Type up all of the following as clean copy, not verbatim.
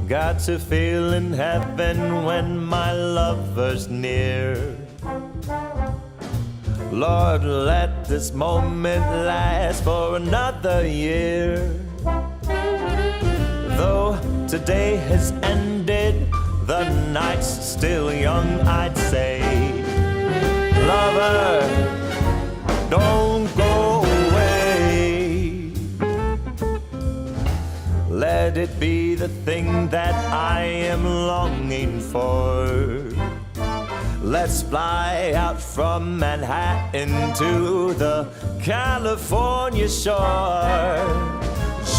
Got to feel in heaven when my lover's near. Lord, let this moment last for another year. Though today has ended, the night's still young, I'd say. Lover, don't go away. Let it be the thing that I am longing for. Let's fly out from Manhattan to the California shore,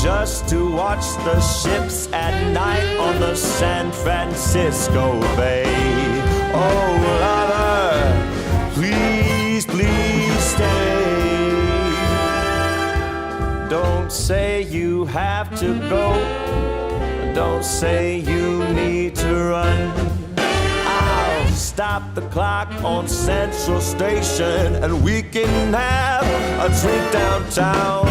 just to watch the ships at night on the San Francisco Bay. Oh, lover, please, please stay. Don't say you have to go. Don't say you need to run. I'll stop the clock on Central Station and we can have a drink downtown.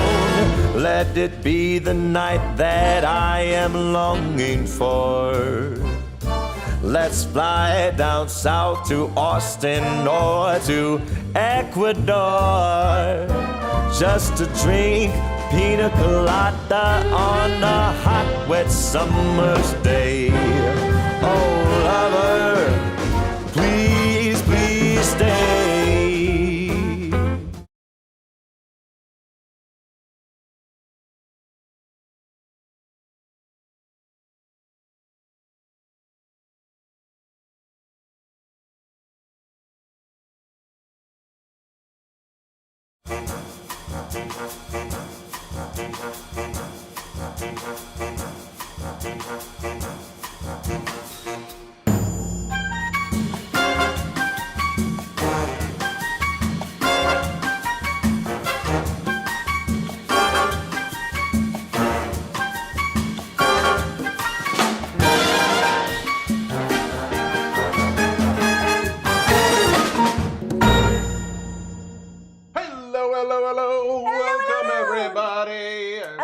Let it be the night that I am longing for. Let's fly down south to Austin or to Ecuador, just to drink pina colada on a hot, wet summer's day. Oh, lover, please, please stay.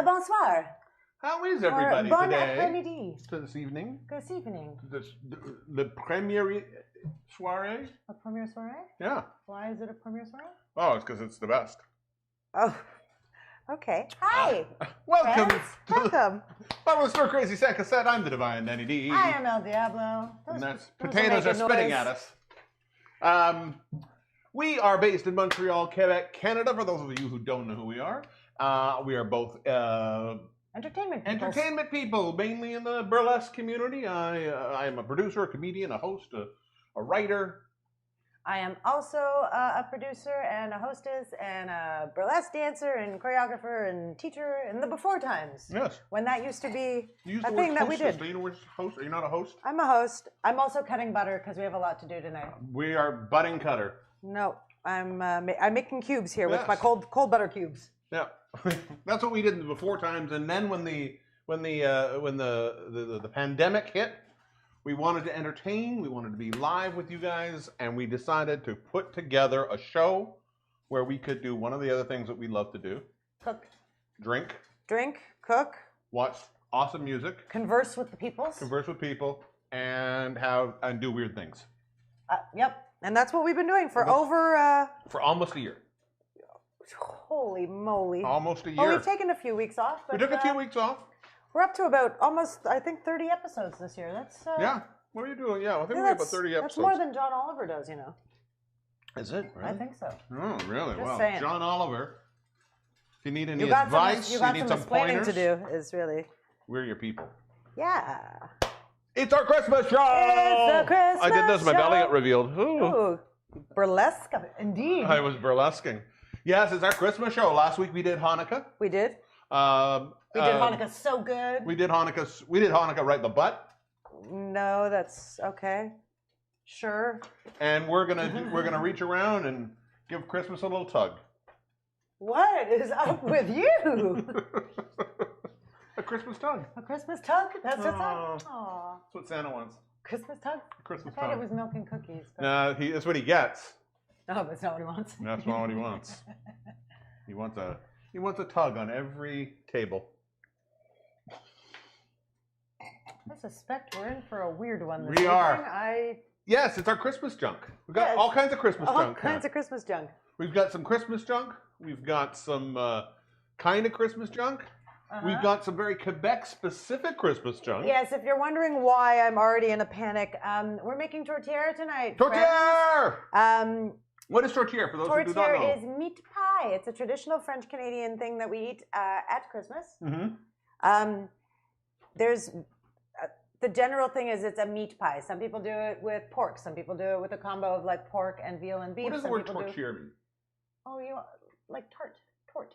Bonsoir. How is everybody Bon today? après-midi. This evening? This evening. The premiere soiree? A premiere soiree? Yeah. Why is it a premiere soiree? Oh, it's because it's the best. Oh, okay. Hi. Welcome. Welcome. Well, it's Stir Crazy Set Cassette. I'm the Divine Danny D. I am Elle Diabloe. And that's potatoes are spitting at us. We are based in Montreal, Quebec, Canada. For those of you who don't know who we are both entertainment people, mainly in the burlesque community. I am a producer, a comedian, a host, a writer. I am also a producer and a hostess and a burlesque dancer and choreographer and teacher in the before times. Yes. When that used to be a thing that we did. Do you know what's host? Are you not a host? I'm a host. I'm also cutting butter because we have a lot to do tonight. We are budding cutter. No, I'm making cubes here with my cold butter cubes. Yeah, that's what we did in the before times, and then when the pandemic hit, we wanted to entertain, we wanted to be live with you guys, and we decided to put together a show where we could do one of the other things that we love to do: cook, drink, cook, watch awesome music, converse with people, and do weird things. Yep, and that's what we've been doing for for almost a year. Holy moly. Almost a year. Oh, we've taken a few weeks off. We took a few weeks off. We're up to about almost, I think, 30 episodes this year. That's yeah. What are you doing? Yeah, I think we have about 30 episodes. That's more than John Oliver does, you know. Is it? Really? I think so. Oh, really? Just well, saying. John Oliver, if you need any advice, you need some pointers. To do is really. We're your people. Yeah. It's our Christmas show! It's a Christmas I did this, my show. belly got revealed. Ooh. Burlesque, indeed. I was burlesquing. Yes, it's our Christmas show. Last week we did Hanukkah. We did. We did Hanukkah so good. We did Hanukkah right in the butt. No, that's okay. Sure. And we're gonna reach around and give Christmas a little tug. What is up with you? A Christmas tug. A Christmas tug? That's a tug? Aww. That's what Santa wants. Christmas tug? Christmas I thought it was milk and cookies. But... No, that's what he gets. No, that's not what he wants. That's not what he wants. He wants a tug on every table. I suspect we're in for a weird one this We are. evening. Yes, it's our Christmas junk. We've got Yes. all kinds of Christmas All junk. kinds of Christmas junk. We've got some Christmas junk. We've got some kind of Christmas junk. We've got some very Quebec-specific Christmas junk. Yes, if you're wondering why I'm already in a panic, we're making tortilla tonight. Tortilla! friends. What is tortilla for those who do not know? Tortilla is meat pie. It's a traditional French-Canadian thing that we eat at Christmas. There's the general thing is it's a meat pie. Some people do it with pork. Some people do it with a combo of like pork and veal and beef. What does the Some word people tortilla mean? Oh, you like tart.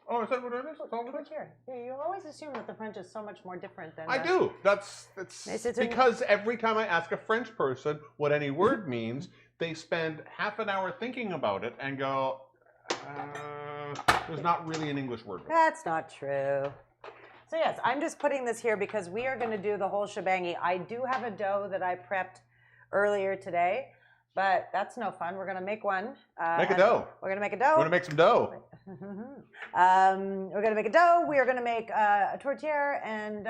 Oh, is that what it is? That's all it is? Tortilla. Yeah, you always assume that the French is so much more different than. I do. That's It's because every time I ask a French person what any word means, they spend half an hour thinking about it and go, there's not really an English word for it. That's not true. So yes, I'm just putting this here because we are going to do the whole shebangy. I do have a dough that I prepped earlier today, but that's no fun. We're going to make one. Make a dough. We're going to make a dough. We're going to make some dough. We're going to make a dough. We are going to make a tortilla, and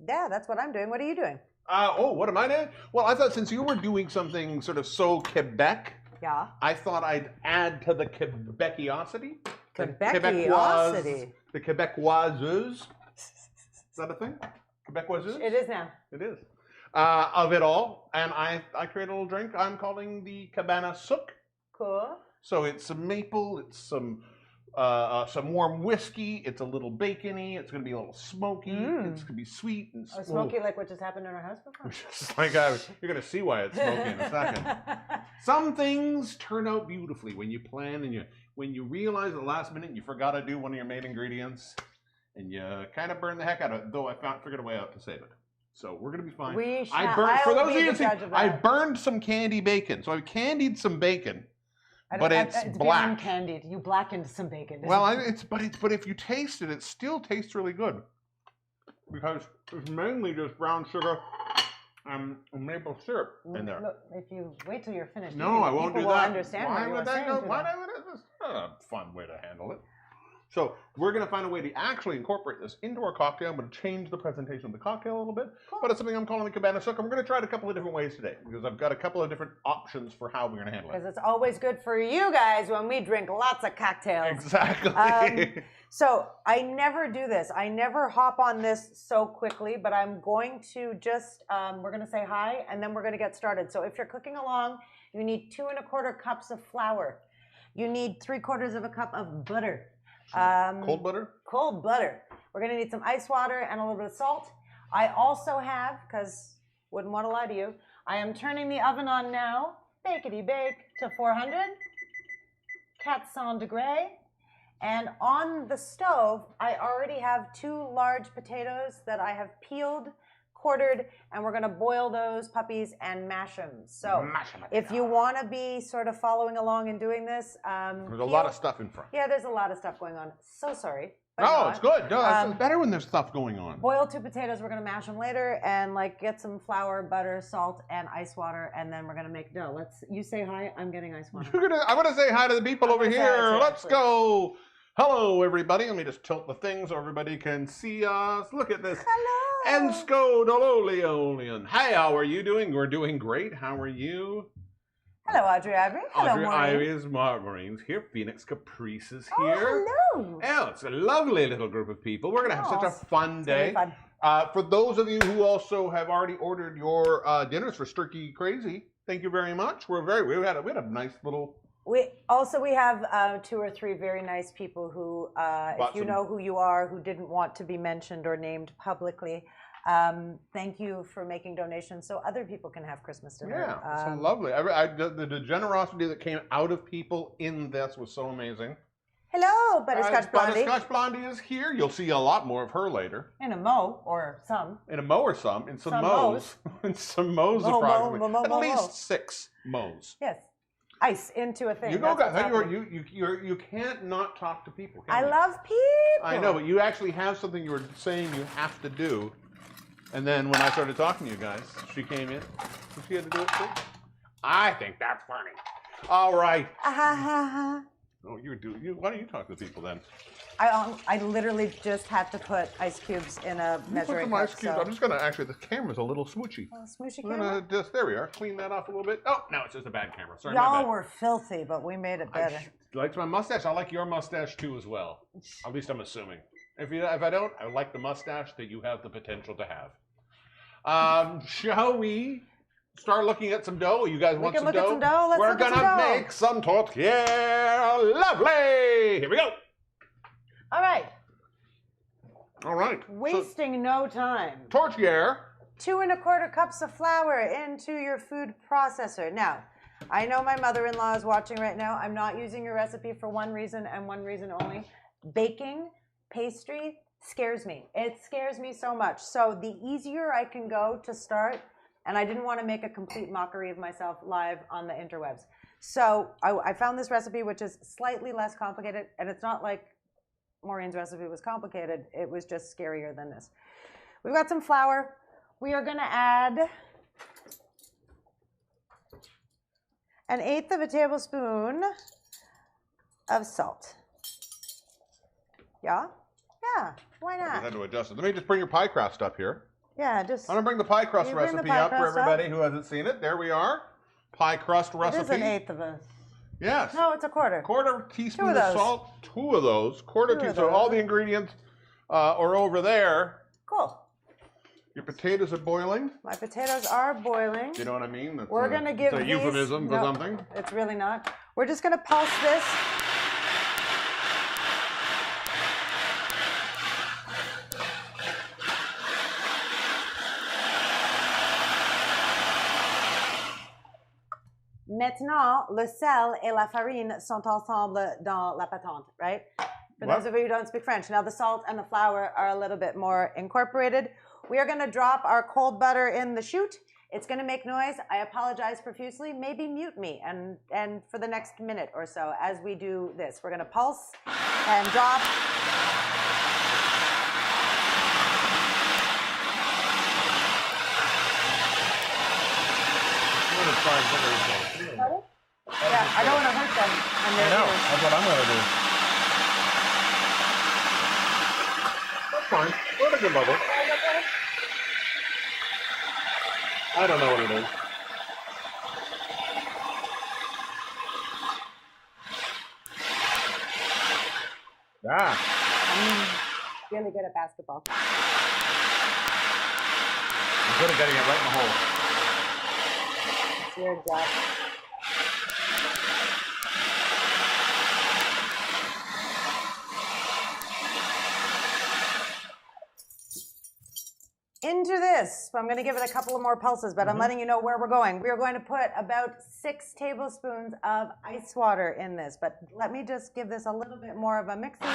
yeah, that's what I'm doing. What are you doing? What am I doing? Well, I thought since you were doing something sort of so Quebec, Yeah. I thought I'd add to the Quebeciosity. Quebeciosity. The Quebecoises. Is that a thing? Quebecoises? It is now. It is. Of it all. And I create a little drink I'm calling the Cabane Sucre. Cool. So it's some maple, it's some warm whiskey, it's a little bacony, it's going to be a little smoky, it's going to be sweet. And Smoky like what just happened in our house before? Just like you're going to see why it's smoky in a second. Some things turn out beautifully when you plan and when you realize at the last minute you forgot to do one of your main ingredients and you kind of burn the heck out of it, though I figured a way out to save it. So we're going to be fine. For those of you who see, I burned some candy bacon. So I candied some bacon. But it's black. Candied. You blackened some bacon. Well, but if you taste it, it still tastes really good because it's mainly just brown sugar and maple syrup in there. Look, if you wait till you're finished, no, I won't do that. Will understand Why what would you're that saying go? to Why them. that's not a fun way to handle it. So we're going to find a way to actually incorporate this into our cocktail. I'm going to change the presentation of the cocktail a little bit, but it's something I'm calling the Cabane Sucre. We're going to try it a couple of different ways today because I've got a couple of different options for how we're going to handle it. Because it's always good for you guys when we drink lots of cocktails. Exactly. So I never do this. I never hop on this so quickly, but I'm going to just, we're going to say hi, and then we're going to get started. So if you're cooking along, you need 2 1/4 cups of flour. You need 3/4 of a cup of butter. Cold butter? Cold butter. We're going to need some ice water and a little bit of salt. I also have, because wouldn't want to lie to you, I am turning the oven on now, bakety bake, to 400, 400 degrees. And on the stove, I already have 2 large potatoes that I have peeled, quartered, and we're going to boil those puppies and mash them. So if you want to be sort of following along and doing this, there's a lot of stuff in front. Yeah, there's a lot of stuff going on. So sorry. No, it's good. No, it's better when there's stuff going on. Boil 2 potatoes. We're going to mash them later and like get some flour, butter, salt, and ice water, and then we're going to make dough. You say hi. I'm getting ice water. I'm going to say hi to the people over here. Let's go. Hello, everybody. Let me just tilt the thing so everybody can see us. Look at this. Hello. Ensco-Dololiolian. Hey, how are you doing? We're doing great. How are you? Hello, Audrey Ivory. Hello, Audrey Maureen. Ivory is Maureen's here. Phoenix Caprice is Oh, here. hello. Elle, it's a lovely little group of people. We're going to have such a fun day. It's fun. For those of you who also have already ordered your dinners for Sturkey Crazy, thank you very much. We had a nice little... We have 2 or 3 very nice people who, if you know who you are, who didn't want to be mentioned or named publicly, thank you for making donations so other people can have Christmas dinner. Yeah, so lovely. The generosity that came out of people in this was so amazing. Hello, Butterscotch Blondie. Butterscotch Blondie is here. You'll see a lot more of her later. In a mo, or some. In a mo or some. In some Some mo's. In some mo's approximately. At least 6 mo's. Yes. Ice into a thing. You can't not talk to people, can you? I love people. I know, but you actually have something you were saying you have to do. And then when I started talking to you guys, she came in. So she had to do it too. I think that's funny. All right. Oh, why don't you talk to people then? I literally just had to put ice cubes in a Put measuring some cup. ice cubes. So. I'm just gonna actually. The camera's a little smoochy. Oh, smooshy I'm camera? gonna just there we are. Clean that off a little bit. Oh, no, it's just a bad camera. Sorry, my Y'all bad. were filthy, but we made it better. Likes my mustache. I like your mustache too as well. At least I'm assuming. If I don't, I like the mustache that you have the potential to have. Shall we start looking at some dough? You guys want some dough? We can look at some dough. Let's We're look at some gonna dough. make some tortilla. Lovely. Here we go. All right. All right. Wasting no time. Tortilla. 2 1/4 cups of flour into your food processor. Now, I know my mother-in-law is watching right now. I'm not using your recipe for one reason and one reason only. Baking pastry scares me. It scares me so much. So the easier I can go to start, and I didn't want to make a complete mockery of myself live on the interwebs. So I found this recipe, which is slightly less complicated, and it's not like Maureen's recipe was complicated. It was just scarier than this. We've got some flour. We are going to add 1/8 of a tablespoon of salt. Yeah? Yeah, why I not? had to adjust it. Let me just bring your pie crust up here. Yeah, just. I'm gonna bring the pie crust You bring the recipe pie up for crust up? everybody who hasn't seen it. There we are. Pie crust It recipe. is 1/8 of a. Yes. No, it's a quarter. Quarter teaspoon Two of of those. salt. 2 of those. Quarter Two of teaspoon. So all those. the ingredients are over there. Cool. Your potatoes are boiling. My potatoes are boiling. You know what I mean? That's We're gonna give it's a these- euphemism for no, something. It's really not. We're just gonna pulse this. Maintenant, le sel et la farine sont ensemble dans la patente, right? For What? those of you who don't speak French. Now the salt and the flour are a little bit more incorporated. We are going to drop our cold butter in the chute. It's going to make noise. I apologize profusely. Maybe mute me and for the next minute or so as we do this. We're going to pulse and drop. I'm gonna try and put everything. Yeah, I don't want to hurt them. And I their know. ears. That's what I'm gonna do. That's fine. We're at a good level. I don't know what it is. Ah. I'm really good at basketball. I'm good at getting it right in the hole. It's your job. Into this, I'm going to give it a couple of more pulses, but I'm letting you know where we're going. We are going to put about 6 tablespoons of ice water in this, but let me just give this a little bit more of a mixy.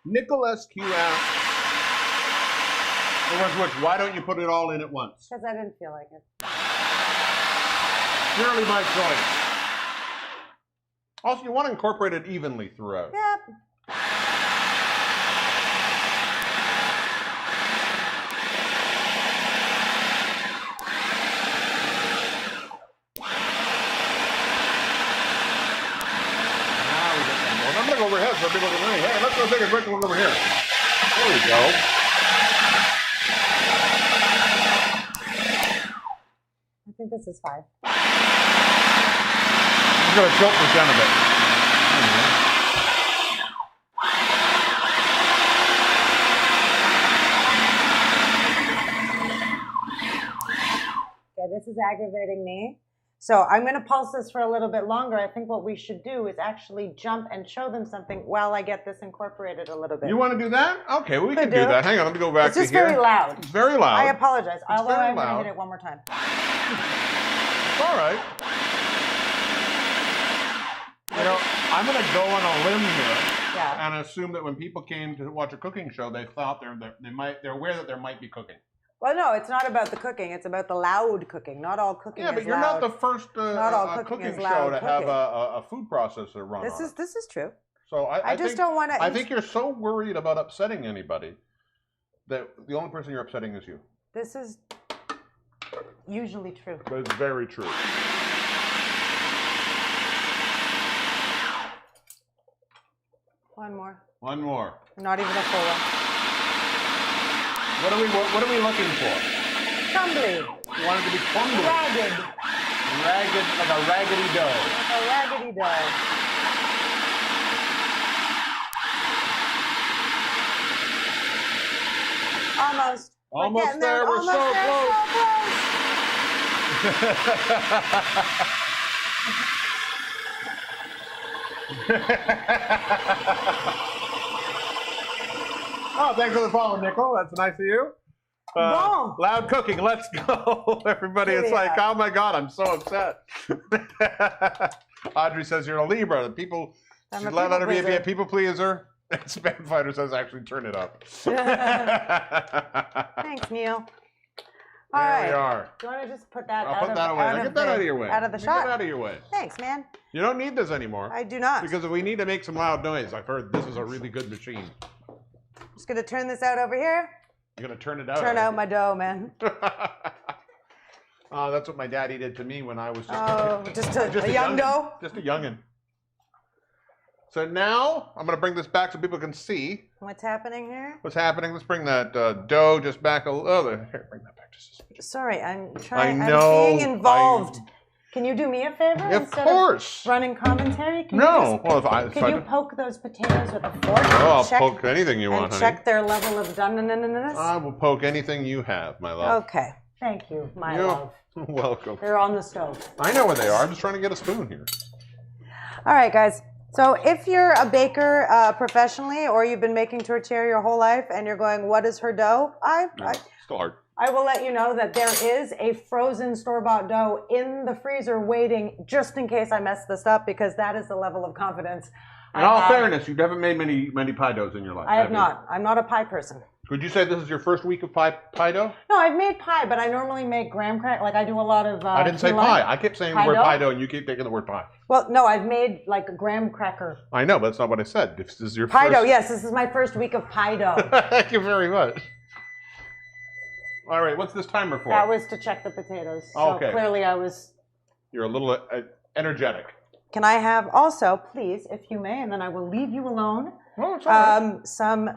Nicholas Q asked, why don't you put it all in at once? Because I didn't feel like it. Purely by choice. Also, you want to incorporate it evenly throughout. Yep. I'm gonna go overhead so people can see. Hey, let's go take a quick look over here. There we go. I think this is 5. I'm gonna tilt this down a bit. Okay, this is aggravating me. So I'm going to pulse this for a little bit longer. I think what we should do is actually jump and show them something while I get this incorporated a little bit. You want to do that? Okay, well, we can Could do do. that. Hang on, let me go back It's to just here. very loud. It's very loud. I apologize. Although very I'm going to loud. hit it one more time. It's all right. You know, I'm going to go on a limb here Yeah. and assume that when people came to watch a cooking show, they thought they're aware that there might be cooking. Well, no, it's not about the cooking. It's about the loud cooking. Not all cooking Yeah, is but you're loud. not the first Not all cooking cooking is show loud to have cooking. a food processor run on it. This is true. So I just think, don't want to. I think you're so worried about upsetting anybody that the only person you're upsetting is you. This is usually true. But it's very true. One more. One more. Not even a full one. What are we looking for? Crumbly. You want it to be crumbly. Ragged. Ragged, like a raggedy dough. Like a raggedy dough. Almost. Almost there. We're so close. Oh, thanks for the follow, Nicole. That's nice of you. Loud cooking. Let's go, everybody. It's like, oh my God, I'm so upset. Audrey says you're a Libra. The people should let her be a people pleaser. Spam Fighter says actually turn it up. Thanks, Neil. All right. We are. Do you want to just put that I'll put that away. Get that out of your way. Out of the shot. Get that out of your way. Thanks, man. You don't need this anymore. I do not. Because if we need to make some loud noise, I've heard this is a really good machine. Just going to turn this out over here. You're going to turn it out? Turn out my dough, man. Oh, that's what my daddy did to me when I was just a young dough? Just a youngin'. So now, I'm going to bring this back so people can see. What's happening here? What's happening? Let's bring that dough just back a little. Here, bring that back just a second. Sorry, I'm trying. I know. I'm being involved. Can you do me a favor? Of course. Of running commentary? Can no. Can you poke those potatoes with a fork? Oh, I'll poke anything you want, honey. Check their level of done-ness? I will poke anything you have, my love. Okay. Thank you, my love. You're welcome. They're on the stove. I know where they are. I'm just trying to get a spoon here. All right, guys. So if you're a baker professionally, or you've been making tortilla your whole life, and you're going, "What is her dough?" Still hard. I will let you know that there is a frozen store-bought dough in the freezer waiting, just in case I mess this up, because that is the level of confidence. In all fairness, you haven't made many pie doughs in your life. I have not. I'm not a pie person. Would you say this is your first week of pie dough? No, I've made pie, but I normally make graham cracker. Like I do a lot of. I didn't say pie. I kept saying the word pie dough, and you keep taking the word pie. Well, no, I've made like a graham cracker. I know, but that's not what I said. This is your pie dough. Yes, this is my first week of pie dough. Thank you very much. All right, what's this timer for? That was to check the potatoes. So clearly I was... You're a little energetic. Can I have also, please, if you may, and then I will leave you alone, some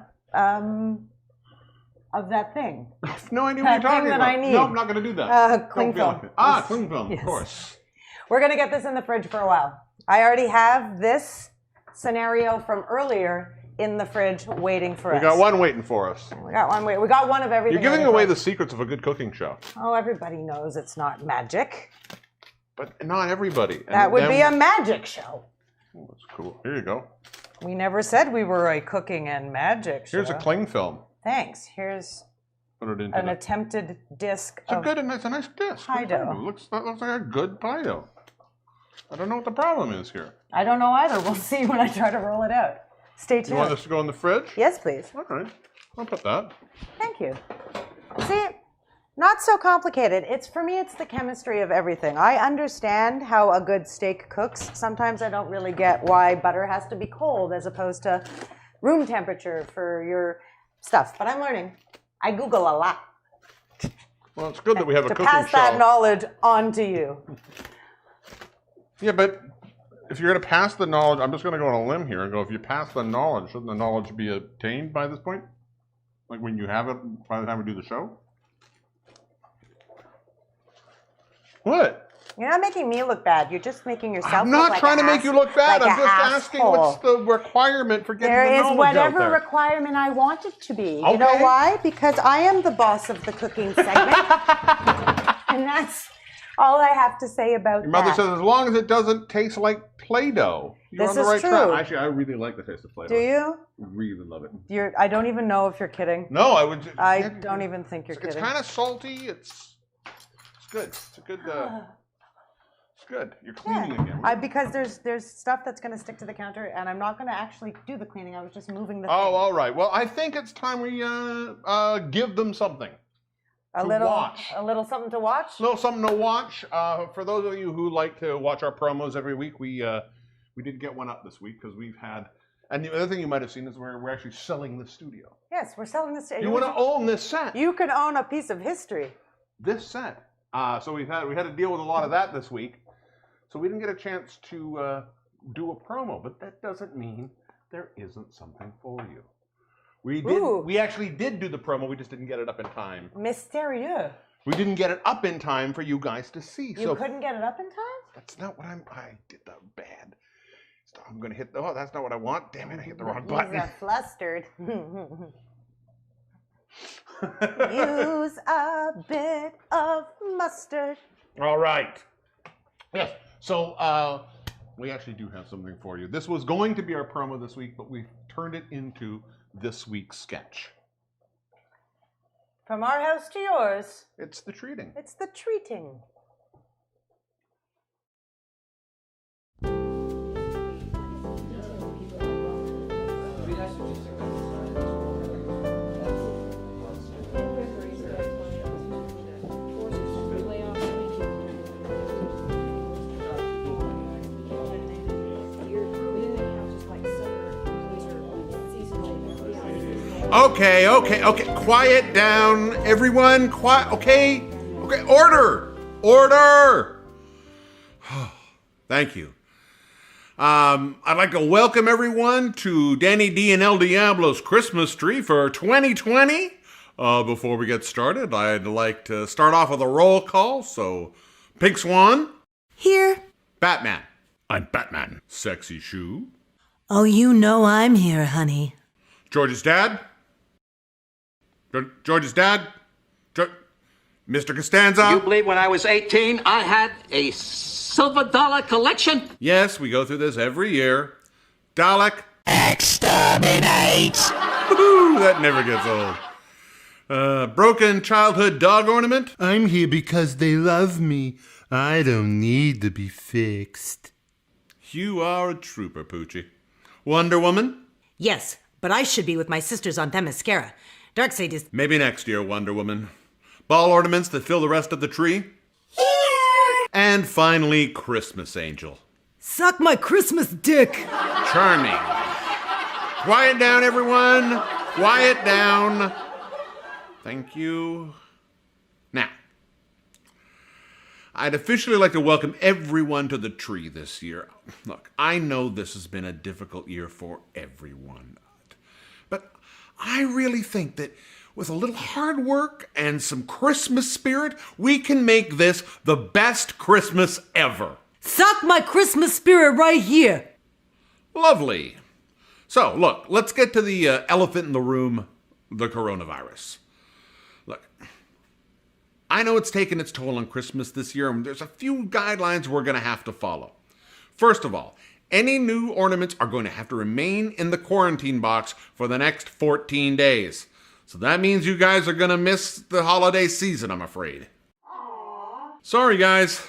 of that thing. I have no idea what you're talking about. I need. No, I'm not going to do that. Cling film. Cling film, yes. Of course. We're going to get this in the fridge for a while. I already have this scenario from earlier in the fridge waiting for us. We got one waiting for us. We got one waiting. We got one of everything. You're giving away the secrets of a good cooking show. Oh, everybody knows it's not magic. But not everybody. That would be a magic show. Oh, that's cool. Here you go. We never said we were a cooking and magic show. Here's a cling film. Thanks. Here's an attempted disc of it's a nice disc. Pie dough. That looks like a good pie dough. I don't know what the problem is here. I don't know either. We'll see when I try to roll it out. Stay tuned. You want this to go in the fridge? Yes, please. All right. I'll put that. Thank you. See, not so complicated. For me, it's the chemistry of everything. I understand how a good steak cooks. Sometimes I don't really get why butter has to be cold as opposed to room temperature for your stuff. But I'm learning. I Google a lot. Well, it's good that we have a cooking show. To pass that knowledge on to you. Yeah, but if you're going to pass the knowledge, I'm just going to go on a limb here and go, if you pass the knowledge, shouldn't the knowledge be obtained by this point? Like when you have it by the time we do the show? What? You're not making me look bad. You're just making yourself look I'm not like trying to make you look bad. like I'm just asking what's the requirement for getting the knowledge out there. There is whatever requirement I want it to be. Okay. You know why? Because I am the boss of the cooking segment. And that's all I have to say about that. Your mother says as long as it doesn't taste like Play-Doh, you're on the right track. Actually, I really like the taste of Play-Doh. Do you? Really love it. I don't even know if you're kidding. No, I would. I don't even think you're kidding. It's kind of salty. It's good. It's a good. It's good. You're cleaning again. Because there's stuff that's going to stick to the counter, and I'm not going to actually do the cleaning. I was just moving the thing. Oh, all right. Well, I think it's time we give them something. A little something to watch? A little something to watch. For those of you who like to watch our promos every week, we did get one up this week because we've had. And the other thing you might have seen is we're actually selling the studio. Yes, we're selling the studio. You want to own this set? You can own a piece of history. This set So we had to deal with a lot of that this week. So we didn't get a chance to do a promo, but that doesn't mean there isn't something for you. We actually did do the promo, we just didn't get it up in time. Mysterieux. We didn't get it up in time for you guys to see. You couldn't get it up in time? That's not what I did that bad. So I'm gonna hit that's not what I want. Damn it, I hit the wrong button. Use a flustered. Use a bit of mustard. All right. Yes. So we actually do have something for you. This was going to be our promo this week, but we turned it into this week's sketch. From our house to yours. It's the treating. It's the treating. Okay. Quiet down, everyone. Quiet. Okay. Order. Thank you. I'd like to welcome everyone to Danny D and Elle Diabloe's Christmas tree for 2020. Before we get started, I'd like to start off with a roll call. So, Pink Swan. Here. Batman. I'm Batman. Sexy Shoe. Oh, you know I'm here, honey. George's dad. George's dad. Mr. Costanza. You believe when I was 18, I had a silver dollar collection? Yes, we go through this every year. Dalek. Exterminate! Woo-hoo, that never gets old. Broken childhood dog ornament. I'm here because they love me. I don't need to be fixed. You are a trooper, Poochie. Wonder Woman. Yes, but I should be with my sisters on Themyscira. Darkseid is... Maybe next year, Wonder Woman. Ball ornaments that fill the rest of the tree. Here! And finally, Christmas Angel. Suck my Christmas dick! Charming. Quiet down, everyone. Quiet down. Thank you. Now, I'd officially like to welcome everyone to the tree this year. Look, I know this has been a difficult year for everyone, but I really think that with a little hard work and some Christmas spirit, we can make this the best Christmas ever. Suck my Christmas spirit right here! Lovely. So, look, let's get to the elephant in the room, the coronavirus. Look, I know it's taken its toll on Christmas this year, and there's a few guidelines we're going to have to follow. First of all, any new ornaments are going to have to remain in the quarantine box for the next 14 days. So that means you guys are going to miss the holiday season, I'm afraid. Sorry, guys.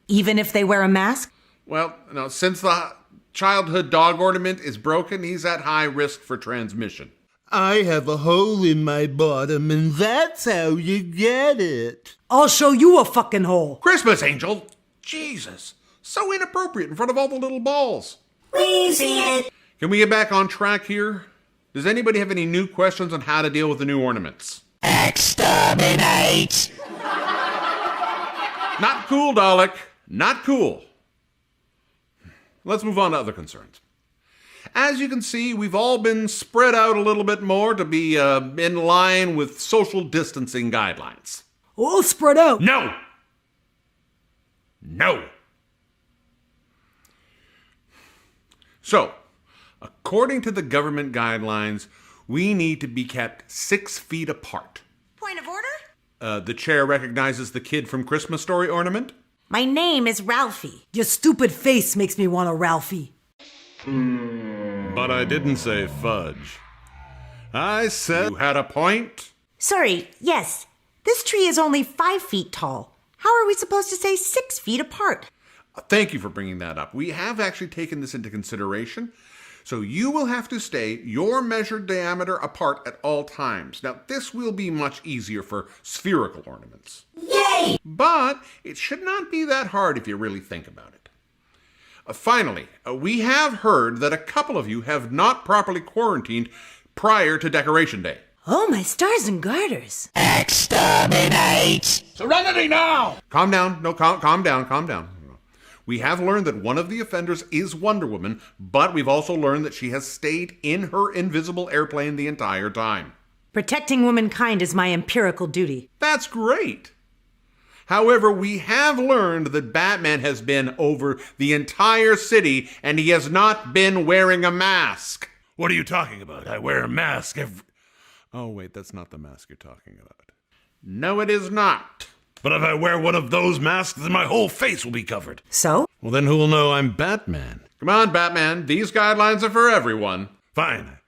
Even if they wear a mask? Well, no, since the childhood dog ornament is broken, he's at high risk for transmission. I have a hole in my bottom, and that's how you get it. I'll show you a fucking hole. Christmas Angel? Jesus. So inappropriate in front of all the little balls. We see it. Can we get back on track here? Does anybody have any new questions on how to deal with the new ornaments? Exterminate! Not cool, Dalek. Not cool. Let's move on to other concerns. As you can see, we've all been spread out a little bit more to be in line with social distancing guidelines. All spread out. No! No! So, according to the government guidelines, we need to be kept 6 feet apart. Point of order? The chair recognizes the kid from Christmas Story ornament. My name is Ralphie. Your stupid face makes me want a Ralphie. But I didn't say fudge. I said you had a point. Sorry, yes. This tree is only 5 feet tall. How are we supposed to stay 6 feet apart? Thank you for bringing that up. We have actually taken this into consideration. So you will have to stay your measured diameter apart at all times. Now, this will be much easier for spherical ornaments. Yay! But it should not be that hard if you really think about it. Finally, we have heard that a couple of you have not properly quarantined prior to Decoration Day. Oh, my stars and garters. Exterminate! Serenity now! Calm down. No, calm down. We have learned that one of the offenders is Wonder Woman, but we've also learned that she has stayed in her invisible airplane the entire time. Protecting womankind is my empirical duty. That's great. However, we have learned that Batman has been over the entire city and he has not been wearing a mask. What are you talking about? I wear a mask every... Oh, wait, that's not the mask you're talking about. No, it is not. But if I wear one of those masks, then my whole face will be covered. So? Well, then who will know I'm Batman? Come on, Batman. These guidelines are for everyone. Fine.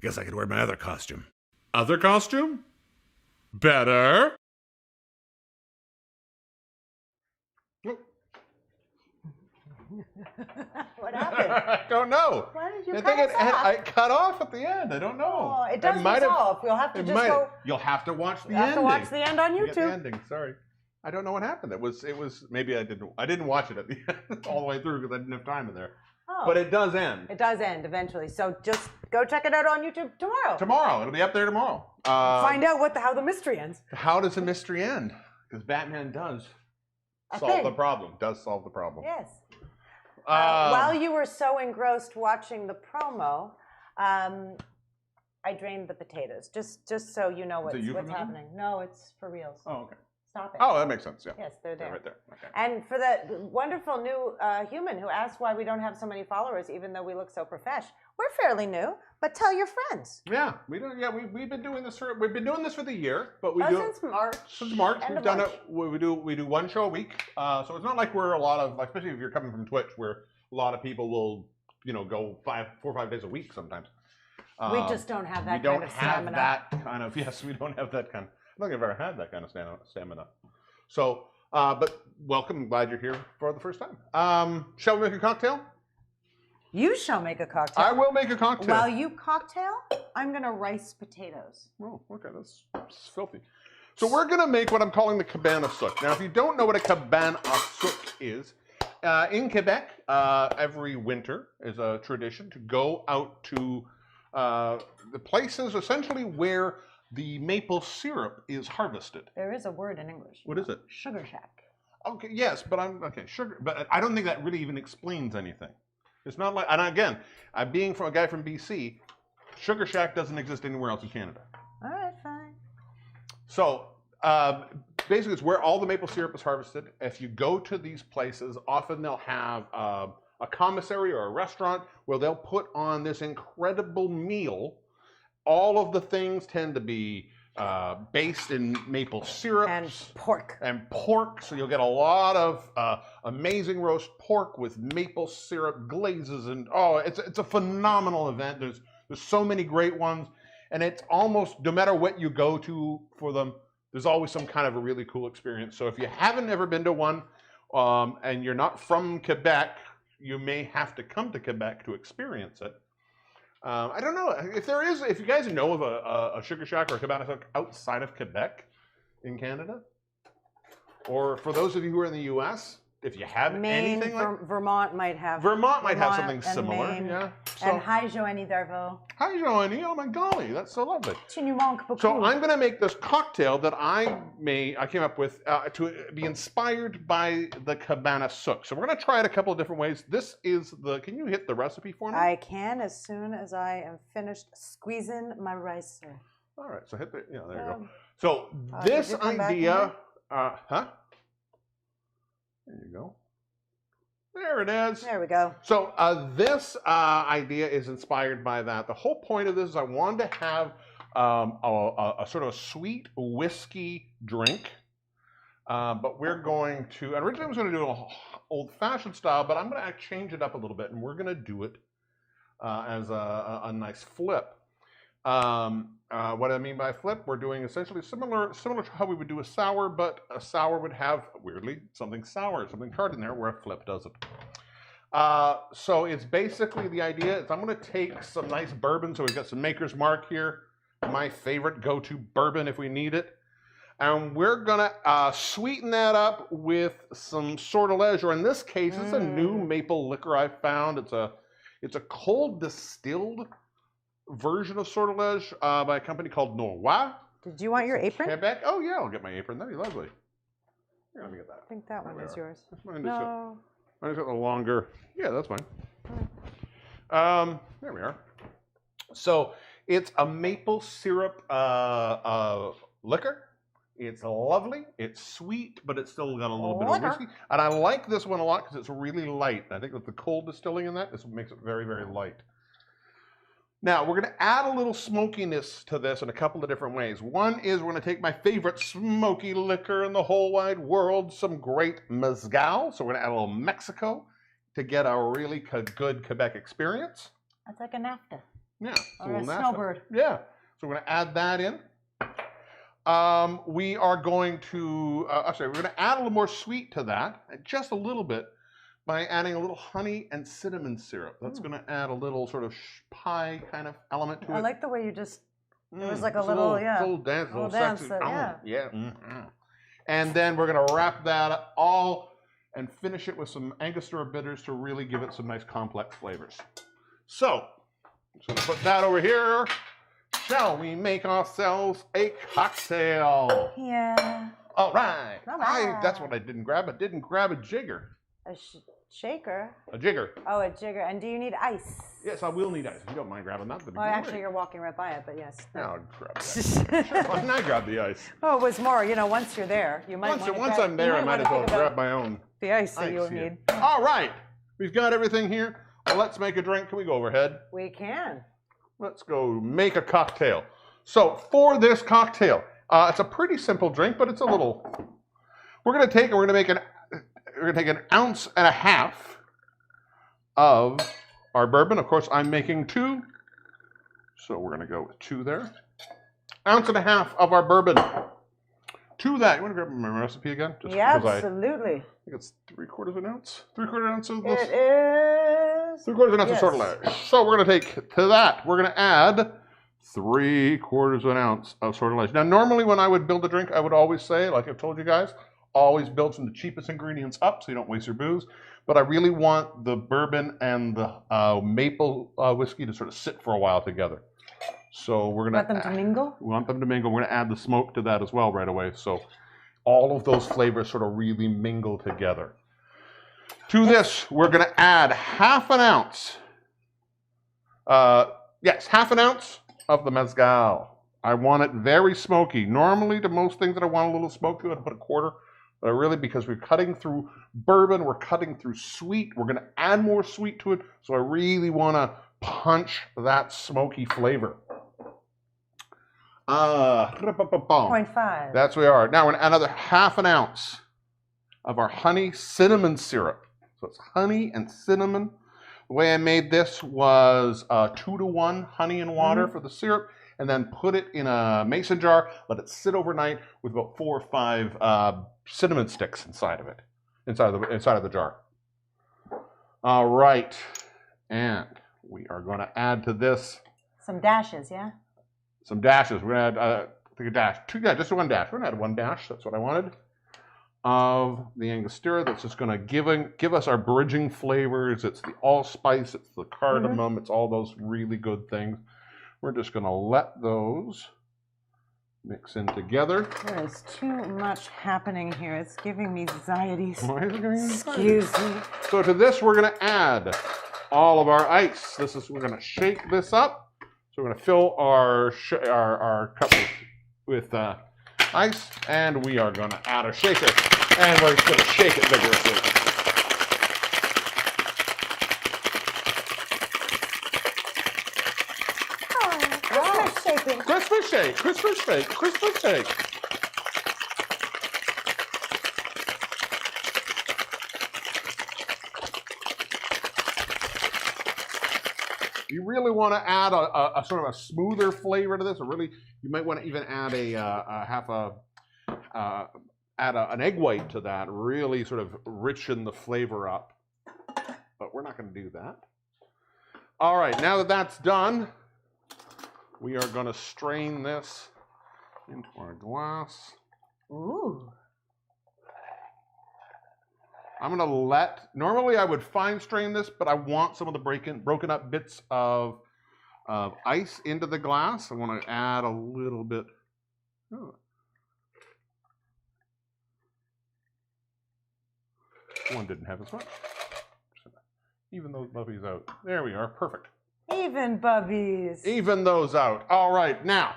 Guess I could wear my other costume. Other costume? Better. What happened? I don't know. Why did you I cut think us off? I cut off at the end. I don't know. Oh, it does resolve. You'll have to just go. You'll have to watch the You have ending. to watch the end on You get the YouTube. ending. Sorry, I don't know what happened. It was maybe I didn't watch it at the end all the way through because I didn't have time in there. Oh. But it does end. It does end eventually. So just go check it out on YouTube tomorrow. Tomorrow. It'll be up there tomorrow. Find out how the mystery ends. How does the mystery end? Because Batman does solve the problem. Does solve the problem. Yes. While you were so engrossed watching the promo, I drained the potatoes. Just so you know what's happening. No, it's for reals. Oh, okay. Stop it. Oh, that makes sense. Yeah. Yes, they're there. Right there. Okay. And for the wonderful new human who asked why we don't have so many followers, even though we look so profesh, we're fairly new. But tell your friends. Yeah, we don't. Yeah, we've been doing this for the year, but we do since March. Since March, End we've of done March. it. We do one show a week. So it's not like we're a lot of, especially if you're coming from Twitch, where a lot of people will, go 4 or 5 days a week sometimes. We just don't have that we don't kind of have stamina. that kind of. Yes, we don't have that kind. I don't think I've ever had that kind of stamina. So, but welcome. I'm glad you're here for the first time. Shall we make a cocktail? You shall make a cocktail. I will make a cocktail. While you cocktail, I'm going to rice potatoes. Oh, okay, that's filthy. So we're going to make what I'm calling the Cabane Sucre. Now, if you don't know what a Cabane Sucre is, in Quebec, every winter is a tradition to go out to the places essentially where the maple syrup is harvested. There is a word in English. What is it? Sugar shack. Okay, yes, but sugar, but I don't think that really even explains anything. It's not like, and again, being from a guy from BC, Sugar Shack doesn't exist anywhere else in Canada. All right, fine. So basically, it's where all the maple syrup is harvested. If you go to these places, often they'll have a commissary or a restaurant where they'll put on this incredible meal. All of the things tend to be based in maple syrup And pork. So you'll get a lot of amazing roast pork with maple syrup glazes, and it's a phenomenal event. There's so many great ones, and it's almost no matter what you go to for them, there's always some kind of a really cool experience. So if you haven't ever been to one, and you're not from Quebec, you may have to come to Quebec to experience it. I don't know if you guys know of a Sugar Shack or a Cabane Sucre outside of Quebec in Canada, or for those of you who are in the U.S., if you have anything like Vermont might have. Vermont might have something and similar. Maine. Yeah. And hi, Joanie Darvaux. Hi, Joanie. Oh my golly, that's so lovely. Tu nous manques beaucoup. So I'm going to make this cocktail that I came up with to be inspired by the Cabane Sucre. So we're going to try it a couple of different ways. This is can you hit the recipe for me? I can as soon as I am finished squeezing my ricer. All right, so hit there you go. So this did you come back idea, there you go. There it is. There we go. So this idea is inspired by that. The whole point of this is I wanted to have a sort of a sweet whiskey drink, but we're going to, and originally I was going to do an old-fashioned style, but I'm going to change it up a little bit, and we're going to do it as a nice flip. What I mean by flip, we're doing essentially similar to how we would do a sour, but a sour would have, weirdly, something sour, something tart in there, where a flip doesn't. So it's basically the idea is I'm going to take some nice bourbon, so we've got some Maker's Mark here, my favorite go-to bourbon if we need it, and we're going to sweeten that up with some sortilege, or in this case, it's a new maple liquor I found. It's a cold distilled version of sortilege by a company called Norwa. Did you want your apron? Quebec. Oh yeah, I'll get my apron. That'd be lovely. Here, let me get that. I think that one is yours. Mine's No. got the longer. Yeah, that's fine. There we are. So it's a maple syrup liquor. It's lovely. It's sweet, but it's still got a little bit of whiskey. And I like this one a lot because it's really light. I think with the cold distilling in that, this makes it very, very light. Now, we're going to add a little smokiness to this in a couple of different ways. One is we're going to take my favorite smoky liquor in the whole wide world, some great mezcal. So we're going to add a little Mexico to get a really good Quebec experience. That's like a NAFTA. Yeah. Or a NAFTA. snowbird. Yeah. So we're going to add that in. We are going to, we're going to add a little more sweet to that, just a little bit, by adding a little honey and cinnamon syrup. That's going to add a little sort of pie kind of element to it. I like the way you just, it was like a little, yeah. Little dance, little sexy. dance, yeah. Yeah. Mm-hmm. And then we're going to wrap that all and finish it with some Angostura bitters to really give it some nice complex flavors. So, I'm just going to put that over here. Shall we make ourselves a cocktail? Yeah. All right. All right. That's what I didn't grab. I didn't grab a jigger. A shaker? A jigger. Oh, a jigger. And do you need ice? Yes, I will need ice. If you don't mind grabbing that, that'd be Well, great. actually, you're walking right by it, but yes. No, I'll grab that. Sure, why didn't I grab the ice? Oh, it was more, once you're there, you might Once I'm there, I might as well grab my own the ice that ice you'll here. need. All right. We've got everything here. Well, let's make a drink. Can we go overhead? We can. Let's go make a cocktail. So for this cocktail, it's a pretty simple drink, but it's a little. We're going to take an ounce and a half of our bourbon. Of course, I'm making 2, so we're going to go with 2 there. Ounce and a half of our bourbon. To that, you want to grab my recipe again? Just Yeah, because absolutely. I think it's 3/4 ounce. 3/4 ounce of this. It is. 3/4 ounce Yes. of sortilege. So we're going to take to that. We're going to add 3/4 ounce of sortilege. Now, normally when I would build a drink, I would always say, like I've told you guys, always build from the cheapest ingredients up so you don't waste your booze. But I really want the bourbon and the maple whiskey to sort of sit for a while together. So we're going Want them to mingle? We want them to mingle. We're going to add the smoke to that as well right away. So all of those flavors sort of really mingle together. To this, we're going to add half an ounce. Half an ounce of the mezcal. I want it very smoky. Normally, to most things that I want a little smoke to, I'd put a 1/4. But really, because we're cutting through bourbon, we're cutting through sweet, we're going to add more sweet to it. So I really want to punch that smoky flavor. 0.5. That's where we are. Now, another half an ounce of our honey cinnamon syrup. So it's honey and cinnamon. The way I made this was 2-to-1 honey and water for the syrup, and then put it in a mason jar, let it sit overnight with about 4 or 5 cinnamon sticks inside of it, inside of the jar. All right, and we are going to add to this some dashes, yeah? Some dashes. We're going to add, I think a dash. Just 1 dash. We're going to add 1 dash. That's what I wanted. Of the Angostura. That's just going to give us our bridging flavors. It's the allspice. It's the cardamom. It's all those really good things. We're just going to let those mix in together. There is too much happening here. It's giving me anxieties. Why is it giving you Excuse me. So to this, we're going to add all of our ice. We're going to shake this up. So we're going to fill our cup with ice, and we are going to add a shaker, and we're just going to shake it vigorously. Christmas shaking. Christmas shake, Christmas shake, Christmas shake. You really want to add a sort of a smoother flavor to this, or really, you might want to even add an egg white to that, really sort of richen the flavor up. But we're not going to do that. All right, now that that's done, we are going to strain this into our glass. Ooh. I'm going to normally I would fine strain this, but I want some of the broken up bits of of ice into the glass. I want to add a little bit. Oh. One didn't have as much. Even those bubbies out. There we are. Perfect. Even bubbies. Even those out. All right. Now,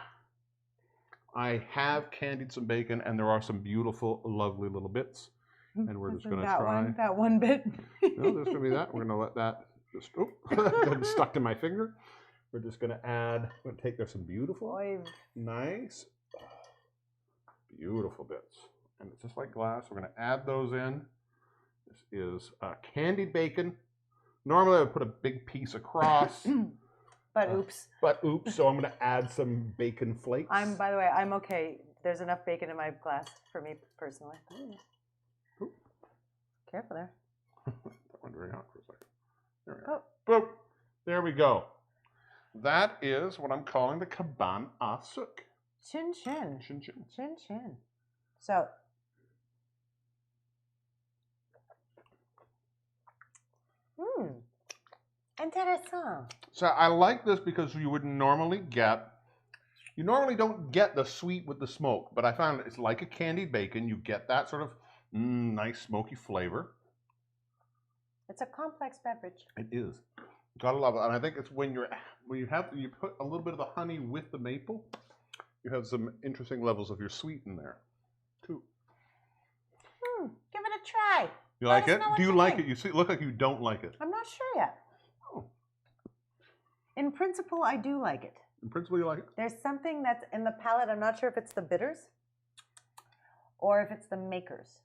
I have candied some bacon, and there are some beautiful, lovely little bits. And we're just going to try. That one bit. No, there's going to be that. We're going to let that just, oh, got stuck to my finger. We're just going to add, I'm going to take there some beautiful, nice, beautiful bits. And it's just like glass. We're going to add those in. This is candied bacon. Normally I would put a big piece across. But oops. So I'm going to add some bacon flakes. By the way, I'm okay. There's enough bacon in my glass for me personally. Ooh. Careful there. That went very hot for a second. There we go. Boop. There we go. That is what I'm calling the Cabane à Sucre. Chin chin. Chin chin. Chin chin. So. Intéressant. So I like this because you wouldn't normally get, you normally don't get the sweet with the smoke, but I found it's like a candied bacon. You get that sort of nice smoky flavor. It's a complex beverage. It is. Gotta love it. And I think it's when you put a little bit of the honey with the maple, you have some interesting levels of your sweet in there too. Give it a try. You like it? Do you like it? You look like you don't like it. I'm not sure yet. Oh. In principle, I do like it. In principle, you like it? There's something that's in the palate. I'm not sure if it's the bitters or if it's the makers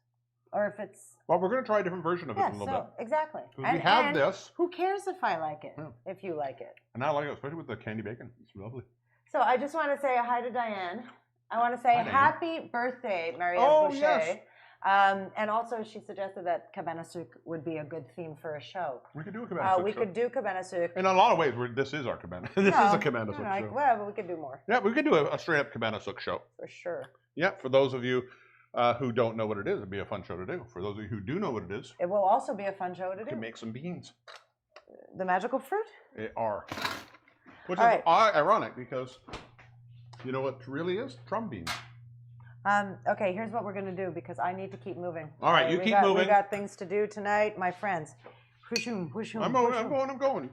or if it's... Well, we're going to try a different version of it in a little bit. Exactly. We have this. Who cares if I like it, if you like it? And I like it, especially with the candy bacon. It's lovely. So I just want to say hi to Diane. I want to say happy birthday, Marie-Ève Boucher. Yes. And also, she suggested that Cabane Sucre would be a good theme for a show. We could do a Cabane Sucre We could do Cabane Sucre. In a lot of ways, this is our Cabane. This is a Cabane Sucre show. Whatever, we could do more. Yeah, we could do a straight-up Cabane Sucre show. For sure. Yeah, for those of you who don't know what it is, it'd be a fun show to do. For those of you who do know what it is, it will also be a fun show to do. We can make some beans. The magical fruit? They are. Which is ironic because you know what really is? Drum beans. Okay, here's what we're going to do because I need to keep moving. All right, you keep moving. We got things to do tonight, my friends. I'm going.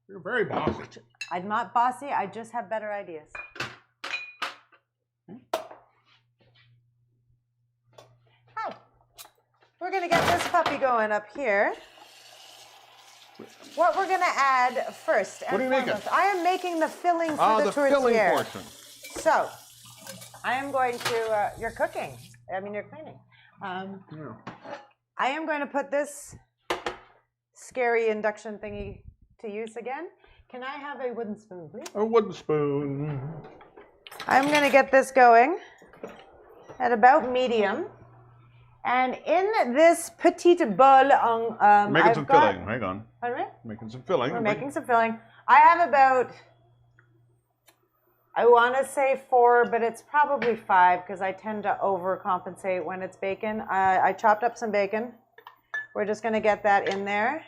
You're very bossy. I'm not bossy. I just have better ideas. Hi. We're going to get this puppy going up here. What we're going to add first. What are you making? I am making the filling for the tourtière. Filling portion. So, I am going to, you're cooking. I mean, you're cleaning. I am going to put this scary induction thingy to use again. Can I have a wooden spoon, please? A wooden spoon. I'm going to get this going at about medium. And in this petite bowl, making some filling. Hang on. Pardon me? Making some filling. We're making some filling. I have about, I want to say 4, but it's probably 5 because I tend to overcompensate when it's bacon. I chopped up some bacon. We're just going to get that in there,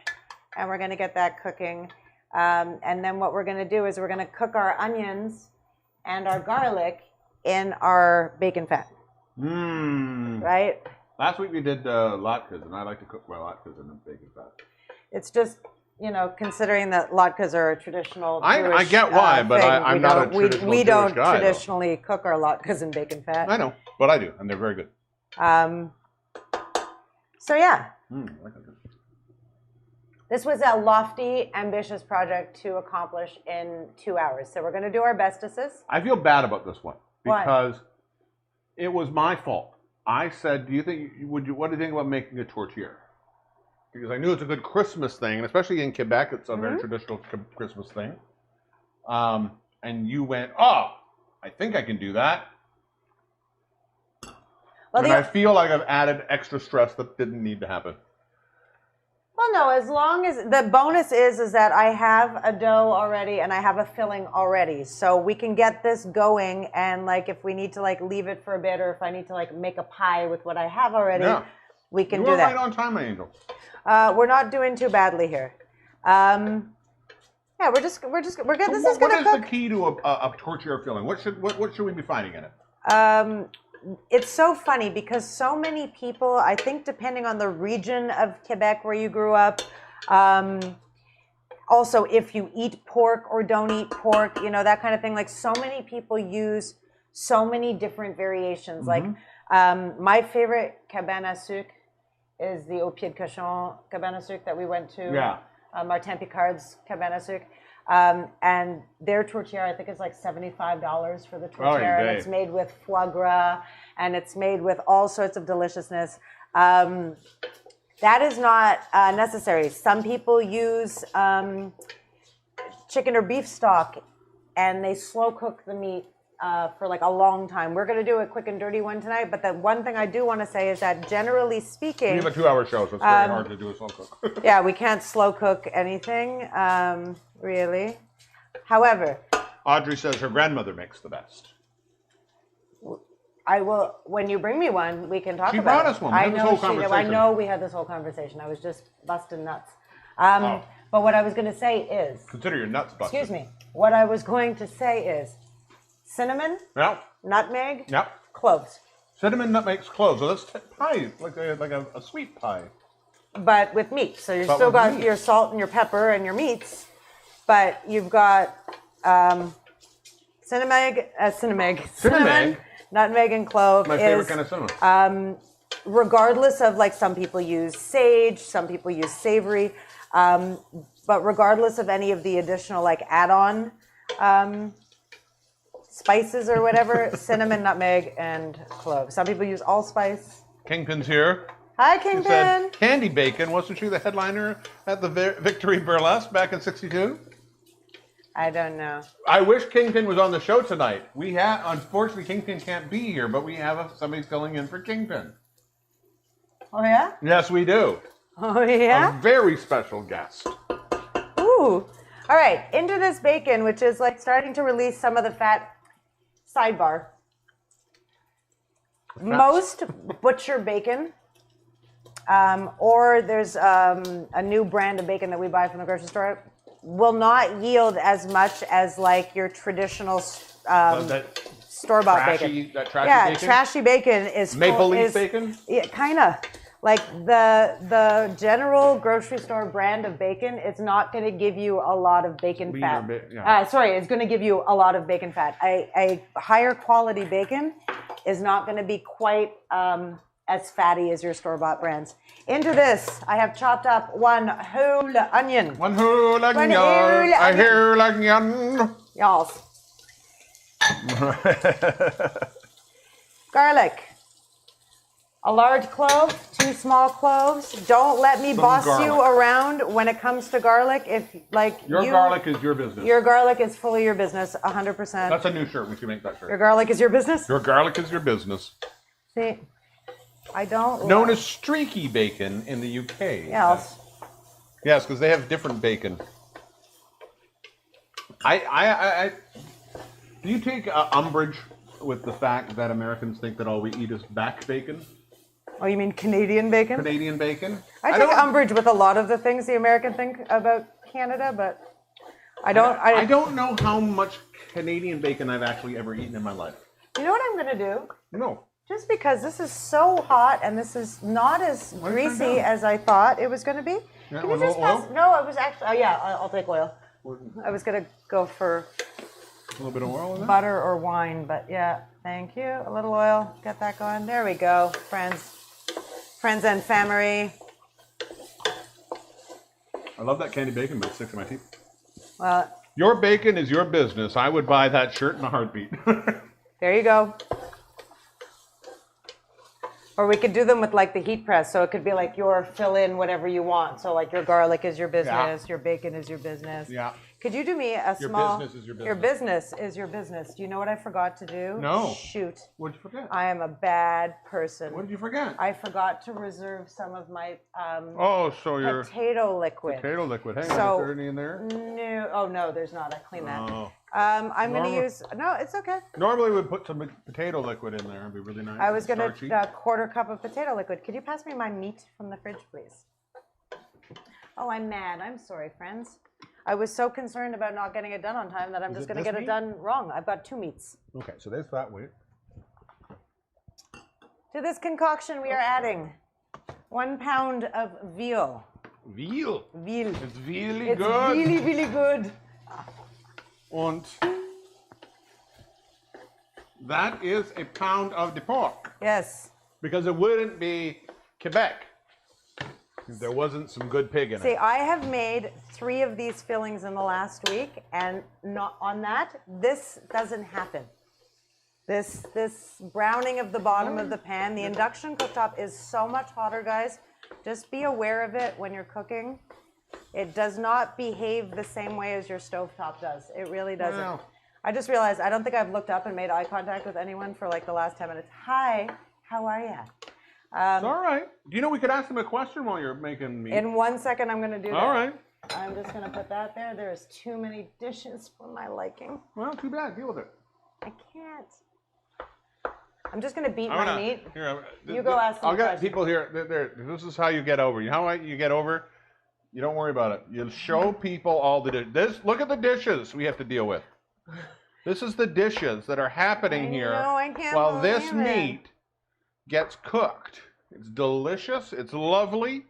and we're going to get that cooking. And then what we're going to do is we're going to cook our onions and our garlic in our bacon fat. Right? Last week we did latkes, and I like to cook my latkes in the bacon fat. It's just, you know, considering that latkes are a traditional Jewish I get why, but thing, I'm not a traditional we Jewish don't guy, traditionally cook our latkes in bacon fat. I know, but I do, and they're very good. So yeah. I like that. This was a lofty, ambitious project to accomplish in 2 hours. So we're going to do our bestesses. I feel bad about this one because it was my fault. I said, what do you think about making a tourtière? Because I knew it's a good Christmas thing, and especially in Quebec, it's a very traditional Christmas thing. And you went, I think I can do that. Well, and I feel like I've added extra stress that didn't need to happen. Well, no, as long as the bonus is that I have a dough already and I have a filling already. So we can get this going, and like if we need to like leave it for a bit, or if I need to like make a pie with what I have already, we can do that. You were right on time, my angel. We're not doing too badly here. Yeah, we're good. So This is what gonna is cook. the key to a tortilla filling? What should we be finding in it? It's so funny because so many people, I think, depending on the region of Quebec where you grew up, also if you eat pork or don't eat pork, you know, that kind of thing. Like so many people use so many different variations. Like my favorite cabane à sucre is the Au Pied de Cochon cabane à sucre that we went to. Yeah. Martin Picard's cabane à sucre. And their tortilla, I think, is like $75 for the tortilla, and it's made with foie gras, and it's made with all sorts of deliciousness. That is not necessary. Some people use chicken or beef stock, and they slow cook the meat for like a long time. We're going to do a quick and dirty one tonight, but the one thing I do want to say is that generally speaking... We have a 2-hour show, so it's very hard to do a slow cook. Yeah, we can't slow cook anything, really. However... Audrey says her grandmother makes the best. I will, when you bring me one, we can talk about it. She brought us one. We had this whole conversation. I know we had this whole conversation. I was just busting nuts. But what I was going to say is... Consider your nuts busted. Excuse me. What I was going to say is cinnamon, nutmeg, cloves. Cinnamon, nutmeg's cloves. So that's pie, like a sweet pie. But with meat. So you've still got your salt and your pepper and your meats, but you've got cinnamon, nutmeg, and clove. My favorite kind of cinnamon. Regardless of, like, some people use sage, some people use savory, but regardless of any of the additional, like, add-on spices or whatever, cinnamon, nutmeg, and clove. Some people use allspice. Kingpin's here. Hi, He Kingpin. said, Candied Bacon, wasn't she the headliner at the Victory Burlesque back in '62? I don't know. I wish Kingpin was on the show tonight. Unfortunately, Kingpin can't be here, but we have somebody filling in for Kingpin. Oh, yeah? Yes, we do. Oh, yeah? A very special guest. Ooh. All right, into this bacon, which is like starting to release some of the fat. Sidebar. Most butcher bacon, or there's a new brand of bacon that we buy from the grocery store, will not yield as much as like your traditional store-bought bacon. That trashy bacon? Trashy bacon is Maple leaf bacon? Yeah, kind of. Like the general grocery store brand of bacon, it's not going to give you a lot of bacon fat. It's going to give you a lot of bacon fat. A higher quality bacon is not going to be quite as fatty as your store-bought brands. Into this, I have chopped up one whole onion. One whole onion. A whole onion. Y'all. Garlic. A large clove, 2 small cloves. Don't let me boss you around when it comes to garlic. If like your garlic is your business. Your garlic is fully your business, 100%. That's a new shirt. We should make that shirt. Your garlic is your business. Your garlic is your business. See, I don't. Known as streaky bacon in the UK. Yes. Yes, because they have different bacon. Do you take umbrage with the fact that Americans think that all we eat is back bacon? Oh, you mean Canadian bacon? Canadian bacon? I take umbrage with a lot of the things the American think about Canada, but I don't know how much Canadian bacon I've actually ever eaten in my life. You know what I'm going to do? No. Just because this is so hot and this is not as greasy as I thought it was going to be. Yeah, Can you just pass? No, I was actually. Oh yeah, I'll take oil. I was going to go for a little bit of oil in there? Butter or wine, but yeah, thank you. A little oil. Get that going. There we go, friends and family. I love that candy bacon, but it sticks to my teeth. Well, your bacon is your business. I would buy that shirt in a heartbeat. There you go. Or we could do them with like the heat press, so it could be like your fill in whatever you want. So like your garlic is your business, your bacon is your business. Yeah. Could you do me a small? Your business is your business. Your business is your business. Do you know what I forgot to do? No. Shoot. What'd you forget? I am a bad person. What did you forget? I forgot to reserve some of my your potato liquid. Potato liquid. Hey, is there any in there? No. Oh no, there's not. I cleaned that. Oh. I'm going to use. No, it's okay. Normally we'd put some potato liquid in there. It'd be really nice. I was going to quarter cup of potato liquid. Could you pass me my meat from the fridge, please? Oh, I'm mad. I'm sorry, friends. I was so concerned about not getting it done on time that I'm just going to get it done wrong. I've got 2 meats. Okay, so there's that weight. To this concoction, we are adding 1 pound of veal. Veal. Veal. It's really It's good. really, really good. And that is a pound of the pork. Yes. Because it wouldn't be Quebec if there wasn't some good pig in See, it. I have made 3 of these fillings in the last week, and not on that, this doesn't happen. This browning of the bottom of the pan, the induction cooktop is so much hotter, guys. Just be aware of it when you're cooking. It does not behave the same way as your stovetop does. It really doesn't. Wow. I just realized I don't think I've looked up and made eye contact with anyone for like the last 10 minutes. Hi, how are you? It's all right. Do you know we could ask them a question while you're making meat? In 1 second, I'm going to do that. All right. I'm just going to put that there. There's too many dishes for my liking. Well, too bad. Deal with it. I can't. I'm just going to beat my meat. Here, You go ask them I'll get questions. people here. This is how you get over. You know how you get over? You don't worry about it. You show people all the dishes. Look at the dishes we have to deal with. This is the dishes that are happening here I can't while this believe it. meat gets cooked. It's delicious. It's lovely.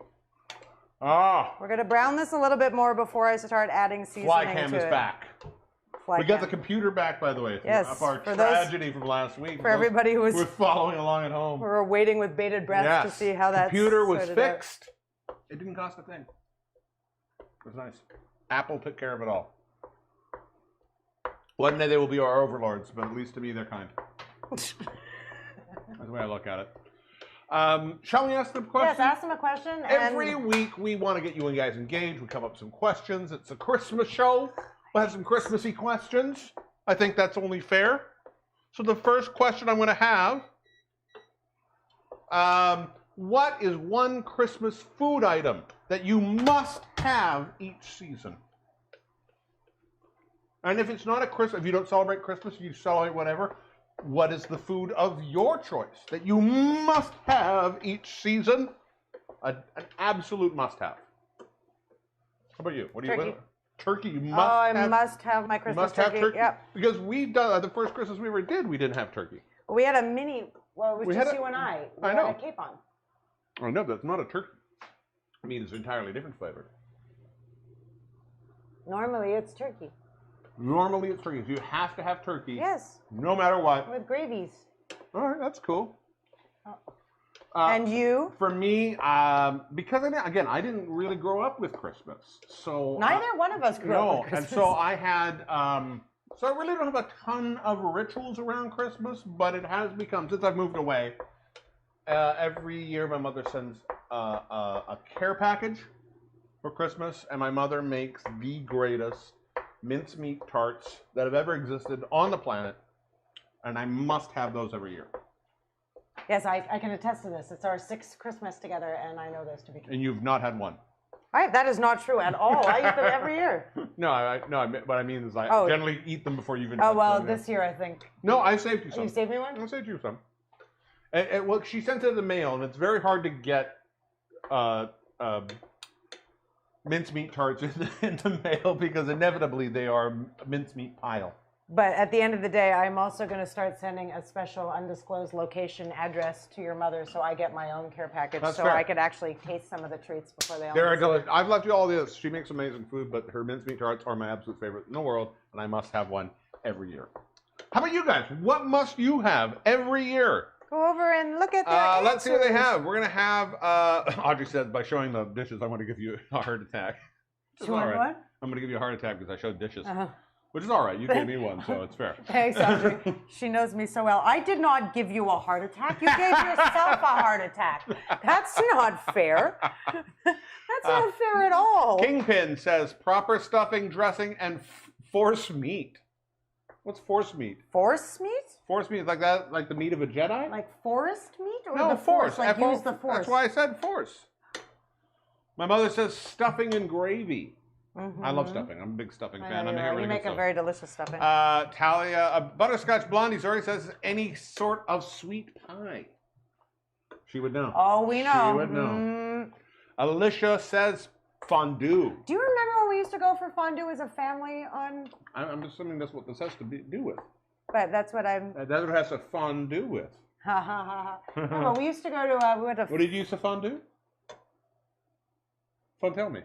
Ah, We're going to brown this a little bit more before I start adding seasoning fly to cam it. is back. Fly We got the cam. computer back, by the way. Yes, Of our for those- tragedy from last week. For everybody who was We're following along at home. we were waiting with bated breath to Yes. see how that computer was sorted out. fixed. It didn't cost a thing. It was nice. Apple took care of it all. One day they will be our overlords, but at least to me they're kind. That's the way I look at it. Shall we ask them questions? Yes, ask them a question. Every week we want to get you guys engaged. We come up with some questions. It's a Christmas show. We'll have some Christmassy questions. I think that's only fair. So the first question I'm going to have, what is one Christmas food item that you must have each season? And if it's not a Christmas, if you don't celebrate Christmas, you celebrate whatever, what is the food of your choice that you must have each season? An absolute must-have. How about you? What do you? Turkey. What, turkey. You must. I have, must have my you Christmas must have turkey. Yep. Because we've done the first Christmas we ever did, we didn't have turkey. We had a mini. Well, it was We just had a- you and I. We I had know. a capon. Oh no, that's not a turkey. Meat is entirely different flavor. Normally it's turkey. Normally it's turkey. You have to have turkey. Yes, No matter what. with gravies. All right, that's cool. Oh. Uh, And you? For me, because I didn't really grow up with Christmas, so Neither one of us grew up no, with Christmas. and so I had, so I really don't have a ton of rituals around Christmas, but it has become, since I've moved away, every year my mother sends a care package for Christmas, and my mother makes the greatest mincemeat tarts that have ever existed on the planet, and I must have those every year. Yes, I can attest to this. It's our 6th Christmas together, and I know this to be true. And you've not had one. That is not true at all. I eat them every year. No, what I mean is I Oh. generally eat them before you even. Oh, touch well, them, this year I think. No, I saved you some. You saved me one? I saved you some. Well, she sent it in the mail, and it's very hard to get mincemeat tarts in the mail because inevitably they are a mincemeat pile. But at the end of the day, I'm also going to start sending a special undisclosed location address to your mother so I get my own care package That's so fair. I could actually taste some of the treats before they all They're disappear. delicious. I've left you all this. She makes amazing food, but her mincemeat tarts are my absolute favorite in the world, and I must have one every year. How about you guys? What must you have every year? Go over and look at their Let's see what they answers. have. We're going to have, Audrey says, by showing the dishes, I want to give you a heart attack. It's You want all right. what? I'm going to give you a heart attack because I showed dishes. Uh-huh. Which is all right. You gave me one, so it's fair. Thanks, Audrey. She knows me so well. I did not give you a heart attack. You gave yourself a heart attack. That's not fair. That's not fair at all. Kingpin says proper stuffing, dressing, and force meat. What's force meat? Force meat? Force meat is like that, like the meat of a Jedi? Like forest meat? Or No, the force? Like F-O- use the force. That's why I said force. My mother says stuffing and gravy. I love stuffing. I'm a big stuffing I fan. know I'm you here are. with You good make a stuff. very delicious stuffing. Talia, Butterscotch Blondie, sorry, says any sort of sweet pie. She would know. Oh, we know. She would know. Alicia says fondue. Do you remember when we used to go for fondue as a family on? I'm assuming that's what this has to do with. But that's what I'm. That's what it has to fondue with. Ha ha ha ha. No, but we used to go to. We went to. What did you use to fondue? Tell me.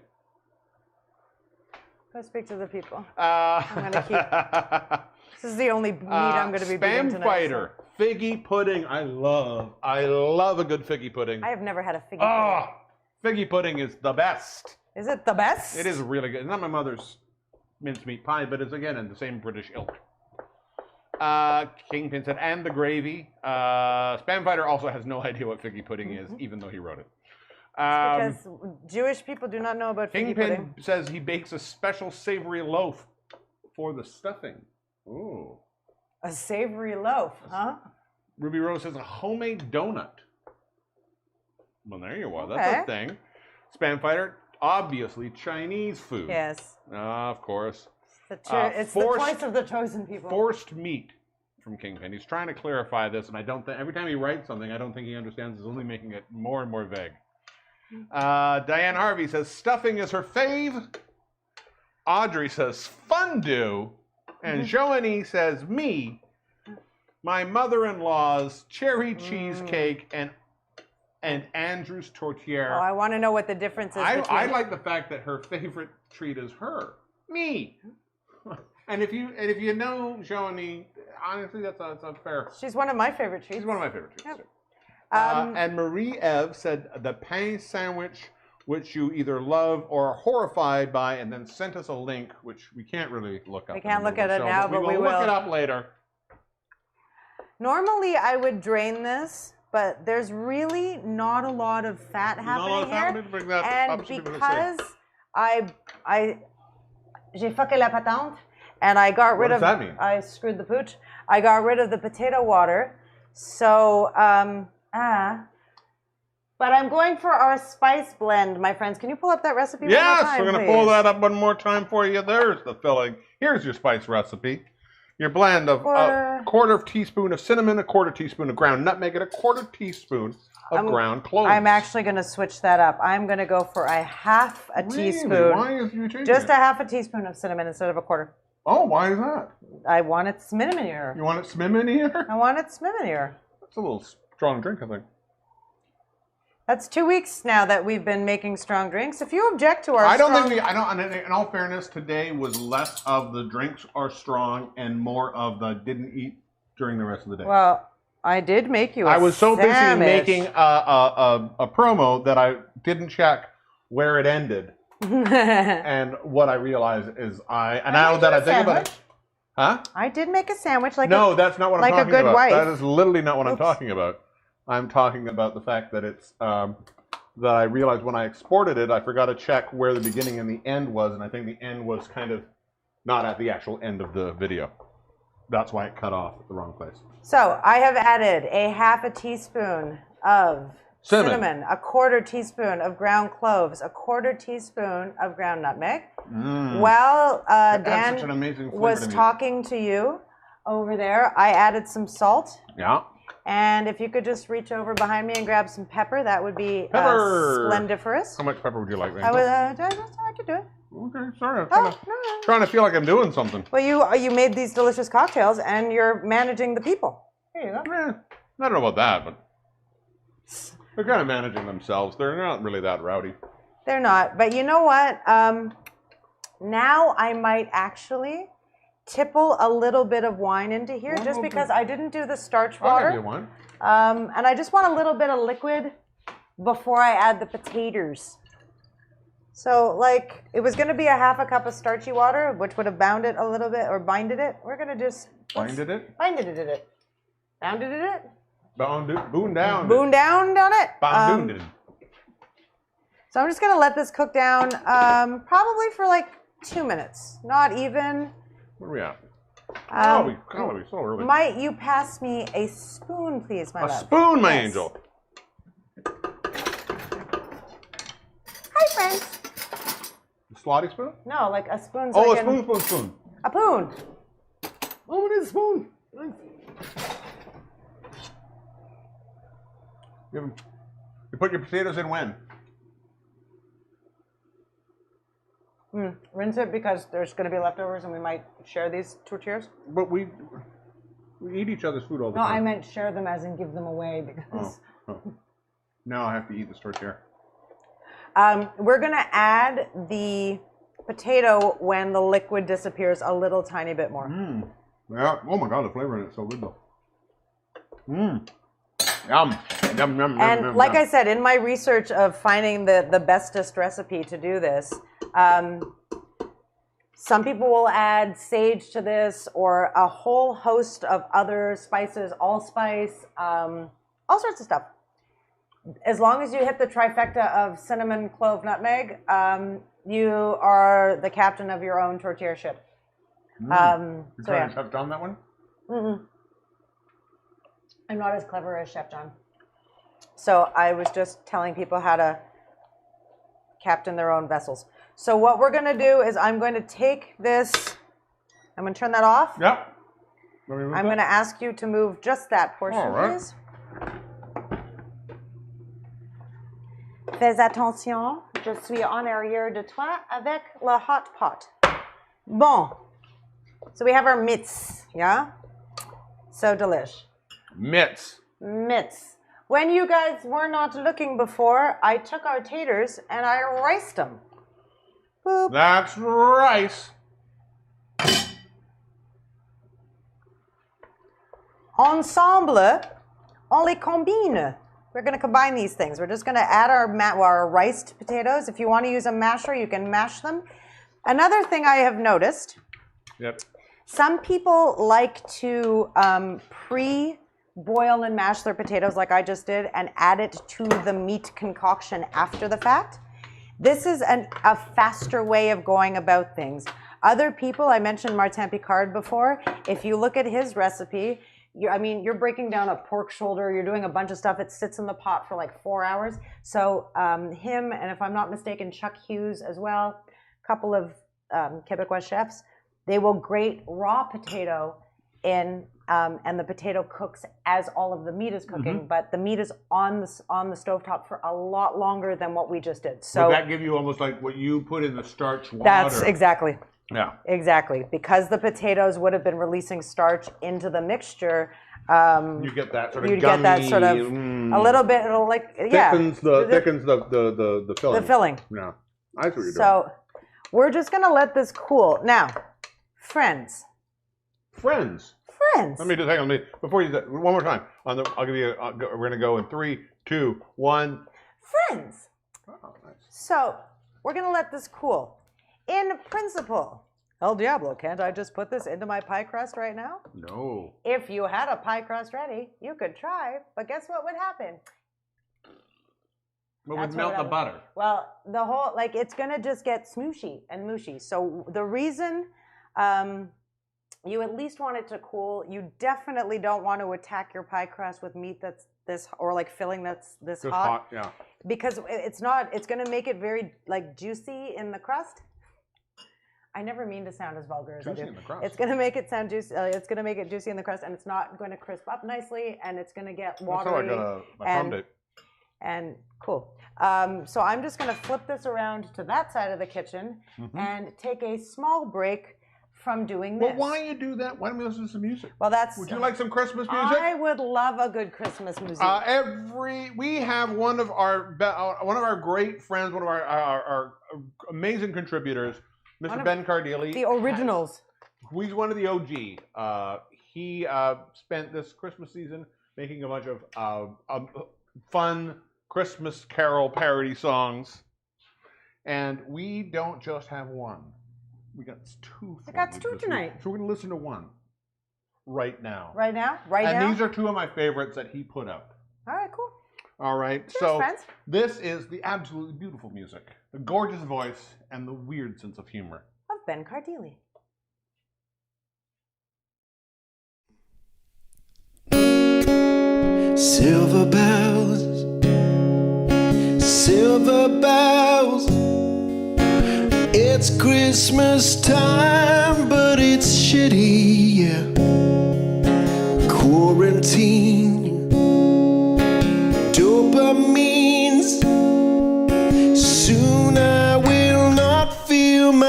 Go speak to the people. I'm gonna keep. This is the only meat I'm going to be eating tonight. Spam fighter, figgy pudding. I love a good figgy pudding. I have never had a figgy pudding. Figgy pudding is the best. Is it the best? It is really good. It's not my mother's mincemeat pie, but it's again in the same British ilk. Kingpin said, and the gravy. Spam fighter also has no idea what figgy pudding is, even though he wrote it. Because Jewish people do not know about figgy pudding. Kingpin says he bakes a special savory loaf for the stuffing. Ooh. A savory loaf, huh? Ruby Rose says a homemade donut. Well, there you are. Okay. That's a thing. Spam fighter, obviously Chinese food. Yes. Of course. It's the choice of the chosen people. Forced meat from Kingpin. He's trying to clarify this, and I don't think every time he writes something, I don't think he understands. He's only making it more and more vague. Diane Harvey says stuffing is her fave. Audrey says fondue. And Joanie says me. My mother-in-law's cherry cheesecake and Andrew's tortilla. Oh, I want to know what the difference is. I like the fact that her favorite treat is her. Me. And if you know Joanie, honestly, that's fair. She's one of my favorite treats. She's one of my favorite treats. Yep. And Marie Eve said the pain sandwich, which you either love or are horrified by, and then sent us a link, which we can't really look up. We can't look at it now, but we will. Look it up later. Normally, I would drain this, but there's really not a lot of fat happening here. Bring that And up so people can because j'ai fucké la patente, and I got rid of. What does that mean? I screwed the pooch. I got rid of the potato water, so But I'm going for our spice blend, my friends. Can you pull up that recipe one more time, Yes, we're going to pull that up one more time for you. There's the filling. Here's your spice recipe. Your blend of a quarter of teaspoon of cinnamon, a quarter teaspoon of ground nutmeg, and a quarter teaspoon of ground cloves. I'm actually going to switch that up. I'm going to go for a half a teaspoon. Why is you changing Just it? a half a teaspoon of cinnamon instead of a quarter. Oh, why is that? I want it cinnamonier. You want it cinnamonier? I want it cinnamonier. That's a little strong drink, I think. That's 2 weeks now that we've been making strong drinks. If you object to our in all fairness, today was less of the drinks are strong and more of the didn't eat during the rest of the day. Well, I did make you a I was so busy sandwich. making a promo that I didn't check where it ended. And what I realized is now that I think about it. Huh? I did make a sandwich that's not what I'm like talking a good about. wife. That is literally not what I'm talking about. I'm talking about the fact that it's that I realized when I exported it, I forgot to check where the beginning and the end was, and I think the end was kind of not at the actual end of the video. That's why it cut off at the wrong place. So I have added a half a teaspoon of cinnamon, a quarter teaspoon of ground cloves, a quarter teaspoon of ground nutmeg. While Dan such an amazing flavor was to me. talking to you over there, I added some salt. Yeah. And if you could just reach over behind me and grab some pepper, that would be splendiferous. How much pepper would you like, I could do it. Okay, sorry. I'm trying to feel like I'm doing something. Well, you made these delicious cocktails, and you're managing the people. Here you go. I don't know about that, but they're kind of managing themselves. They're not really that rowdy. They're not. But you know what? Now I might actually tipple a little bit of wine into here, just because I didn't do the starch water. I'll give you one. And I just want a little bit of liquid before I add the potatoes. So, like, it was going to be a half a cup of starchy water, which would have bounded a little bit, or binded it. We're going to just... Binded it? Bounded it. Boon down. Boon down it. Bounded. So I'm just going to let this cook down probably for like 2 minutes. Not even. Where are we at? We so early. Might you pass me a spoon, please, my love? A spoon, my Yes. angel. Hi, friends. A slotty spoon? No, like a spoon. Oh, like a spoon. A poon. Oh, it is a spoon. You put your potatoes in when? Rinse it because there's going to be leftovers and we might share these tortillas. But we eat each other's food all the No, time. I meant share them as in give them away because. Oh. Now I have to eat this tortilla. We're going to add the potato when the liquid disappears a little tiny bit more. Yeah. Oh my God, the flavor in it's so good though. Yum. Yum, yum, yum, And yum, like yum. I said, in my research of finding the bestest recipe to do this, some people will add sage to this or a whole host of other spices, allspice, all sorts of stuff. As long as you hit the trifecta of cinnamon, clove, nutmeg, you are the captain of your own tortilla ship. You So trying yeah, to Chef John that one? I'm not as clever as Chef John. So I was just telling people how to captain their own vessels. So what we're going to do is I'm going to take this, I'm going to turn that off. Yep. I'm going to ask you to move just that portion, All right. please. Fais attention, je suis en arrière de toi avec le hot pot. Bon. So we have our mitts, yeah? So delish. Mitts. Mitts. When you guys were not looking before, I took our taters and I riced them. Boop. That's rice. Ensemble, on les combine. We're going to combine these things. We're just going to add our riced potatoes. If you want to use a masher, you can mash them. Another thing I have noticed, Yep. some people like to pre-boil and mash their potatoes like I just did and add it to the meat concoction after the fact. This is a faster way of going about things. Other people, I mentioned Martin Picard before, if you look at his recipe, you're breaking down a pork shoulder, you're doing a bunch of stuff, it sits in the pot for like 4 hours. So him, and if I'm not mistaken, Chuck Hughes as well, a couple of Quebecois chefs, they will grate raw potato in, and the potato cooks as all of the meat is cooking, but the meat is on the stovetop for a lot longer than what we just did. So Would that give you almost like what you put in the starch water? that's exactly. Yeah. Exactly. Because the potatoes would have been releasing starch into the mixture, You get that sort of you'd gummy. get that sort of a little bit, it'll like, yeah. Thickens the filling. The filling. Yeah. I see what you're doing. So we're just going to let this cool. Now, friends. Friends. Let me just hang on. Before you one more time. I'll give you. We're gonna go in 3, 2, 1. Friends. Oh, nice. So we're going to let this cool. In principle, El Diablo, can't I just put this into my pie crust right now? No. If you had a pie crust ready, you could try, but guess what would happen? But That's would melt what the would butter. Well, the whole, it's going to just get smooshy and mushy. So the reason you at least want it to cool, you definitely don't want to attack your pie crust with meat that's this, or like filling that's this Just hot. hot, yeah. Because it's going to make it very juicy in the crust. I never mean to sound as vulgar as Juicy I do. in the crust. It's going to make it sound juicy. It's going to make it juicy in the crust, and it's not going to crisp up nicely, and it's going to get watery. That's how I got a crumb date. And cool. So I'm just going to flip this around to that side of the kitchen and take a small break from doing this. Well, why you do that? Why don't we listen to some music? Well, that's. Would you like some Christmas music? I would love a good Christmas music. We have one of our great friends, one of our amazing contributors, Mr. Ben Cardilli. The originals. He's one of the OG. He spent this Christmas season making a bunch of fun Christmas carol parody songs, and we don't just have one. We got two. I got two tonight. So we're gonna listen to one right now. Right now? And these are two of my favorites that he put up. All right, cool. All right. Cheers, so friends. this is the absolutely beautiful music, the gorgeous voice, and the weird sense of humor Of Ben Cardilli. Silver bells, silver bells. It's Christmas time, but it's shitty, yeah. Quarantine, dopamines. Soon I will not feel my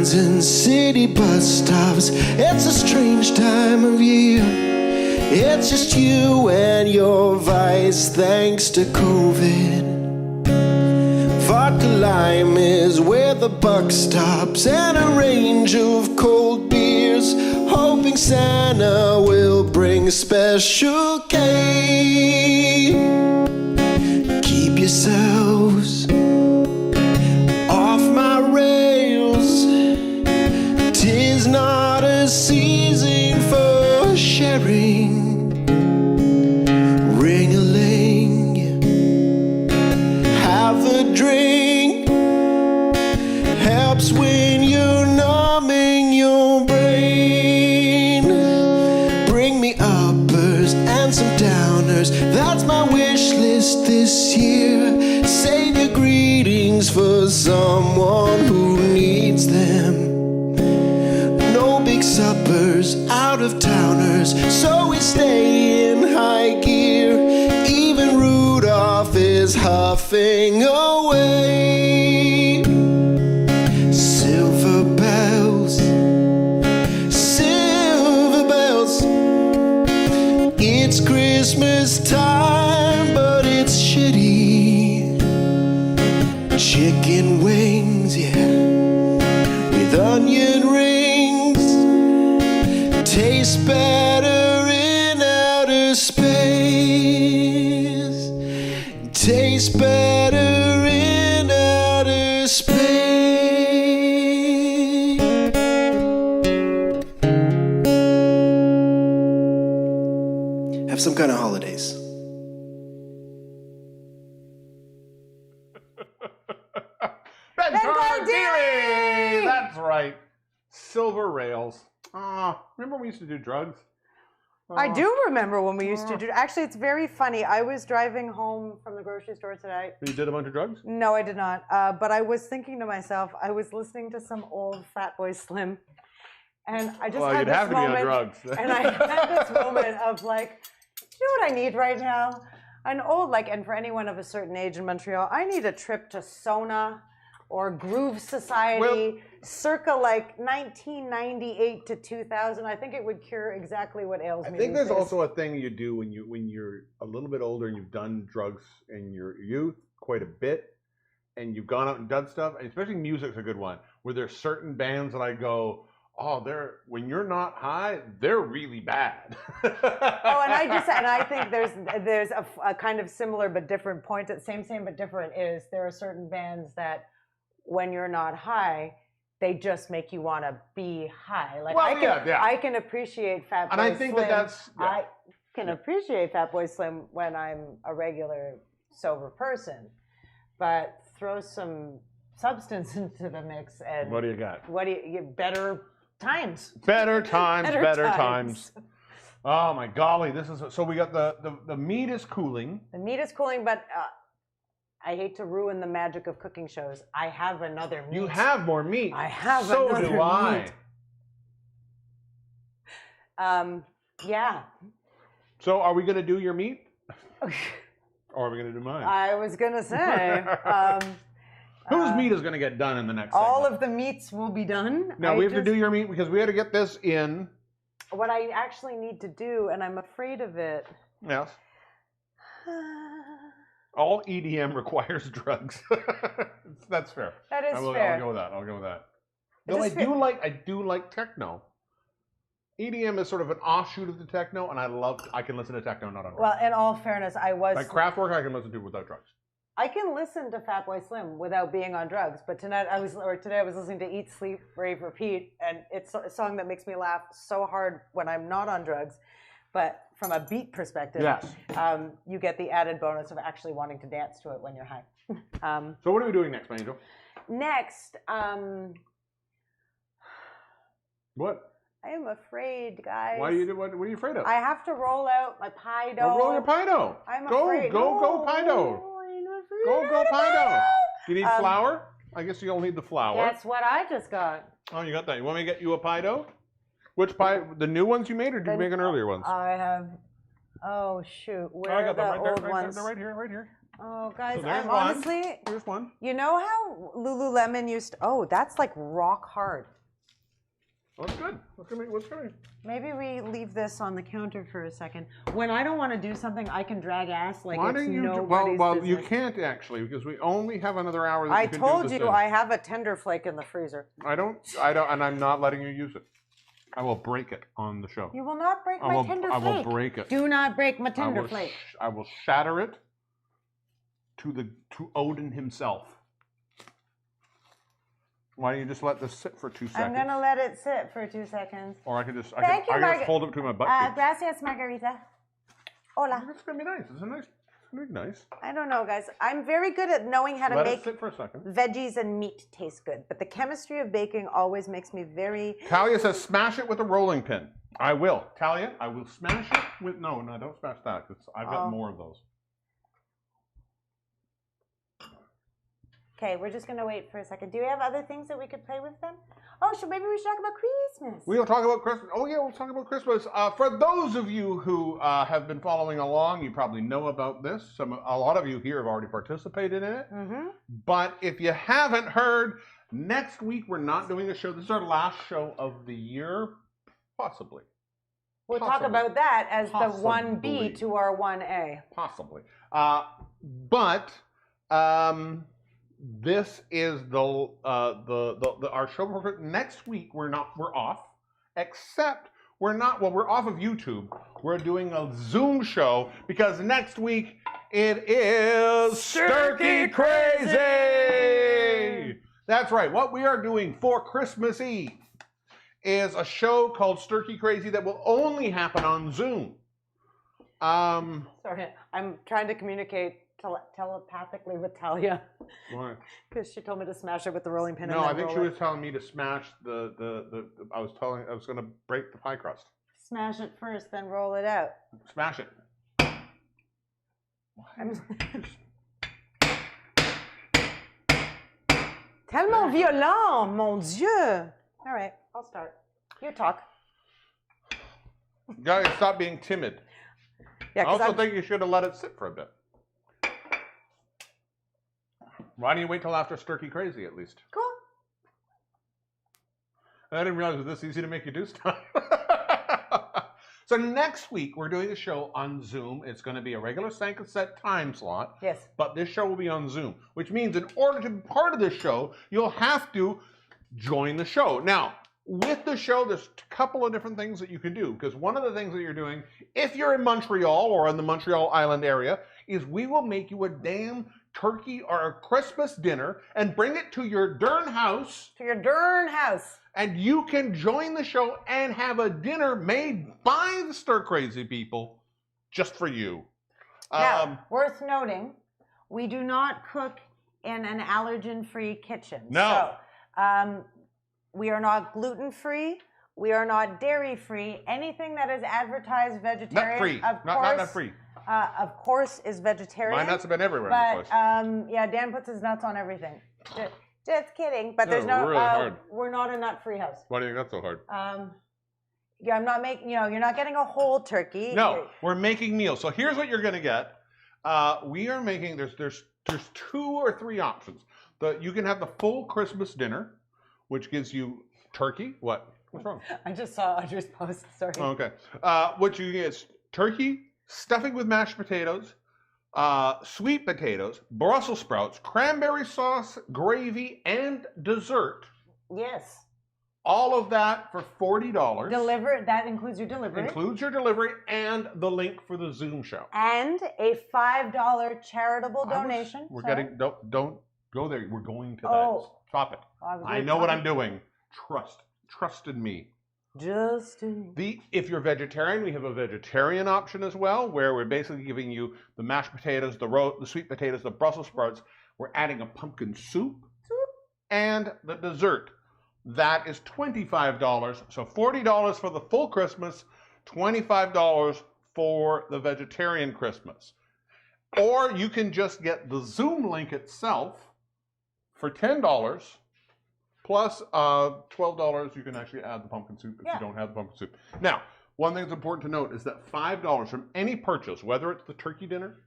trains and city bus stops. It's a strange time of year. It's just you and your vice thanks to COVID. Vodka lime is where the buck stops, and a range of cold beers, hoping Santa will bring special K. Keep yourselves off my rails. 'Tis not a season for sharing. Ring-a-ling, have a drink. Helps when you're numbing your brain. Bring me uppers and some downers. That's my wish list this year. Save your greetings for someone who needs them. No big suppers, out of towners, so we stay in high gear. Even Rudolph is huffing away. Silver bells, silver bells. It's Christmas time, but it's shitty. Chicken wings, yeah, with onion rings. Tastes better in outer space. Tastes better in outer space. Have some kind of holidays. Bedtime Dealing! That's right. Silver rails. Remember when we used to do drugs? I do remember when we used to do. Actually, it's very funny. I was driving home from the grocery store today. You did a bunch of drugs? No, I did not. But I was thinking to myself, I was listening to some old Fatboy Slim, and I just had you'd this have to moment. be on drugs. And I had this moment of like, you know what I need right now? An old, like, and for anyone of a certain age in Montreal, I need a trip to Sona or Groove Society, circa like 1998 to 2000. I think it would cure exactly what ails me. I think these there's days. also a thing you do when you're a little bit older and you've done drugs in your youth quite a bit, and you've gone out and done stuff. And especially music's a good one, where there's certain bands that I go, oh, they're when you're not high, they're really bad. And I think there's a kind of similar but different point. Same but different is there are certain bands that when you're not high, they just make you want to be high. Like I can appreciate Fatboy Slim. And I think that's I can appreciate Fatboy Slim when I'm a regular sober person, but throw some substance into the mix and what do you got? Better times. Better times. Oh my golly, this is so we got the meat is cooling. The meat is cooling, but I hate to ruin the magic of cooking shows. I have another meat. You have more meat. I have so another do I. meat. Yeah. So are we going to do your meat? Or are we going to do mine? I was going to say. Whose meat is going to get done in the next all segment? of the meats will be done. No, we have to do your meat because we had to get this in. What I actually need to do, and I'm afraid of it. Yes. All EDM requires drugs. That's fair. That is fair. I'll go with that. Though I do like techno. EDM is sort of an offshoot of the techno, and I can listen to techno not on drugs. Well, in all fairness, like Kraftwerk, I can listen to without drugs. I can listen to Fatboy Slim without being on drugs, but today I was listening to Eat, Sleep, Rave, Repeat, and it's a song that makes me laugh so hard when I'm not on drugs. But from a beat perspective, yes. You get the added bonus of actually wanting to dance to it when you're high. So what are we doing next, Angel? Next, what? I am afraid, guys. What are you afraid of? I have to roll out my pie dough. Well, roll your pie dough. I'm afraid. Go pie dough. Go pie dough. You need flour? I guess you'll need the flour. That's what I just got. Oh, you got that. You want me to get you a pie dough? Which pie? The new ones you made, or did you make an earlier ones? I have. Oh shoot! Where I got are them the right old there, ones? They're right here. Oh, guys, So there's I'm one. honestly, Here's one. you know how Lululemon used to, oh, that's like rock hard. Oh, that's good. What's going? Maybe we leave this on the counter for a second. When I don't want to do something, I can drag ass like Why it's don't you? nobody's Well, business. you can't actually because we only have another hour. That I you can told do this you in. I have a tender flake in the freezer. I don't, and I'm not letting you use it. I will break it on the show. You will not break I my will- tender I flake. will break it. Do not break my I tender will flake. I will shatter it to Odin himself. Why don't you just let this sit for 2 seconds? I'm gonna let it sit for 2 seconds. Or I could just, Thank you, I could Margaret. just hold it to my butt cheeks. Gracias, Margarita. Hola. It's gonna be nice. It's gonna be nice. I don't know, guys. I'm very good at knowing how to Let it make sit for a second. veggies and meat taste good, but the chemistry of baking always makes me very. Talia says, smash it with a rolling pin. I will. Talia, I will smash it with, no, don't smash that, because I've got more of those. Okay, we're just gonna wait for a second. Do you have other things that we could play with then? Oh, maybe we should talk about Christmas. We'll talk about Christmas. Oh yeah, we'll talk about Christmas. For those of you who have been following along, you probably know about this. A lot of you here have already participated in it. Mm-hmm. But if you haven't heard, next week we're not doing a show. This is our last show of the year, possibly. We'll talk Possibly. about that as Possibly. the 1B to our 1A. Possibly. But this is our show for next week. We're off, except we're off of YouTube. We're doing a Zoom show because next week it is Sturkey Crazy. That's right. What we are doing for Christmas Eve is a show called Sturkey Crazy that will only happen on Zoom. Sorry, I'm trying to communicate telepathically with Talia. Why? Because she told me to smash it with the rolling pin. No, and I then think roll she it. was telling me to smash I was going to break the pie crust. Smash it first, then roll it out. Smash it. Tellement violent, mon Dieu. All right, I'll start. You talk. You gotta stop being timid. Yeah, I 'cause also I'm- think you should have let it sit for a bit. Why don't you wait till after Sturkey Crazy at least? Cool. I didn't realize it was this easy to make you do stuff. So next week we're doing a show on Zoom. It's going to be a regular set time slot. Yes. But this show will be on Zoom, which means in order to be part of this show, you'll have to join the show. Now, with the show, there's a couple of different things that you can do, because one of the things that you're doing, if you're in Montreal or in the Montreal Island area, is we will make you a damn turkey or a Christmas dinner and bring it to your darn house. To your darn house. And you can join the show and have a dinner made by the Stir Crazy people just for you. Now, worth noting, we do not cook in an allergen-free kitchen. No. So, we are not gluten-free. We are not dairy-free. Anything that is advertised vegetarian, Nut free. of Not course, nut free. Of course, is vegetarian. My nuts have been everywhere in But this place. yeah, Dan puts his nuts on everything. Just kidding. But No, there's no. really hard. We're not a nut-free house. Why do you think that's so hard? Yeah, I'm not making. You're not getting a whole turkey. No, we're making meals. So here's what you're going to get. We are making. There's 2 or 3 options. You can have the full Christmas dinner, which gives you turkey. What? What's wrong? I just saw Audrey's post. Sorry. Oh, okay. What you get is turkey, stuffing with mashed potatoes, sweet potatoes, Brussels sprouts, cranberry sauce, gravy, and dessert. Yes. All of that for $40. That includes your delivery. Includes your delivery and the link for the Zoom show. And a $5 charitable donation. We're Sorry. getting don't go there. We're going to that. Oh. Stop it. I know what I'm doing. Trust in me. Justin. If you're vegetarian, we have a vegetarian option as well, where we're basically giving you the mashed potatoes, the sweet potatoes, the Brussels sprouts. We're adding a pumpkin soup and the dessert. That is $25. So $40 for the full Christmas, $25 for the vegetarian Christmas. Or you can just get the Zoom link itself for $10. Plus $12, you can actually add the pumpkin soup if you don't have the pumpkin soup. Now, one thing that's important to note is that $5 from any purchase, whether it's the turkey dinner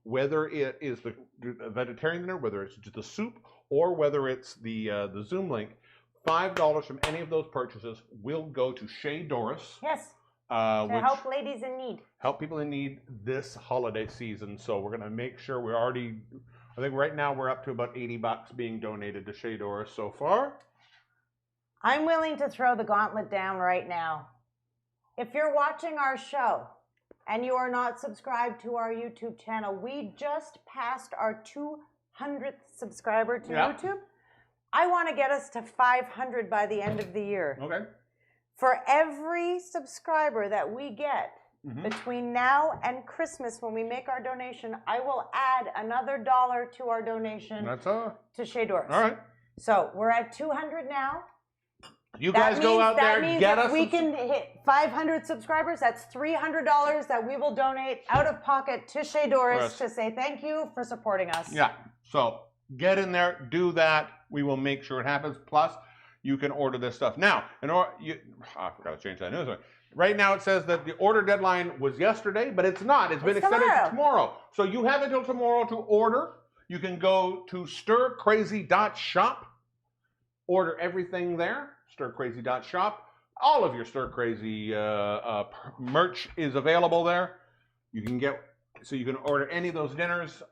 whether it is the vegetarian dinner, whether it's just the soup, or whether it's the Zoom link, $5 from any of those purchases will go to Chez Doris. Yes. To help ladies in need. Help people in need this holiday season. So we're going to make sure I think right now we're up to about $80 being donated to Chez Doris so far. I'm willing to throw the gauntlet down right now. If you're watching our show and you are not subscribed to our YouTube channel, we just passed our 200th subscriber to YouTube. I want to get us to 500 by the end of the year. Okay. For every subscriber that we get between now and Christmas, when we make our donation, I will add another $1 to our donation to Chez Doris. All right. So we're at 200 now. You guys go out there, get us. If we can hit 500 subscribers, that's $300 that we will donate out of pocket to Chez Doris to say thank you for supporting us. Yeah. So get in there, do that. We will make sure it happens. Plus, you can order this stuff now. I forgot to change that news. Right now, it says that the order deadline was yesterday, but it's not. It's been extended to tomorrow. So you have until tomorrow to order. You can go to stircrazy.shop. Order everything there. Stircrazy.shop. All of your Stir Crazy merch is available there. You can order any of those dinners.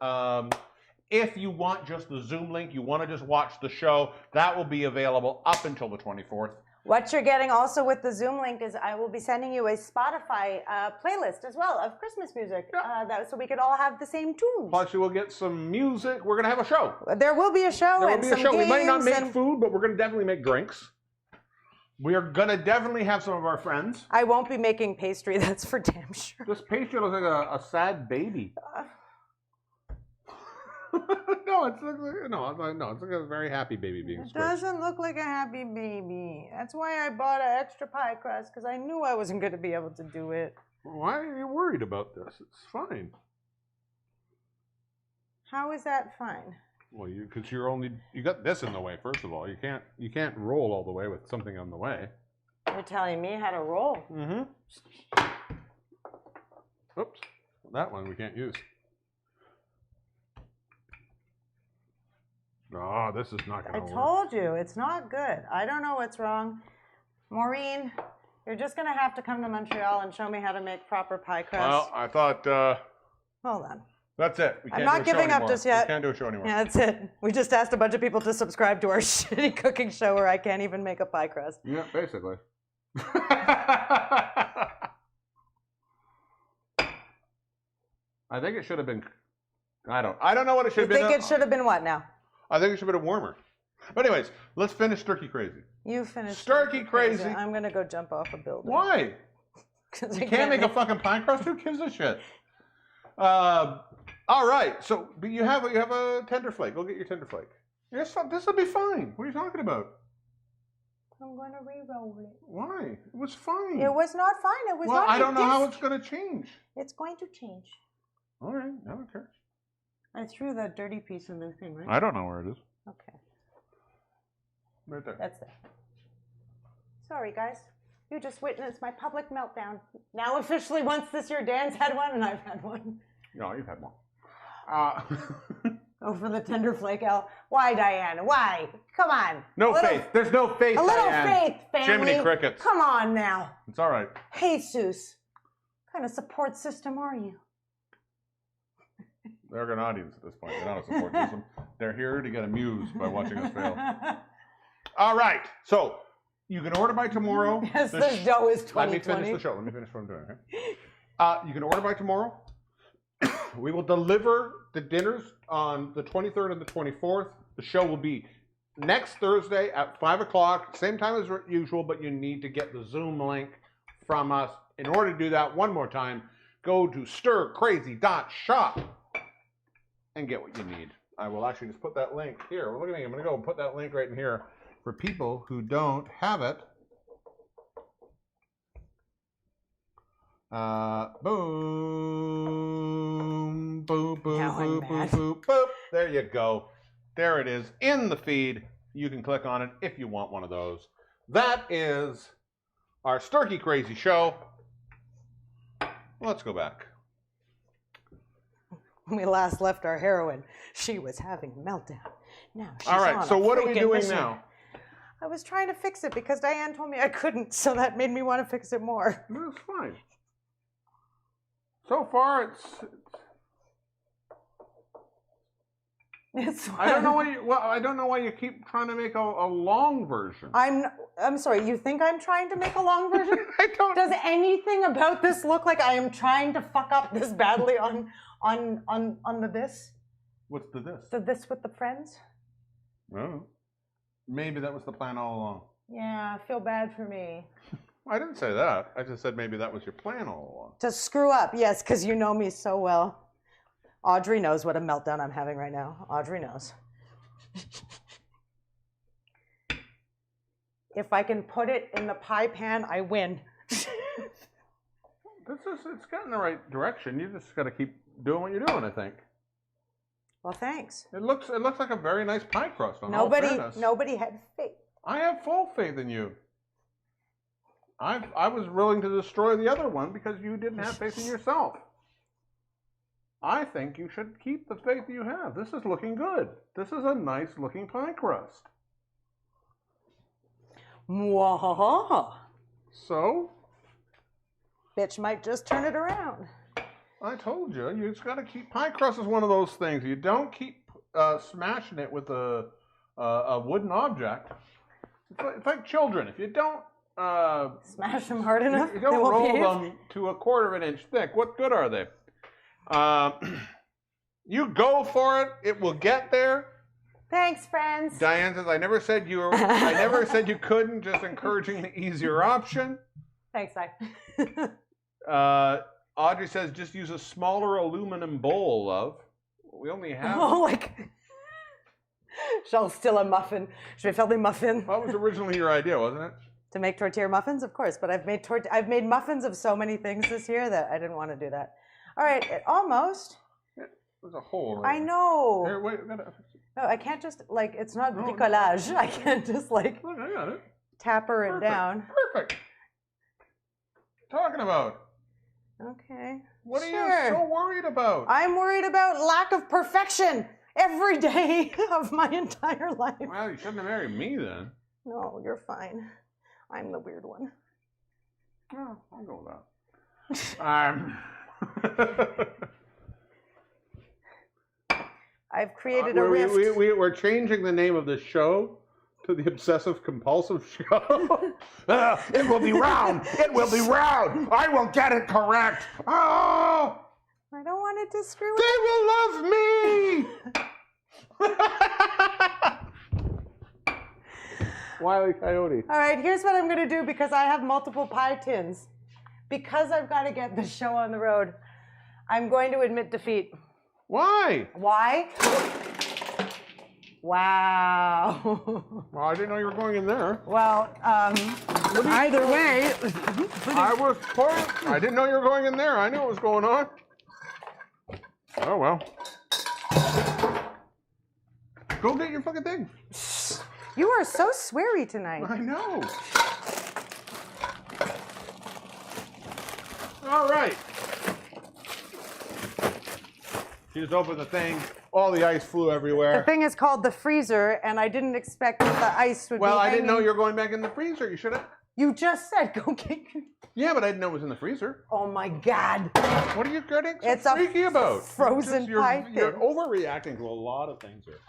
If you want just the Zoom link, you want to just watch the show, that will be available up until the 24th. What you're getting also with the Zoom link is I will be sending you a Spotify playlist as well of Christmas music, so we could all have the same tunes. Plus, you will get some music. We're going to have a show. There will be a show. There will be a show. We might not make and food, but we're going to definitely make drinks. We are going to definitely have some of our friends. I won't be making pastry, that's for damn sure. This pastry looks like a sad baby. No, it's like a very happy baby being squished. It doesn't look like a happy baby. That's why I bought an extra pie crust, because I knew I wasn't going to be able to do it. Why are you worried about this? It's fine. How is that fine? Well, because you got this in the way. First of all, you can't roll all the way with something on the way. You're telling me how to roll. Mm-hmm. Oops, that one we can't use. Oh, this is not going to work. I told you, it's not good. I don't know what's wrong. Maureen, you're just going to have to come to Montreal and show me how to make proper pie crust. Well, I thought... Hold on. That's it. I'm not giving up just yet. We can't do a show anymore. Yeah, that's it. We just asked a bunch of people to subscribe to our shitty cooking show where I can't even make a pie crust. Yeah, basically. I think it should have been... I don't know what it should have been. You think it should have been what now? I think it should have been warmer. But anyways, let's finish Sturkey Crazy. You finish Sturkey Crazy. I'm going to go jump off a building. Why? Because you can't make a fucking pie crust? Who gives a shit? All right. So but you have a tender flake. Go get your tender flake. Yes, this will be fine. What are you talking about? I'm going to re-roll it. Why? It was fine. It was not fine. It was well, not I don't know disc. how it's going to change. It's going to change. All right. I don't care. I threw that dirty piece in the thing, right? I don't know where it is. Okay. Right there. That's there. Sorry, guys. You just witnessed my public meltdown. Now officially, once this year, Dan's had one and I've had one. No, you've had one. Go for the tender flake, Elle. Why, Diane? Why? Come on. No faith. There's no faith, A little Diane. faith, family. Jiminy crickets. Come on now. It's all right. Jesus. What kind of support system are you? They're an audience at this point. They're not a support system. They're here to get amused by watching us fail. All right. So you can order by tomorrow. Yes, the show is 2020. Let me finish the show. Let me finish what I'm doing. Okay? You can order by tomorrow. We will deliver the dinners on the 23rd and the 24th. The show will be next Thursday at 5 o'clock, same time as usual, but you need to get the Zoom link from us. In order to do that, one more time, go to stircrazy.shop and get what you need. I will actually just put that link here. Well, look at me. I'm going to go and put that link right in here for people who don't have it. Boom, boop, boop, boop, boop, boop, boop. There you go. There it is in the feed. You can click on it if you want one of those. That is our Sturkey Crazy show. Let's go back. When we last left our heroine, she was having a meltdown. Now she's All right, on so a what are we freaking doing mission. now? I was trying to fix it because Diane told me I couldn't, so that made me want to fix it more. That's fine. So far, It's I don't know why you. Well, I don't know why you keep trying to make a long version. I'm sorry. You think I'm trying to make a long version? I don't. Does anything about this look like I am trying to fuck up this badly on the this? What's the this? The this with the friends? Oh, maybe that was the plan all along. Yeah, I feel bad for me. I didn't say that. I just said maybe that was your plan all along. To screw up, yes, because you know me so well. Audrey knows what a meltdown I'm having right now. Audrey knows. If I can put it in the pie pan, I win. It's got in the right direction. You just got to keep doing what you're doing, I think. Well, thanks. It looks like a very nice pie crust. On all fairness. Nobody had faith. I have full faith in you. I was willing to destroy the other one because you didn't have faith in yourself. I think you should keep the faith you have. This is looking good. This is a nice looking pie crust. Mwahaha. So? Bitch might just turn it around. I told you, you just got to keep, pie crust is one of those things. You don't keep smashing it with a wooden object. It's like children. If you don't smash them hard enough, you don't roll them to a quarter of an inch thick, what good are they? You go for it. It will get there. Thanks, friends. Diane says, I never said you were, I never said you couldn't, just encouraging the easier option. Thanks, Di. Audrey says, just use a smaller aluminum bowl, love. We only have... Oh, like... Shall still a muffin. Je vais faire des muffins. That was originally your idea, wasn't it? To make tortilla muffins, of course. But I've made muffins of so many things this year that I didn't want to do that. All right, almost. There's a hole. I know. Here, wait, I gotta... No, I can't just, like, it's not bricolage. I can't just, like, Look, I got it. tapper it down. Perfect. Talking about. Okay. What are you so worried about? I'm worried about lack of perfection every day of my entire life. Well, you shouldn't have married me then. No, you're fine. I'm the weird one. Oh, I'll go with that. I've created a rift. We're changing the name of the show to the Obsessive Compulsive Show. It will be round. It will be round. I will get it correct. Oh! I don't want it to screw They will love me. Wile E. Coyote. All right, here's what I'm going to do because I have multiple pie tins. Because I've got to get the show on the road, I'm going to admit defeat. Why? Why? Wow. Well, I didn't know you were going in there. Well, either way. I didn't know you were going in there. I knew what was going on. Oh, well. Go get your fucking thing. You are so sweary tonight. I know. All right. She just opened the thing. All the ice flew everywhere. The thing is called the freezer, and I didn't expect that the ice would be Well, I hanging. didn't know you were going back in the freezer. You should have. You just said go get your... Yeah, but I didn't know it was in the freezer. Oh my God. What are you getting so It's a freaky about? frozen pie thing. You're overreacting to a lot of things here.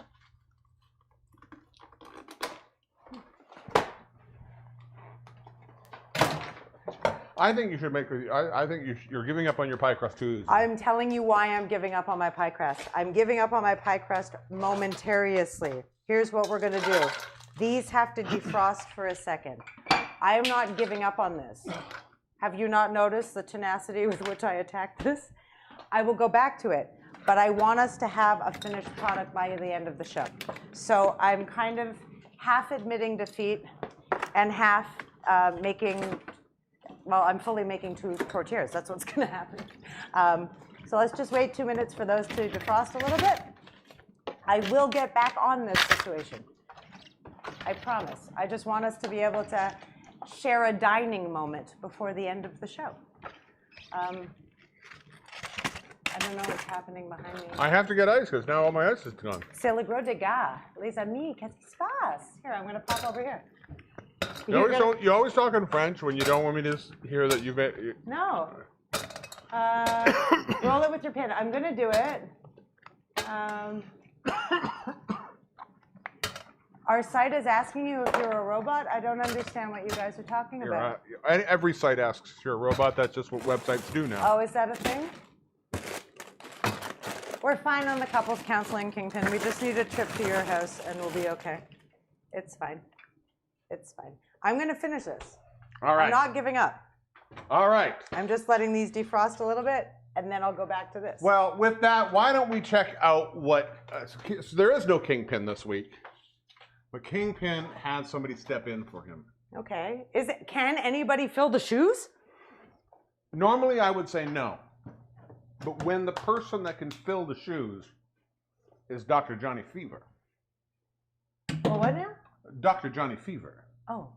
I think you should make. I think you're giving up on your pie crust too. I'm telling you why I'm giving up on my pie crust. I'm giving up on my pie crust momentarily. Here's what we're gonna do. These have to defrost for a second. I am not giving up on this. Have you not noticed the tenacity with which I attacked this? I will go back to it, but I want us to have a finished product by the end of the show. So I'm kind of half admitting defeat and half making. Well, I'm fully making 2 tortillas. That's what's going to happen. So let's just wait 2 minutes for those to defrost a little bit. I will get back on this situation. I promise. I just want us to be able to share a dining moment before the end of the show. And don't know what's happening behind me. I have to get ice because now all my ice is gone. C'est le gros dégât. Les amis, qu'est-ce qui se passe? Here, I'm going to pop over here. You always talk in French when you don't want me to hear that you've... No. Roll it with your pin. I'm going to do it. Our site is asking you if you're a robot. I don't understand what you guys are talking about. Every site asks if you're a robot. That's just what websites do now. Oh, is that a thing? We're fine on the couples counseling, Kingpin. We just need a trip to your house and we'll be okay. It's fine. It's fine. I'm going to finish this. All right. I'm not giving up. All right. I'm just letting these defrost a little bit, and then I'll go back to this. Well, with that, why don't we check out what... so there is no Kingpin this week, but Kingpin had somebody step in for him. Okay. Can anybody fill the shoes? Normally, I would say no. But when the person that can fill the shoes is Dr. Johnny Fever. Well, what now? Dr. Johnny Fever. Oh.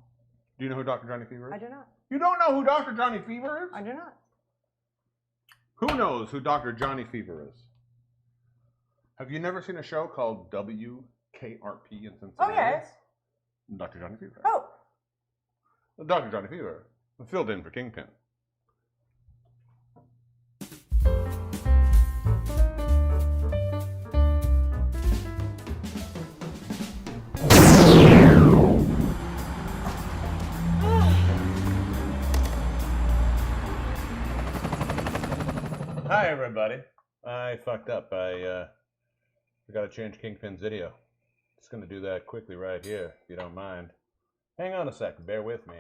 Do you know who Dr. Johnny Fever is? I do not. You don't know who Dr. Johnny Fever is? I do not. Who knows who Dr. Johnny Fever is? Have you never seen a show called WKRP in Cincinnati? Oh, yes. Dr. Johnny Fever. Oh. Dr. Johnny Fever filled in for Kingpin. Hi, everybody. I fucked up. I got to change Kingpin's video. Just going to do that quickly right here, if you don't mind. Hang on a second. Bear with me.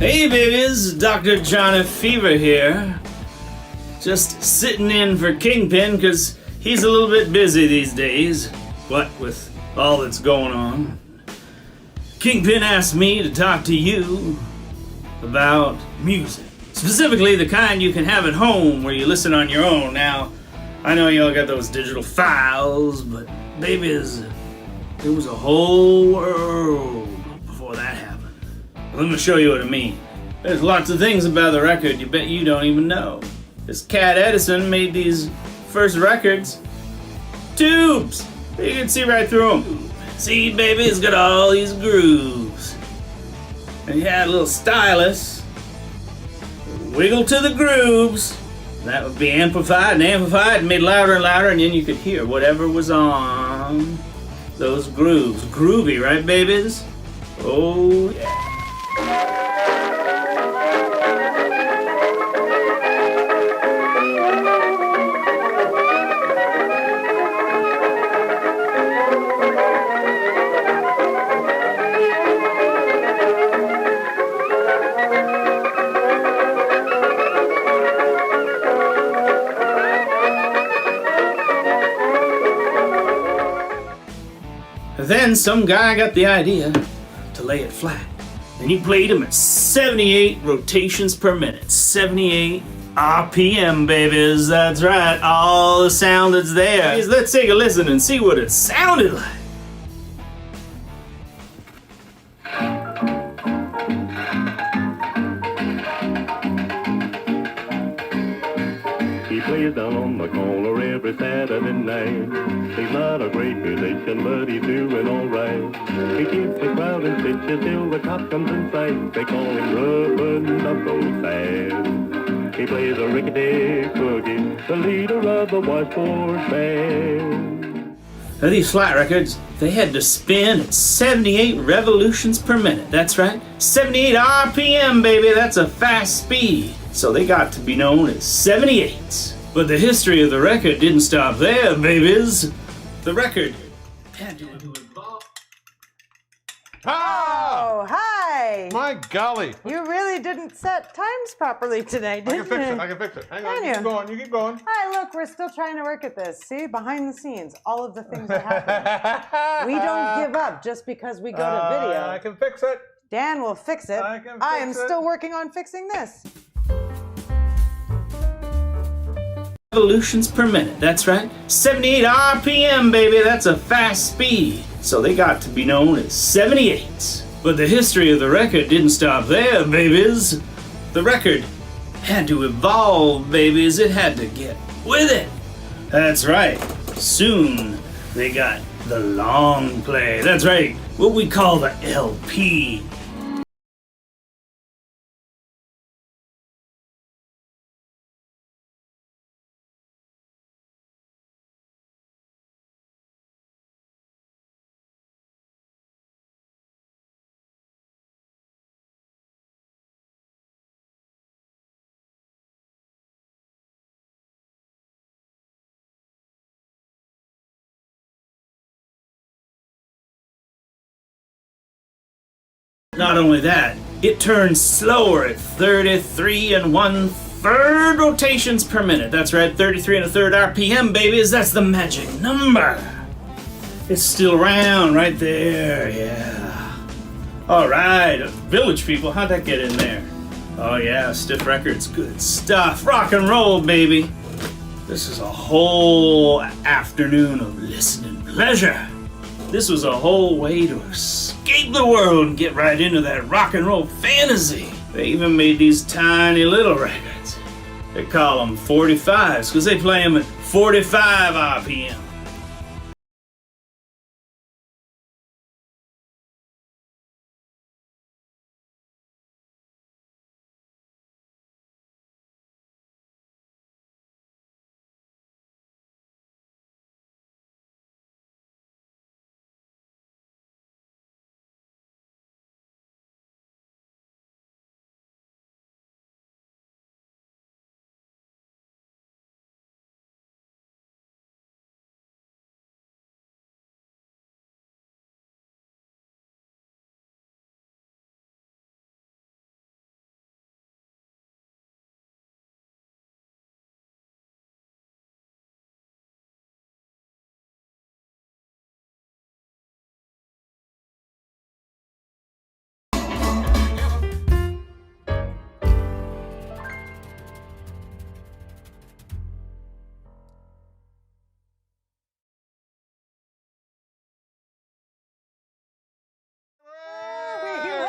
Hey babies, Dr. Johnny Fever here. Just sitting in for Kingpin because he's a little bit busy these days. What with all that's going on. Kingpin asked me to talk to you about music. Specifically the kind you can have at home where you listen on your own. Now, I know y'all got those digital files, but babies, there was a whole world before that happened. Let me show you what I mean. There's lots of things about the record you bet you don't even know. This cat Edison made these first records. Tubes! You can see right through them. See, baby, it's got all these grooves. And you had a little stylus. Wiggle to the grooves. That would be amplified and made louder and louder, and then you could hear whatever was on those grooves. Groovy, right, babies? Oh, yeah. Then some guy got the idea to lay it flat. And he played them at 78 rotations per minute. 78 RPM, babies. That's right. All the sound that's there. Let's take a listen and see what it sounded like. He plays down on the corner every Saturday night. He's not a great musician, but he's doing all right. He keeps the crowd in stitches till the cop comes in sight. They call him Rubbin' Knuckle Sad. He plays a rickety boogie, the leader of the washboard band. Now these flat records, they had to spin at 78 revolutions per minute. That's right, 78 RPM, baby. That's a fast speed. So they got to be known as 78s. But the history of the record didn't stop there, babies. The record had to evolve. Oh, hi! Hi. My golly. You really didn't set times properly today, did you? I can fix it. Hang on, Can you keep you? going, you keep going. Hi, look, we're still trying to work at this. See, behind the scenes, all of the things are happening. We don't give up just because we go to video. I can fix it. Dan will fix it. I can I am fix it. still working on fixing this. Revolutions per minute, that's right. 78 RPM, baby, that's a fast speed. So they got to be known as 78s. But the history of the record didn't stop there, babies. The record had to evolve, babies. It had to get with it. That's right. Soon they got the long play. That's right. What we call the LP. Not only that, it turns slower at 33 1/3 rotations per minute. That's right, 33 1/3 RPM, babies. That's the magic number. It's still round right there, yeah. All right, Village People, how'd that get in there? Oh yeah, Stiff Records, good stuff. Rock and roll, baby. This is a whole afternoon of listening pleasure. This was a whole way to escape the world and get right into that rock and roll fantasy. They even made these tiny little records. They call them 45s because they play them at 45 RPM.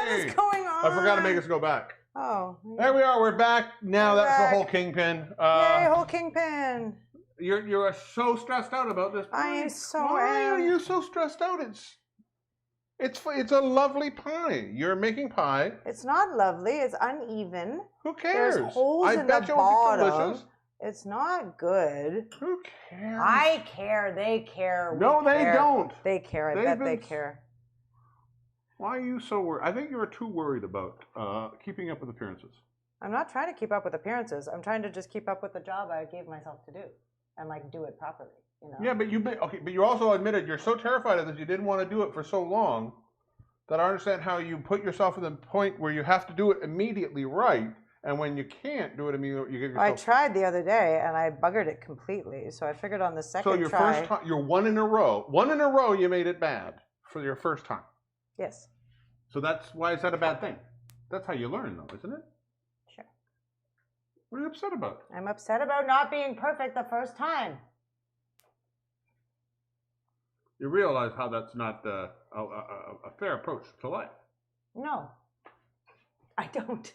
What is going on? I forgot to make us go back. Oh. There we are. We're back. Now We're that's back. the whole kingpin. Yay, whole kingpin. You're so stressed out about this. I so Why am. are you so stressed out? It's a lovely pie. You're making pie. It's not lovely. It's uneven. Who cares? There's holes I in bet the you it'll be bottom. delicious. It's not good. Who cares? I care. They care. We No, they care. don't. They care. I They've bet been they care. Why are you so worried? I think you're too worried about keeping up with appearances. I'm not trying to keep up with appearances. I'm trying to just keep up with the job I gave myself to do and like do it properly. You know? Yeah, but you also admitted you're so terrified of this you didn't want to do it for so long that I understand how you put yourself at the point where you have to do it immediately right, and when you can't do it immediately, you give yourself. I tried the other day and I buggered it completely. So I figured on the second So your try. first time, you're one in a row, you made it bad for your first time. Yes. So why is that a bad thing? That's how you learn, though, isn't it? Sure. What are you upset about? I'm upset about not being perfect the first time. You realize how that's not a fair approach to life. No, I don't.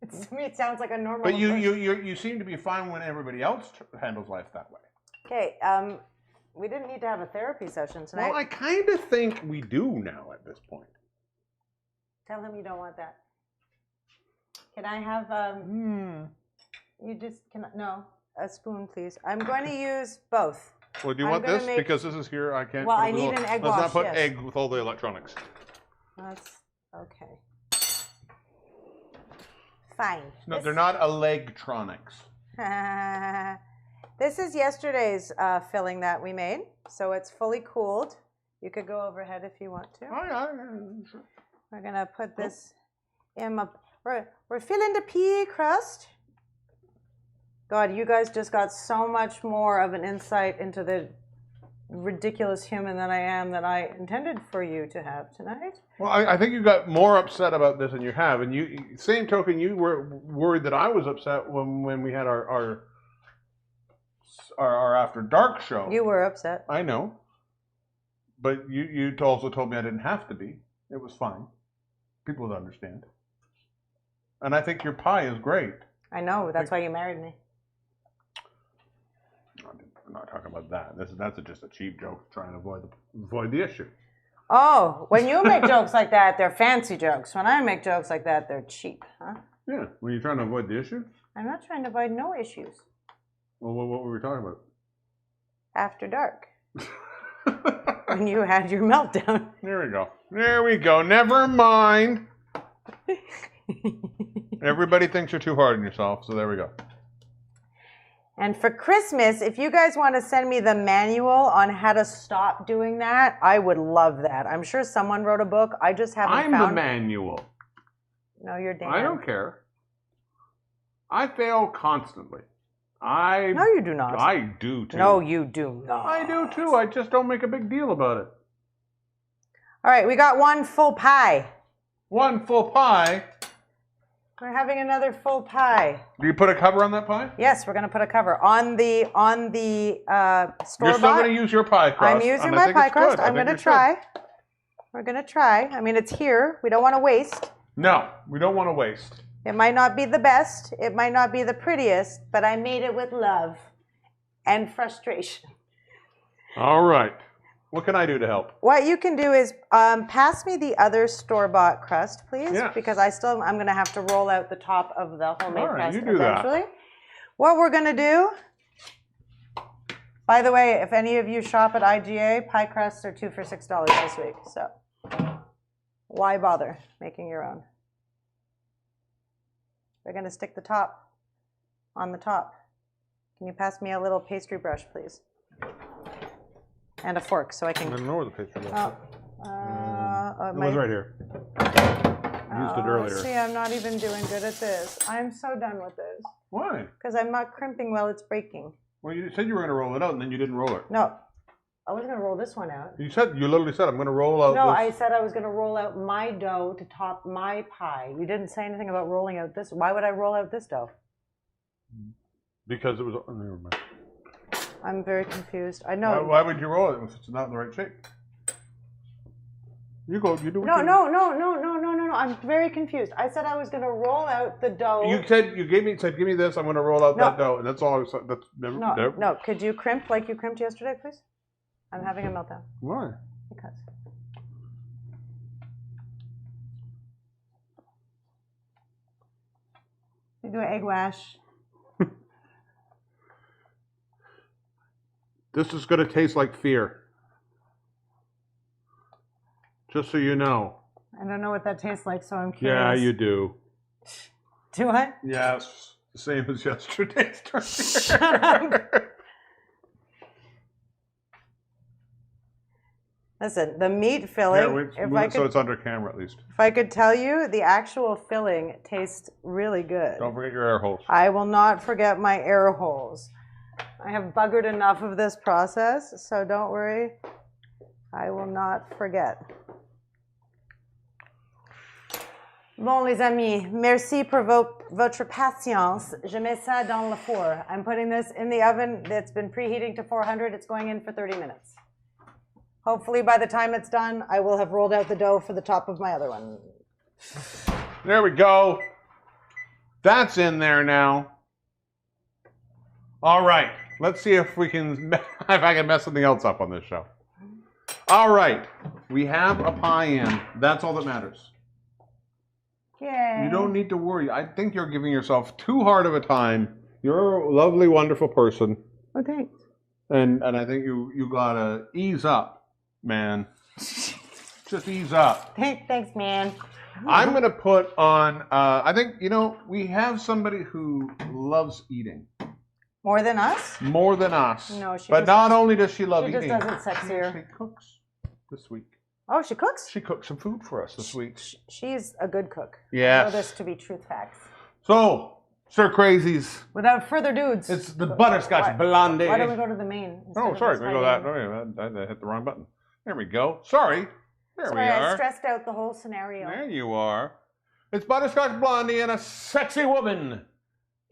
To me, it sounds like a normal. But approach. you seem to be fine when everybody else handles life that way. Okay, we didn't need to have a therapy session tonight. Well, I kind of think we do now at this point. Tell him you don't want that. Can I have You just cannot. No, a spoon, please. I'm going to use both. Well, do you want this? Because this is here, I can't. Well, put I a need little, an egg let's wash, not put yes. egg with all the electronics. That's okay. Fine. No, they're not electronics. This is yesterday's filling that we made, so it's fully cooled. You could go overhead if you want to. Oh, yeah, sure. We're gonna put this We're filling the pea crust. God, you guys just got so much more of an insight into the ridiculous human that I am that I intended for you to have tonight. Well, I think you got more upset about this than you have, and you same token, you were worried that I was upset when we had our After Dark show. You were upset. I know, but you also told me I didn't have to be. It was fine. People would understand. And I think your pie is great. I know. That's why you married me. I'm not talking about that. That's just a cheap joke trying to avoid the issue. Oh, when you make jokes like that, they're fancy jokes. When I make jokes like that, they're cheap, huh? Yeah. When you're trying to avoid the issue? I'm not trying to avoid no issues. Well, what were we talking about? After dark. When you had your meltdown. There we go. There we go. Never mind. Everybody thinks you're too hard on yourself, so there we go. And for Christmas, if you guys want to send me the manual on how to stop doing that, I would love that. I'm sure someone wrote a book. I just haven't found... I'm the manual. No, you're Dan. I don't care. I fail constantly. No, you do not. I do too. No, you do not. I do too. I just don't make a big deal about it. All right, we got one full pie. One full pie? We're having another full pie. Do you put a cover on that pie? Yes, we're going to put a cover on the store-bought. You're still going to use your pie crust. I'm using my pie crust. I'm going to try. We're going to try. I mean, it's here. We don't want to waste. No, we don't want to waste. It might not be the best. It might not be the prettiest, but I made it with love and frustration. All right. What can I do to help? What you can do is pass me the other store-bought crust, please, yes. Because I'm going to have to roll out the top of the homemade crust you do eventually. That. What we're going to do, by the way, if any of you shop at IGA, pie crusts are 2 for $6 this week. So why bother making your own? We're going to stick the top on the top. Can you pass me a little pastry brush, please? And a fork so I can... I don't know where the pastry brush is. It was right here. Used it earlier. See, I'm not even doing good at this. I'm so done with this. Why? Because I'm not crimping while it's breaking. Well, you said you were going to roll it out, and then you didn't roll it. No, I was going to roll this one out. You literally said, I'm going to roll out No, this. I said I was going to roll out my dough to top my pie. You didn't say anything about rolling out this. Why would I roll out this dough? Because it was... Oh, never mind. I'm very confused. I know. Why would you roll it if it's not in the right shape? You go. You do. No. I'm very confused. I said I was going to roll out the dough. You said give me this. I'm going to roll out that dough, and that's all. That's never. No. Could you crimp like you crimped yesterday, please? I'm having a meltdown. Why? Because. You do an egg wash. This is going to taste like fear. Just so you know. I don't know what that tastes like, so I'm curious. Yeah, you do. Do I? Yes. The same as yesterday's turkey. Shut up. Listen, the meat filling. So it's under camera at least. If I could tell you, the actual filling tastes really good. Don't forget your air holes. I will not forget my air holes. I have buggered enough of this process, so don't worry. I will not forget. Bon, les amis, merci pour votre patience. Je mets ça dans le four. I'm putting this in the oven that's been preheating to 400. It's going in for 30 minutes. Hopefully, by the time it's done, I will have rolled out the dough for the top of my other one. There we go. That's in there now. All right. Let's see if I can mess something else up on this show. All right. We have a pie in. That's all that matters. Yay. You don't need to worry. I think you're giving yourself too hard of a time. You're a lovely, wonderful person. Oh, thanks. And I think you gotta ease up, man. Just ease up. Thanks, man. I'm gonna put on. I think we have somebody who loves eating. More than us? More than us. No, she But not only does she love eating, just doesn't sexier. she cooks this week. Oh, she cooks? She cooked some food for us this week. She's a good cook. Yes. I know this to be truth facts. So, Sir Crazy's. Without further dudes. It's the Butterscotch Blondie. Why don't we go to the main? Oh, sorry. We go that. I hit the wrong button. There we go. Sorry. There we are. I stressed out the whole scenario. There you are. It's Butterscotch Blondie and a sexy woman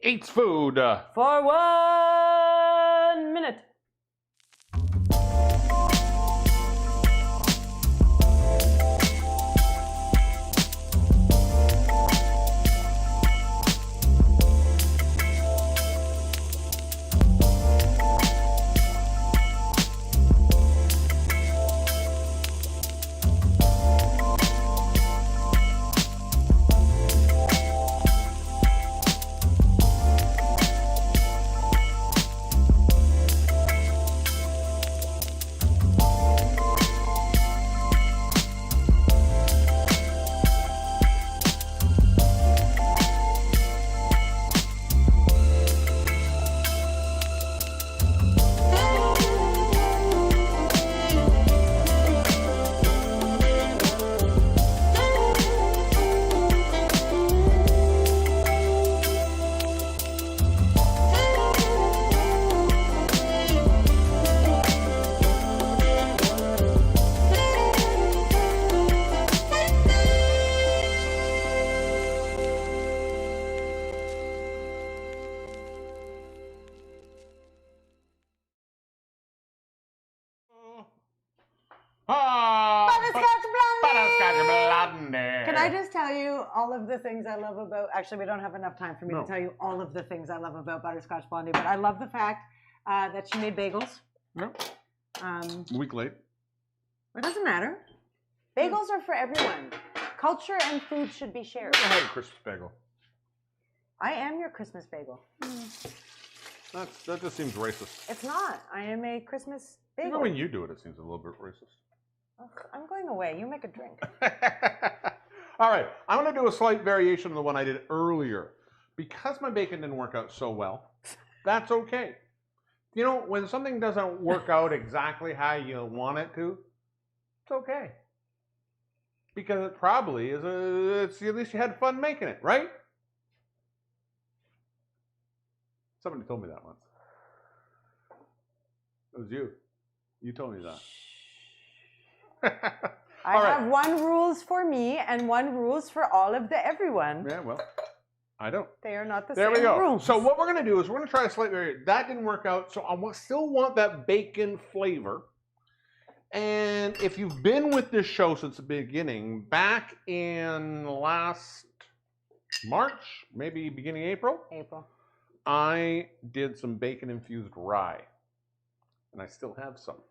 eats food. For 1 minute. Butterscotch Blondie. Can I just tell you all of the things I love about... Actually, we don't have enough time for me to tell you all of the things I love about Butterscotch Blondie, but I love the fact that she made bagels. No. A week late. It doesn't matter. Bagels are for everyone. Culture and food should be shared. I had a Christmas bagel. I am your Christmas bagel. That just seems racist. It's not. I am a Christmas bagel. Even when you do it, it seems a little bit racist. Ugh, I'm going away. You make a drink. All right. I'm going to do a slight variation of the one I did earlier. Because my bacon didn't work out so well, that's okay. You know, when something doesn't work out exactly how you want it to, it's okay. Because it probably is at least you had fun making it, right? Somebody told me that once. It was you. You told me that. I have one rules for me and one rules for all of the everyone. Yeah, well, I don't. They are not the There same we go. rules. So what we're going to do is we're going to try a slight variation. That didn't work out, so I still want that bacon flavor. And if you've been with this show since the beginning, back in last March, maybe beginning April, I did some bacon-infused rye. And I still have some.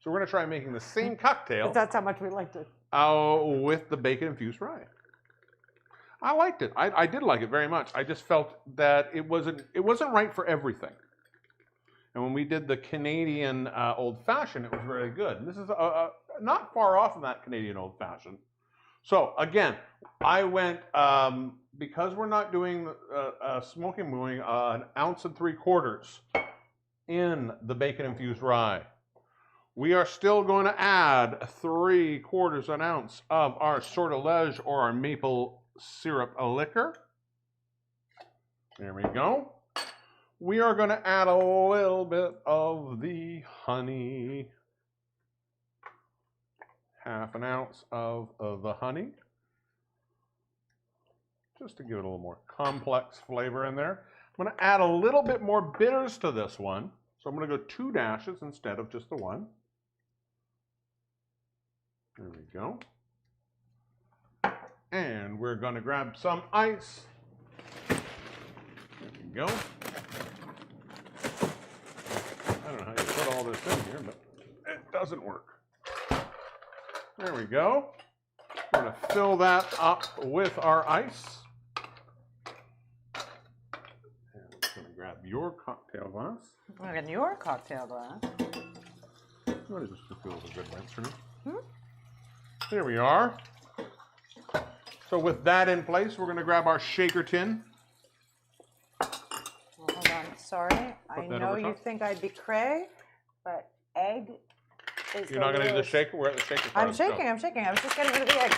So we're going to try making the same cocktail. That's how much we liked it. With the bacon-infused rye. I liked it. I did like it very much. I just felt that it wasn't right for everything. And when we did the Canadian old-fashioned, it was very good. And this is not far off from that Canadian old-fashioned. So again, I went, because we're not doing smoking, we're doing 1 3/4 ounces in the bacon-infused rye. We are still going to add 3/4 ounce of our sortilege or our maple syrup liquor. There we go. We are going to add a little bit of the honey. 1/2 ounce of the honey. Just to give it a little more complex flavor in there. I'm going to add a little bit more bitters to this one. So I'm going to go 2 dashes instead of just the 1. There we go. And we're going to grab some ice. There we go. I don't know how you put all this in here, but it doesn't work. There we go. We're going to fill that up with our ice. And I'm going to grab your cocktail glass. Look at your cocktail glass. What is this? This feels a good rinse for me. There we are. So with that in place, we're going to grab our shaker tin. Well, hold on. Sorry. I know you think I'd be cray, but egg is You're not going to do the delicious. shaker? We're at the shaker part. I'm shaking. I'm shaking. I was just getting rid of the egg.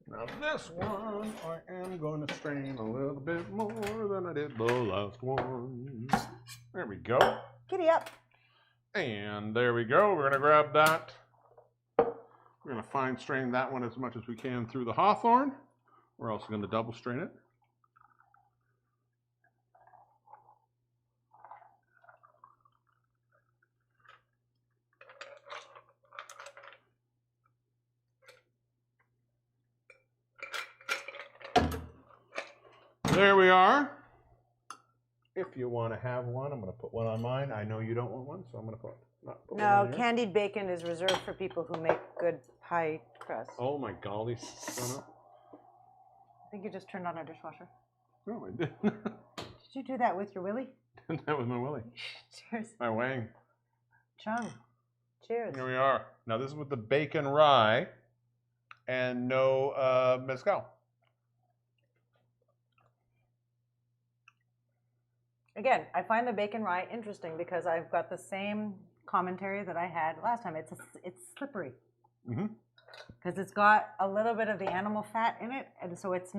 Now this one, I am going to strain a little bit more than I did the last one. There we go. Giddy up. And there we go. We're going to grab that. We're going to fine strain that one as much as we can through the hawthorn. We're also going to double strain it. There we are. If you want to have one, I'm going to put one on mine. I know you don't want one, so I'm going to not put one No, on yours. candied bacon is reserved for people who make good pie crust. Oh my golly. Son of- I think you just turned on our dishwasher. No, I didn't. Did you do that with your willy? That was my willy. Cheers. My wang. Chung. Cheers. Here we are. Now this is with the bacon rye and no mezcal. Again, I find the bacon rye interesting because I've got the same commentary that I had last time. It's slippery. Mm-hmm. Because it's got a little bit of the animal fat in it, and so it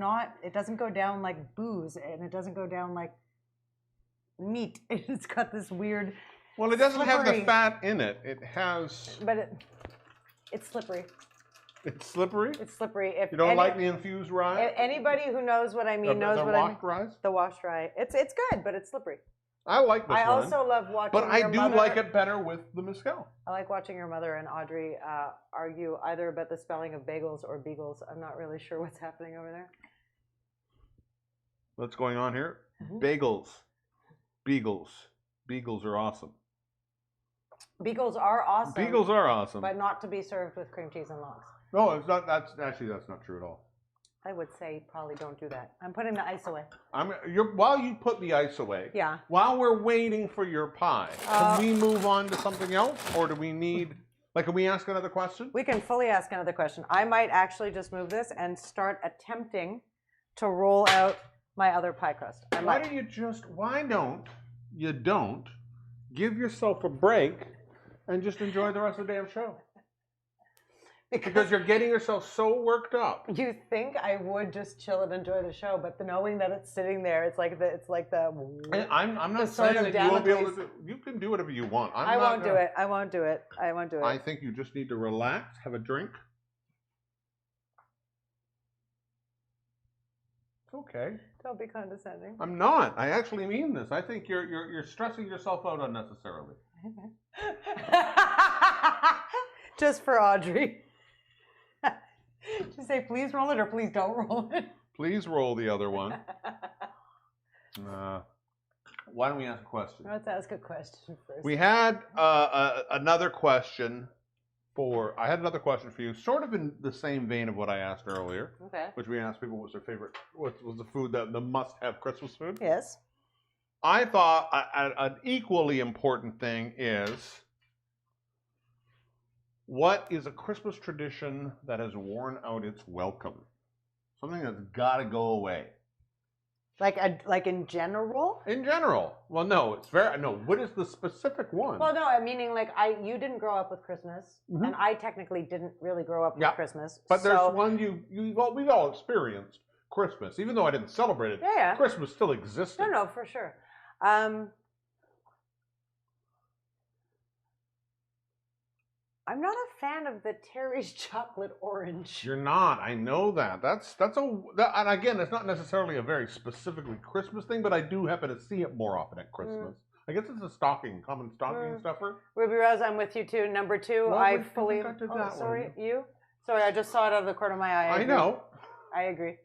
doesn't go down like booze, and it doesn't go down like meat. It's got this weird. Well, it doesn't have the slippery- fat in it. It has. But it's slippery. It's slippery. It's slippery. If You don't like the infused rye? Anybody who knows what I mean knows the what I mean. washed rye? The washed rye. It's good, but it's slippery. I like this I one. also love watching. But I your do mother, like it better with the mezcal. I like watching your mother and Audrey argue either about the spelling of bagels or beagles. I'm not really sure what's happening over there. What's going on here? Mm-hmm. Bagels. Beagles. Beagles are awesome. Beagles are awesome. Beagles are awesome. But not to be served with cream cheese and lox. No, it's not. That's not true at all. I would say probably don't do that. I'm putting the ice away. While you put the ice away. Yeah. While we're waiting for your pie, can we move on to something else, or do we need? Like, can we ask another question? We can fully ask another question. I might actually just move this and start attempting to roll out my other pie crust. Why don't you give yourself a break and just enjoy the rest of the damn show? Because you're getting yourself so worked up. You think I would just chill and enjoy the show, but knowing that it's sitting there, it's like the. I'm not sword saying of that you won't be able to Damocles. do. You can do whatever you want. I won't do it. I won't do it. I won't do it. I think you just need to relax, have a drink. It's okay. Don't be condescending. I'm not. I actually mean this. I think you're stressing yourself out unnecessarily. Just for Audrey. Just say, please roll it or please don't roll it. Please roll the other one. Why don't we ask a question? Let's ask a question first. We had another question I had another question for you, sort of in the same vein of what I asked earlier. Okay. Which we asked people what was the food the must-have Christmas food? Yes. I thought an equally important thing is, what is a Christmas tradition that has worn out its welcome? Something that's got to go away. Like in general? In general. Well, no, what is the specific one? Well, no, meaning you didn't grow up with Christmas, and I technically didn't really grow up with Christmas. But there's one we've all experienced Christmas, even though I didn't celebrate it. Yeah. Christmas still existed. No, for sure. I'm not a fan of the Terry's chocolate orange. You're not. I know that. And again, it's not necessarily a very specifically Christmas thing, but I do happen to see it more often at Christmas. I guess it's a common stocking stuffer. Ruby Rose, I'm with you too. Number two, Well, I we fully. got to Oh, that sorry, one. you? Sorry, I just saw it out of the corner of my eye. I know. I agree.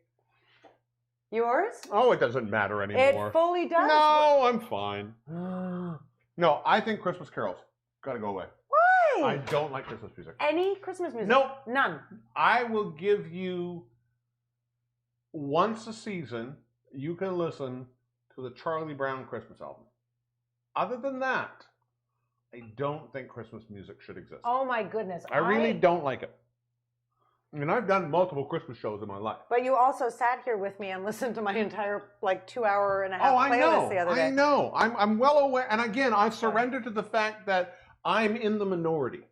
Yours? Oh, it doesn't matter anymore. It fully does. No, I'm fine. No, I think Christmas carols got to go away. Why? I don't like Christmas music. Any Christmas music? Nope. None. I will give you once a season, you can listen to the Charlie Brown Christmas album. Other than that, I don't think Christmas music should exist. Oh my goodness. I really don't like it. I mean, I've done multiple Christmas shows in my life. But you also sat here with me and listened to my entire 2-hour-and-a-half playlist the other day. I know. I'm well aware. And again, I've surrendered to the fact that I'm in the minority.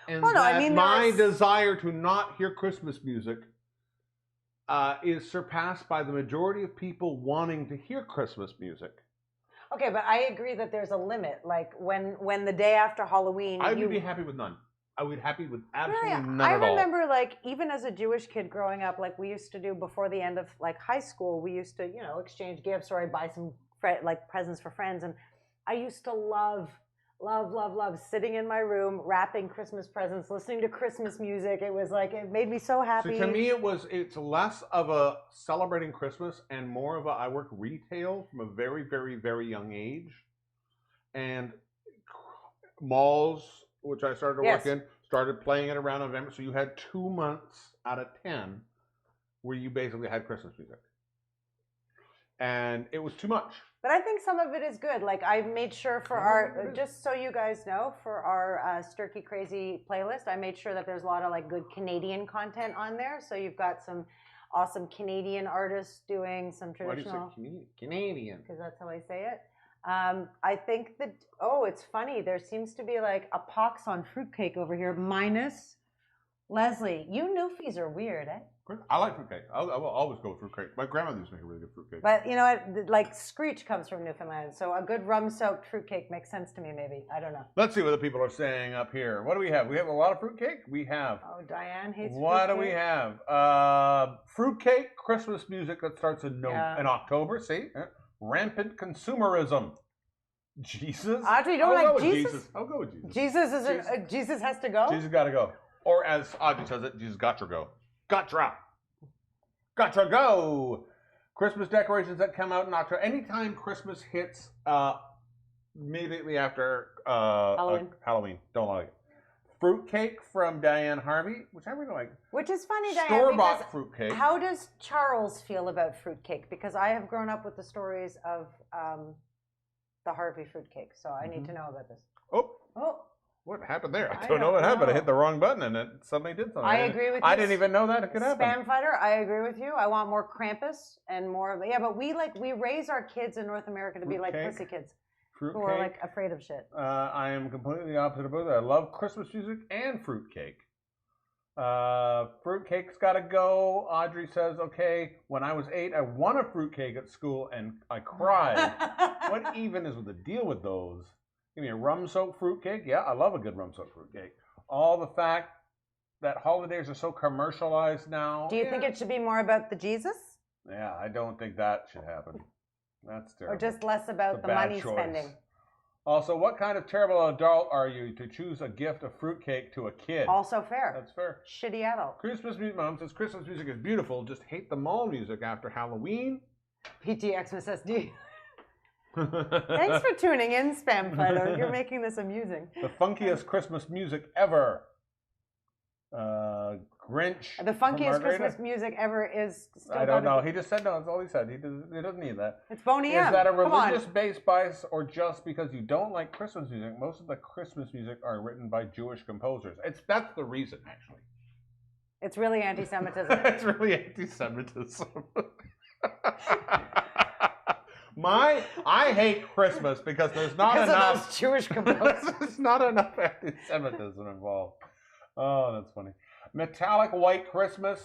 And my desire to not hear Christmas music is surpassed by the majority of people wanting to hear Christmas music. Okay, but I agree that there's a limit. Like when the day after Halloween, I would be happy with none. I would be happy with absolutely none at all. I remember, even as a Jewish kid growing up, we used to do before the end of high school, we used to exchange gifts, or I'd buy some presents for friends, and I used to love sitting in my room, wrapping Christmas presents, listening to Christmas music. It was it made me so happy. So to me, it's less of a celebrating Christmas and more of I work retail from a very, very, very young age, and malls, which I started to work in, started playing it around November. So you had 2 months out of 10 where you basically had Christmas music. And it was too much. But I think some of it is good. I made sure for just so you guys know, for our Sturkey Crazy playlist, I made sure that there's a lot of good Canadian content on there. So you've got some awesome Canadian artists doing some traditional. Why do you say Canadian? Because that's how I say it. I think that, it's funny. There seems to be a pox on fruitcake over here, minus Leslie. You newfies are weird, eh? I like fruitcake. I will always go with fruitcake. My grandmother used to make a really good fruitcake. But you know what? Screech comes from Newfoundland, so a good rum-soaked fruitcake makes sense to me, maybe. I don't know. Let's see what the people are saying up here. What do we have? We have a lot of fruitcake. We have... Oh, Diane hates fruitcake. What do we have? Fruitcake, Christmas music that starts in October. See? Rampant consumerism. Jesus. Audrey, you don't like Jesus? I'll go with Jesus. Jesus has to go? Jesus got to go. Or as Audrey says it, Jesus got to go. Gotcha go. Christmas decorations that come out in October. Anytime Christmas hits immediately after Halloween. Don't like it. Fruitcake from Diane Harvey, which I really like. Which is funny, Diane. Store-bought fruitcake. How does Charles feel about fruitcake? Because I have grown up with the stories of the Harvey fruitcake, so I need to know about this. Oh. What happened there? I don't know what happened. I hit the wrong button and it suddenly did something. I agree with you. I didn't even know that it could happen. Spam fighter, I agree with you. I want more Krampus and more of but we raise our kids in North America to be like pussy kids. Who are afraid of shit. I am completely the opposite of both. I love Christmas music and fruitcake. Fruitcake's got to go. Audrey says, okay, when I was 8, I won a fruitcake at school and I cried. What even is the deal with those? Give me a rum-soaked fruitcake. Yeah, I love a good rum-soaked fruitcake. All the fact that holidays are so commercialized now. Do you think it should be more about the Jesus? Yeah, I don't think that should happen. That's terrible. Or just less about the money spending? Also, what kind of terrible adult are you to choose a gift of fruitcake to a kid? Also fair. That's fair. Shitty adult. Christmas music, Mom says Christmas music is beautiful. Just hate the mall music after Halloween. PTX SSD. Thanks for tuning in, Spam Fighter. You're making this amusing. The funkiest Christmas music ever. Grinch. The funkiest Christmas music ever is still. I don't know. He just said no. That's all he said. He doesn't need that. It's Boney M. Is that a religious-based bias or just because you don't like Christmas music? Most of the Christmas music are written by Jewish composers. That's the reason, actually. It's really anti-Semitism. It's really anti-Semitism. I hate Christmas because there's not enough of those Jewish composers. There's not enough anti-Semitism involved. Oh, that's funny. Metallic White Christmas.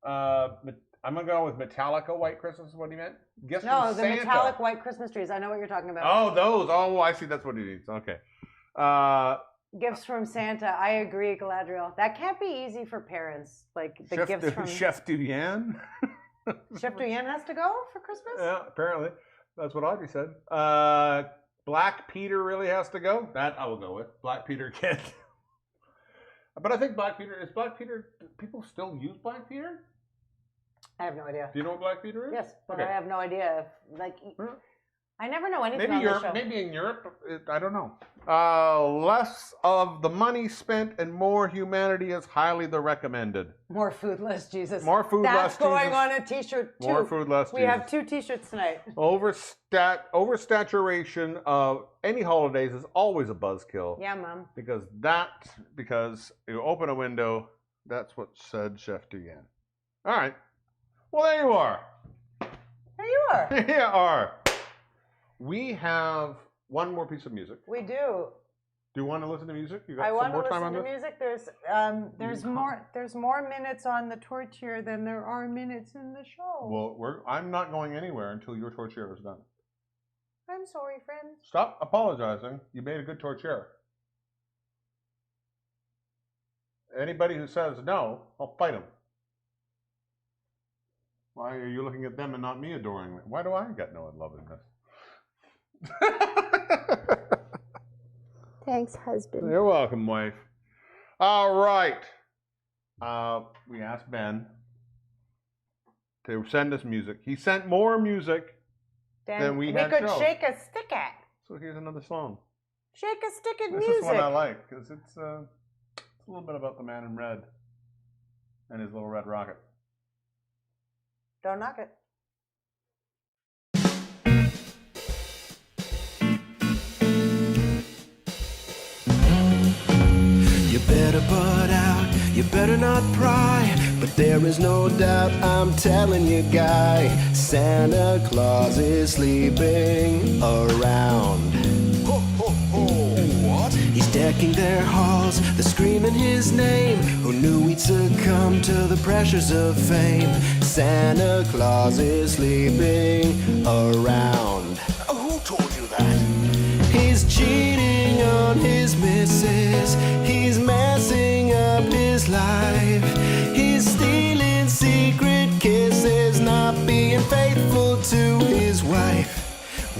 I'm gonna go with Metallica White Christmas. What do you meant? No, the metallic white Christmas trees. I know what you're talking about. Oh, those. Oh, I see. That's what he needs. Okay. Gifts from Santa. I agree, Galadriel. That can't be easy for parents. Gifts from Chef Duy-An. Chef Duy-An has to go for Christmas? Yeah, apparently. That's what Audrey said. Black Peter really has to go. That I will go with. Black Peter Kid. But I think people still use Black Peter? I have no idea. Do you know what Black Peter is? Yes, but okay. I have no idea if I never know anything Maybe on the show. maybe in Europe, I don't know. Less of the money spent and more humanity is highly the recommended. More food, less Jesus. More food, That's less going Jesus. on a t-shirt too. More food, less We Jesus. have 2 t-shirts tonight. Oversaturation of any holidays is always a buzzkill. Yeah, Mom. Because you open a window, that's what said Chef Duy-An. All right. Well, there you are. There you are. Here you are. We have one more piece of music. We do. Do you want to listen to music? You got I some want to more time listen on to this? music. There's more minutes on the tortilla than there are minutes in the show. Well, I'm not going anywhere until your tortilla is done. I'm sorry, friends. Stop apologizing. You made a good tortilla. Anybody who says no, I'll fight them. Why are you looking at them and not me adoringly? Why do I get no love in this? Thanks, husband. You're welcome, wife. All right. We asked Ben to send us music. He sent more music than we had could show. shake a stick at. So here's another song. Shake a stick at This music. is what I like because it's a little bit about the man in red and his little red rocket. Don't knock it. You better butt out, you better not pry. But there is no doubt, I'm telling you, guy, Santa Claus is sleeping around. Ho, ho, ho, what? He's decking their halls, they're screaming his name. Who knew we'd succumb to the pressures of fame? Santa Claus is sleeping around. Who told you that? He's cheating on his missus. He's messing up his life. He's stealing secret kisses, not being faithful to his wife.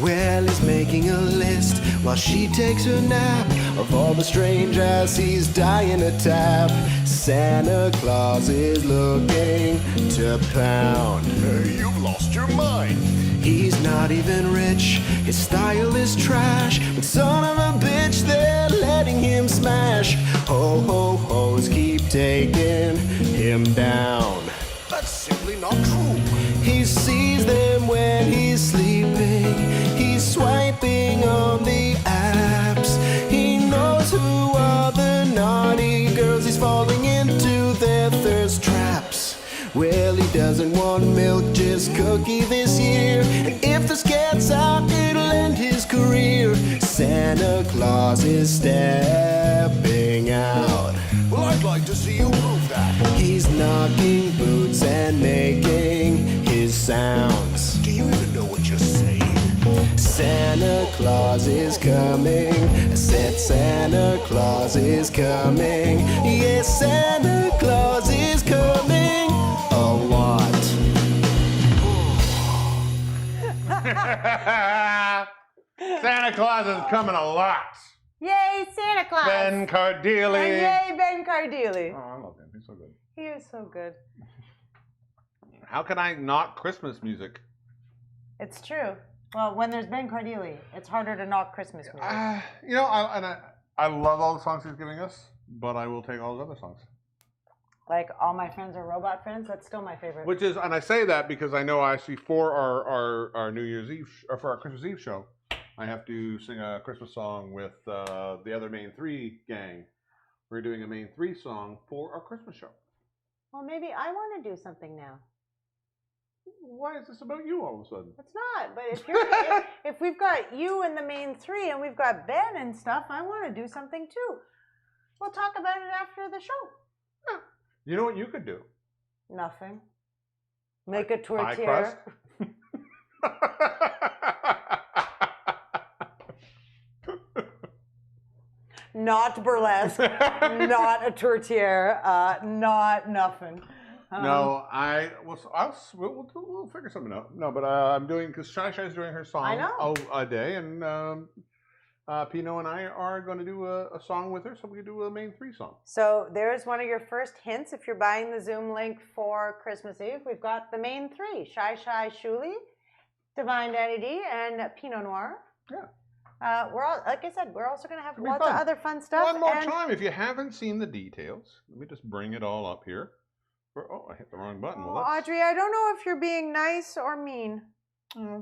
Well, he's making a list while she takes her nap of all the strange ass he's dying to tap. Santa Claus is looking to pound. Hey, you've lost your mind. He's not even rich, his style is trash. But son of a bitch, they're letting him smash. Ho, ho, ho's keep taking him down. That's simply not true. He sees them when he's sleeping. He's swiping on the apps. He knows who are the naughty girls. He's falling into their thirst traps. Well, he doesn't want milk, just cookie this year. And if this gets out, it'll end his career. Santa Claus is stepping out. Well, I'd like to see you prove that. He's knocking boots and making his sounds. Do you even know what you're saying? Santa Claus is coming. I said Santa Claus is coming. Yes, Santa Claus is coming. A lot. Santa Claus is coming a lot. Yay, Santa Claus. Ben Cardilli. And yay, Ben Cardilli. Oh, I love him. He's so good. He is so good. How can I knock Christmas music? It's true. Well, when there's Ben Cardilli, it's harder to knock Christmas music. You know, I love all the songs he's giving us, but I will take all his other songs. Like All My Friends Are Robot Friends, that's still my favorite. Which is, and I say that because I know actually for our New Year's Eve, or for our Christmas Eve show, I have to sing a Christmas song with the other Main 3 gang. We're doing a Main 3 song for our Christmas show. Well, maybe I want to do something now. Why is this about you all of a sudden? It's not, but if you're if we've got you in the Main 3 and we've got Ben and stuff, I want to do something too. We'll talk about it after the show. Yeah. You know what you could do? Nothing. Make a Pie tortilla. Not burlesque, not a tortilla, not nothing. No, we'll figure something out. No, but I'm doing, because Shai's doing her song I know. a day, and Pino and I are going to do a song with her, so we can do a Main 3 song. So there's one of your first hints if you're buying the Zoom link for Christmas Eve. We've got the Main 3, Shai, Shuli, Divine Danny D and Pinot Noir. Yeah. We're all, like I said, we're also going to have It'll be lots of fun. other fun stuff. One more and time, if you haven't seen the details, let me just bring it all up here. Oh, I hit the wrong button. Well, that's Audrey, I don't know if you're being nice or mean.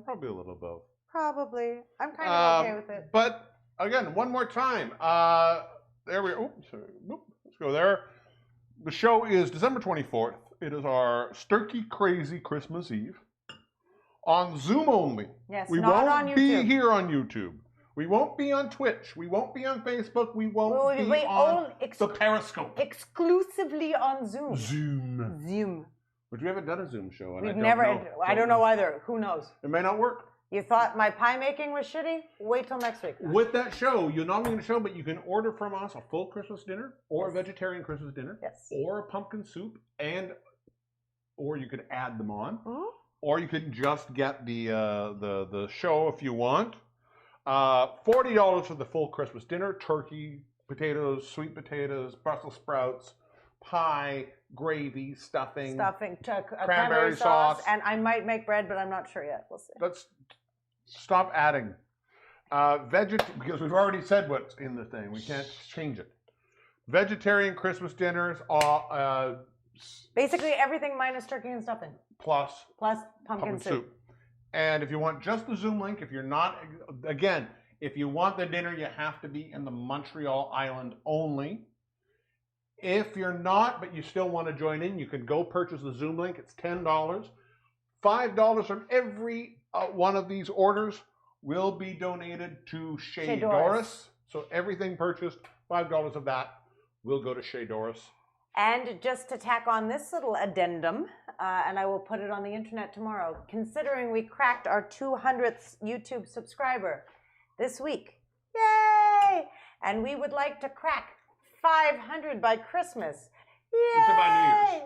probably a little both. Probably. I'm kind of okay with it. But again, one more time. There we go. Sorry. Let's go there. The show is December 24th. It is our Sturkey Crazy Christmas Eve on Zoom only. Yes, we not won't on be YouTube. here on YouTube. We won't be on Twitch. We won't be on Facebook. We won't be on the Periscope. Exclusively on Zoom. Zoom. But we haven't done a Zoom show. And We've I don't never. know. I don't know either. Who knows? It may not work. You thought my pie making was shitty? Wait till next week. With that show, you're not only going to show, but you can order from us a full Christmas dinner or a vegetarian Christmas dinner, or a pumpkin soup, or you could add them on, or you could just get the show if you want. $40 for the full Christmas dinner: turkey, potatoes, sweet potatoes, Brussels sprouts, pie, gravy, stuffing, cranberry sauce, and I might make bread, but I'm not sure yet. We'll see. Let's stop adding because we've already said what's in the thing. We can't change it. Vegetarian Christmas dinners are basically everything minus turkey and stuffing. Plus pumpkin soup. And if you want just the Zoom link, if you're not, again, if you want the dinner, you have to be in the Montreal Island only. If you're not, but you still want to join in, you can go purchase the Zoom link. It's $10. $5 from every one of these orders will be donated to Chez Doris. So everything purchased, $5 of that will go to Chez Doris. And just to tack on this little addendum, and I will put it on the internet tomorrow, considering we cracked our 200th YouTube subscriber this week. Yay! And we would like to crack 500 by Christmas. Yay! You said by New Year's.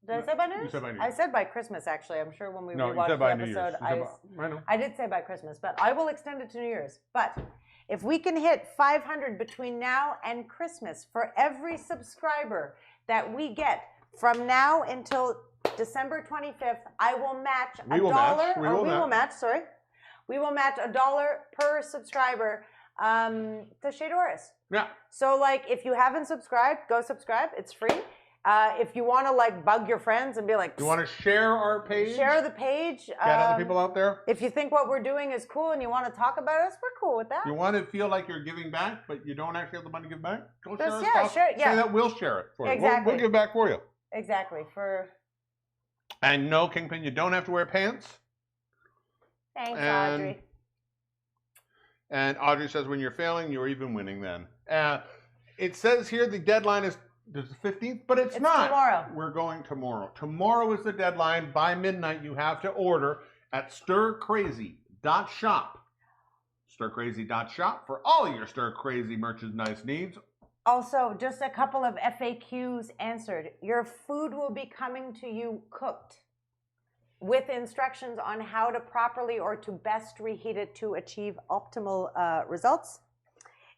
Did I say by New Year's? You said by New Year's. I said by Christmas, actually. I'm sure when we No, you rewatched said by the New episode, Year's. I know. I did say by Christmas, but I will extend it to New Year's. But if we can hit 500 between now and Christmas for every subscriber that we get from now until December 25th, I will match $1. We will match $1 per subscriber to Chez Doris. Yeah. So, like, if you haven't subscribed, go subscribe. It's free. If you want to, like, bug your friends and be like, you want to share our page? Share the page. Get other people out there. If you think what we're doing is cool and you want to talk about us, we're cool with that. You want to feel like you're giving back, but you don't actually have the money to give back? Go share our stuff. Say that we'll share it for you. Exactly. We'll give back for you. Exactly. And no, Kingpin, you don't have to wear pants. Thanks, Audrey. And Audrey says, when you're failing, you're even winning then. It says here the deadline is the 15th, but it's not. Tomorrow. We're going tomorrow. Tomorrow is the deadline. By midnight, you have to order at stircrazy.shop. Stircrazy.shop for all your Stir Crazy merchandise needs. Also, just a couple of FAQs answered. Your food will be coming to you cooked with instructions on how to properly or to best reheat it to achieve optimal results.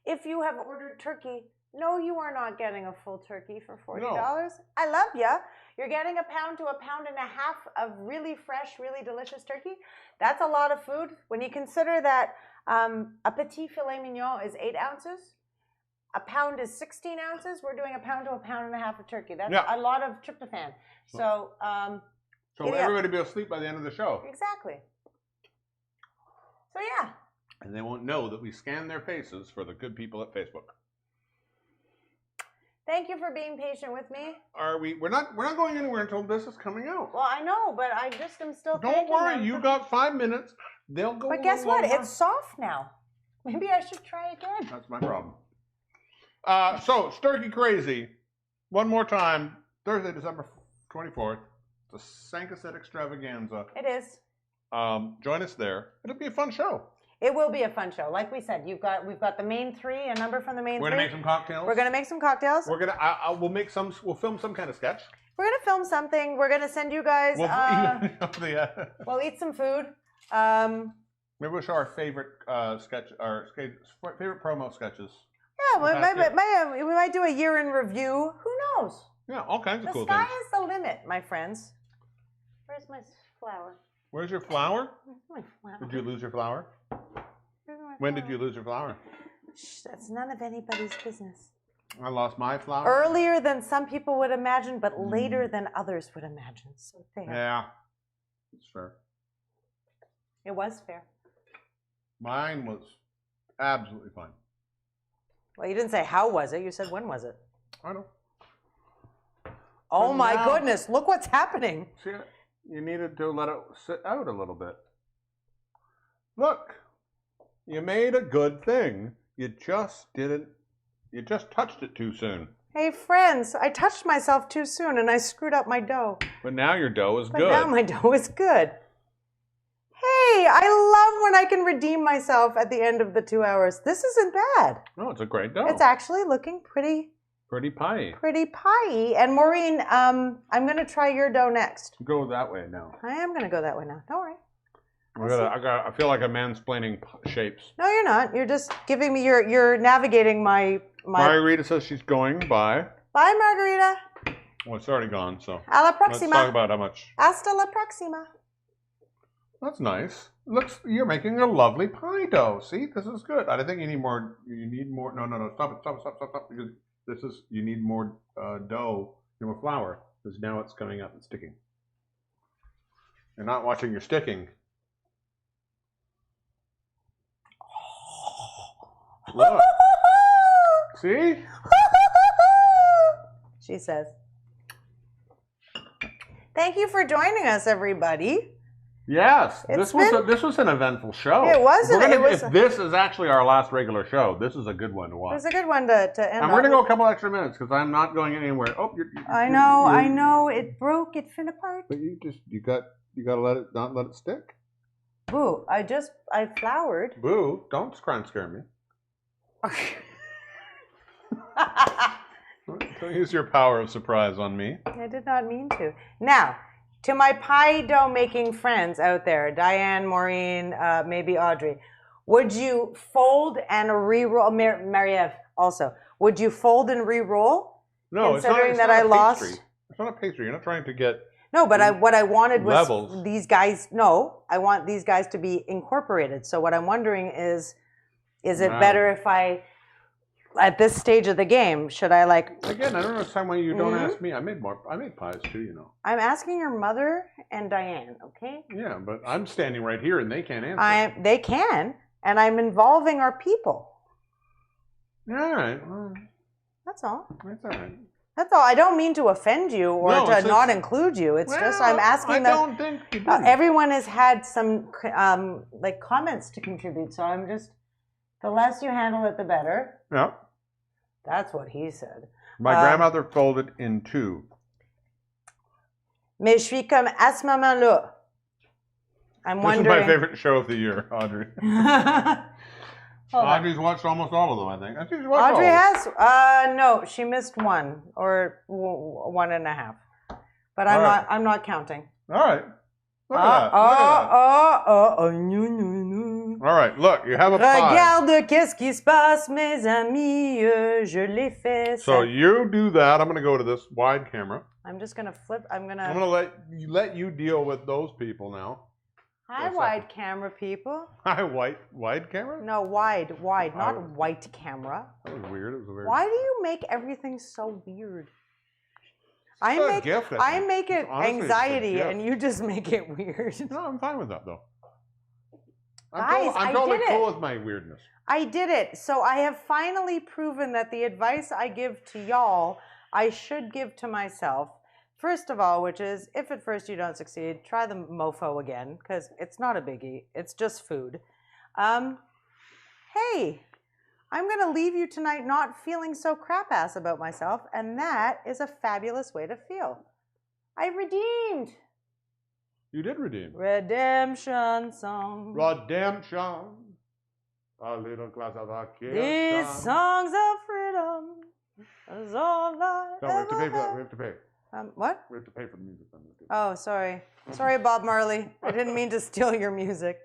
If you have ordered turkey, no, you are not getting a full turkey for $40. No. I love ya. You're getting a pound to a pound and a half of really fresh, really delicious turkey. That's a lot of food. When you consider that a petit filet mignon is 8 ounces, a pound is 16 ounces, we're doing a pound to a pound and a half of turkey. That's a lot of tryptophan. So everybody will be asleep by the end of the show. Exactly. So yeah. And they won't know that we scan their faces for the good people at Facebook. Thank you for being patient with me. We're not going anywhere until this is coming out. Well, I know, but I just am still Don't worry, you got 5 minutes. They'll go. But guess what? It's soft now. Maybe I should try again. That's my problem. So, Sturkey Crazy, one more time, Thursday, December 24th. It's a Sankaset extravaganza. It is. Join us there. It'll be a fun show. It will be a fun show. Like we said, we've got the main three, a number from the main We're three. gonna make some cocktails. We're gonna make some cocktails. We'll film some kind of sketch. We're gonna film something. We're gonna send you guys. We'll eat some food. Maybe we'll show our favorite sketch, our favorite promo sketches. Yeah, we might do a year in review. Who knows? Yeah, all kinds of cool things. The things. sky is the limit, my friends. Where's my flower? Where's your flour? Where's my flour? Did you lose your flour? Where's my When did flour? you lose your flour? Shh, that's none of anybody's business. I lost my flour. Earlier than some people would imagine, but later than others would imagine. So there. Yeah, it's fair. It was fair. Mine was absolutely fine. Well, you didn't say how was it. You said when was it. I know. Oh And my now- goodness! Look what's happening. See, you needed to let it sit out a little bit. Look, you made a good thing. You just didn't. You just touched it too soon. Hey friends, I touched myself too soon and I screwed up my dough. But now your dough is But good. now my dough is good. Hey, I love when I can redeem myself at the end of the 2 hours. This isn't bad. No, it's a great dough. It's actually looking pretty pie. pie-y. And Maureen, I'm gonna try your dough next. Go that way now. I am gonna go that way now. Don't worry. I feel like I'm mansplaining shapes. No, you're not. You're just giving me you're navigating my. Margarita says she's going. Bye. Bye, Margarita. Well, it's already gone, so. A la Let's próxima. talk about how much. Hasta la próxima. That's nice. Looks, you're making a lovely pie dough. See, this is good. I think you need more. You need more. No. Stop it. Because this is. You need more dough, more flour, because now it's coming up and sticking. You're not watching your sticking. Look. See? She says. Thank you for joining us, everybody. Yes, It's this was an eventful show. It was. If this is actually our last regular show, this is a good one to watch. It was a good one to end. And we're gonna go a couple extra minutes because I'm not going anywhere. Oh, I know. It broke. It fell apart. But you gotta let it not let it stick. Boo! I floured. Boo! Don't scare me. Don't use your power of surprise on me. I did not mean to. Now, to my pie dough making friends out there, Diane, Maureen, maybe Audrey, would you fold and re-roll? Marie-Ève also. Would you fold and re-roll? No, considering it's that not I a lost. pastry. It's not a pastry. You're not trying to get. No, but what I wanted was levels. these guys. No, I want these guys to be incorporated. So what I'm wondering is it better if I, at this stage of the game, should I Again, I don't understand why you don't ask me. I made pies too, you know. I'm asking your mother and Diane, okay? Yeah, but I'm standing right here and they can't answer. They can, and I'm involving our people. All right. Well, That's all. that's all right. That's all. I don't mean to offend you or No, to it's not just- include you. It's just Well, I'm asking I that don't think you do. everyone has had some comments to contribute. So I'm just, the less you handle it, the better. Yeah. That's what he said. My grandmother folded in two. Mais je suis comme à ce moment-là. I'm This wondering. is my favorite show of the year, Audrey. Hold on. Audrey's watched almost all of them, I think. I think she's watched Audrey all of them. has? No, she missed one or 1.5. But I'm All right. I'm not counting. All right. Look at that. Look at that. No. All right, look, you have a pie. Regarde qu'est-ce qui se passe, mes amis, je l'ai fait. So you do that. I'm going to go to this wide camera. I'm just gonna flip. I'm I'm gonna. going to let you deal with those people now. Hi, wide camera people. Hi, wide camera? No, wide, not white camera. That was weird. It was weird. Why do you make everything so weird? I a gift, I think. make it Honestly, it's a anxiety, gift. and you just make it weird. No, I'm fine with that, though. Guys, I'm I totally did cool it. with my weirdness. I did it. So I have finally proven that the advice I give to y'all, I should give to myself. First of all, which is, if at first you don't succeed, try the mofo again, because it's not a biggie. It's just food. Hey, I'm going to leave you tonight not feeling so crap-ass about myself, and that is a fabulous way to feel. I redeemed. You did redeem. Redemption song. Redemption. A little glass of These songs of freedom is all I No, we have to pay ever for that. had. We have to pay. What? We have to pay for the music. Oh, sorry. Sorry, Bob Marley. I didn't mean to steal your music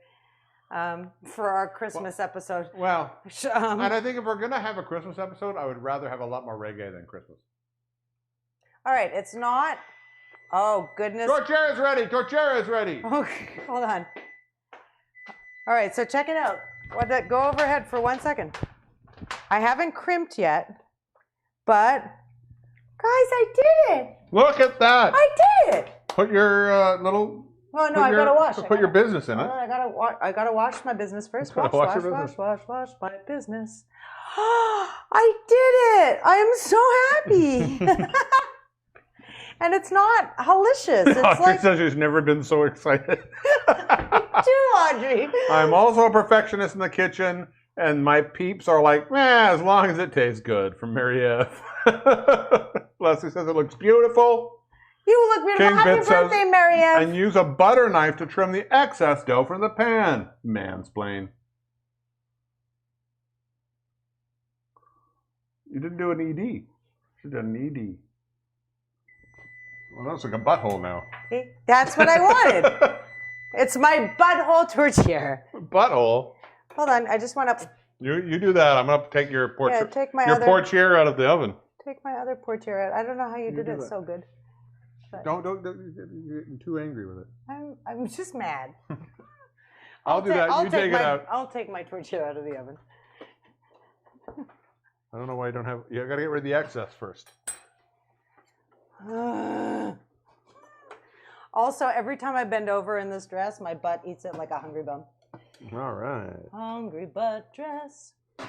for our Christmas episode. Well, Um, and I think if we're going to have a Christmas episode, I would rather have a lot more reggae than Christmas. all right, it's not Oh, goodness. Tortilla is ready. Tortilla is ready. Okay, hold on. All right, so check it out. Go overhead for 1 second. I haven't crimped yet, but guys, I did it. Look at that. I did it. Put your little. Well, no, I gotta wash. Put your business in it. I gotta wash my business first. Wash my business. I did it. I am so happy. And it's not halicious. It's Audrey says she's never been so excited. too, Audrey. I'm also a perfectionist in the kitchen, and my peeps are like, as long as it tastes good, from Mary F. Leslie says it looks beautiful. You look beautiful. Happy birthday, Mary F. And use a butter knife to trim the excess dough from the pan. Mansplain. You didn't do an ED. You should have done an ED. Well, that's like a butthole now. That's what I wanted. It's my butthole tortilla. Butthole? Hold on, I just want to... You do that. I'm going to take your portiere out of the oven. Take my other portiere out. I don't know how you did it so good. Don't get too angry with it. I'm just mad. I'll do that. You take it out. I'll take my tortilla out of the oven. I don't know why you don't have... You got to get rid of the excess first. Also, every time I bend over in this dress, my butt eats it like a hungry bum. All right. Hungry butt dress. I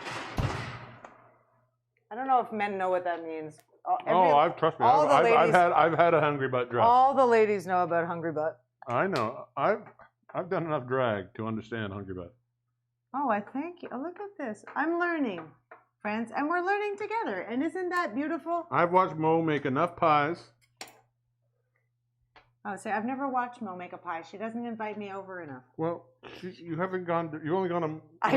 don't know if men know what that means. Trust me. I've had a hungry butt dress. All the ladies know about hungry butt. I know. I've done enough drag to understand hungry butt. Oh, I thank you. Oh, look at this. I'm learning, friends, and we're learning together. And isn't that beautiful? I've watched Mo make enough pies. Oh, see, I've never watched Mo make a pie. She doesn't invite me over enough. Well, you haven't gone. You've only gone to. I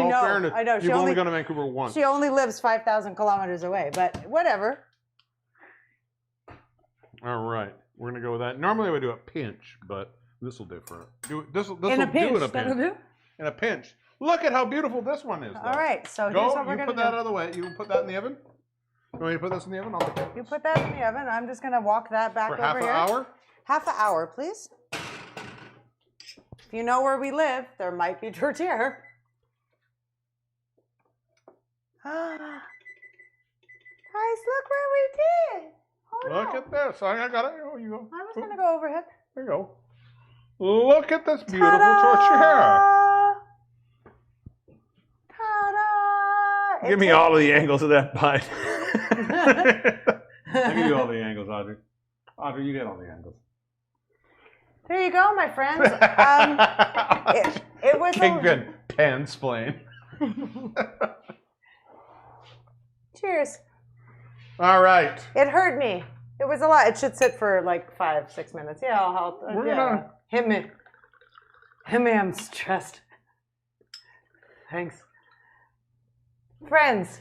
know. You've only gone to Vancouver once. She only lives 5,000 kilometers away, but whatever. All right, we're gonna go with that. Normally I would do a pinch, but this will do for it. This will do in a pinch. In a pinch. Look at how beautiful this one is. Though. All right, so here's what we're gonna do. You put that out of the way. You can put that in the oven. You want me to put this in the oven? I'll take it. You put that in the oven. I'm just gonna walk that back for over here. half an hour. Half an hour, please. If you know where we live, there might be tortilla. Guys, look where we did. Look at this. I got it. Oh, you go. I was going to go overhead. There you go. Look at this beautiful tortilla. Ta-da! Give me all of the angles of that bite. I'll give you all the angles, Audrey. Audrey, you get all the angles. There you go, my friends. It was Kingpin pansplain. Cheers. All right. It hurt me. It was a lot. It should sit for like 5-6 minutes. Yeah, I'll help. Hit me. I'm stressed. Thanks. Friends.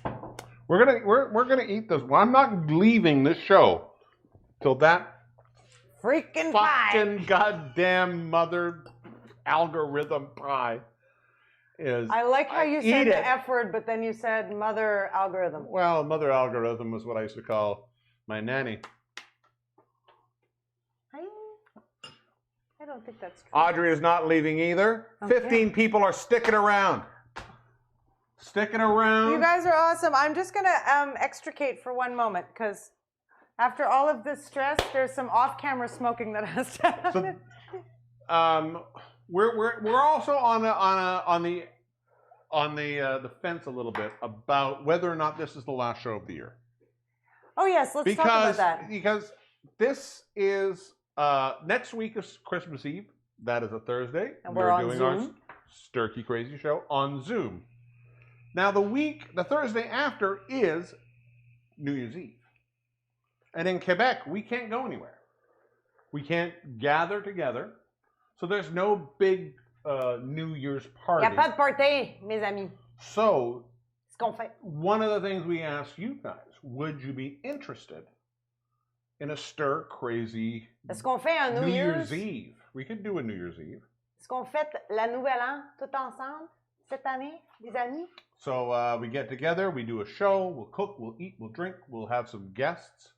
We're gonna eat this. Well, I'm not leaving this show till that freaking fucking goddamn mother algorithm pie is. I like how you said the F word, but then you said mother algorithm. Well, mother algorithm was what I used to call my nanny. I don't think that's true. Audrey is not leaving either. Okay. 15 people are sticking around. Sticking around. You guys are awesome. I'm just going to extricate for one moment because after all of this stress, there's some off-camera smoking that has to happen. So, we're also on the fence a little bit about whether or not this is the last show of the year. Oh yes, let's talk about that. Because this is next week is Christmas Eve. That is a Thursday. And we're doing Zoom. our Sturkey Crazy show on Zoom. Now the Thursday after is New Year's Eve. And in Quebec, we can't go anywhere. We can't gather together. So there's no big New Year's party. Y a pas de party, mes amis. So, ce qu'on fait. One of the things we asked you guys, would you be interested in a stir crazy Est-ce qu'on fait un New Year's Eve? We could do a New Year's Eve. Est-ce qu'on fête la Nouvelle An tout ensemble cette année, les amis? So we get together, we do a show, we'll cook, we'll eat, we'll drink, we'll have some guests.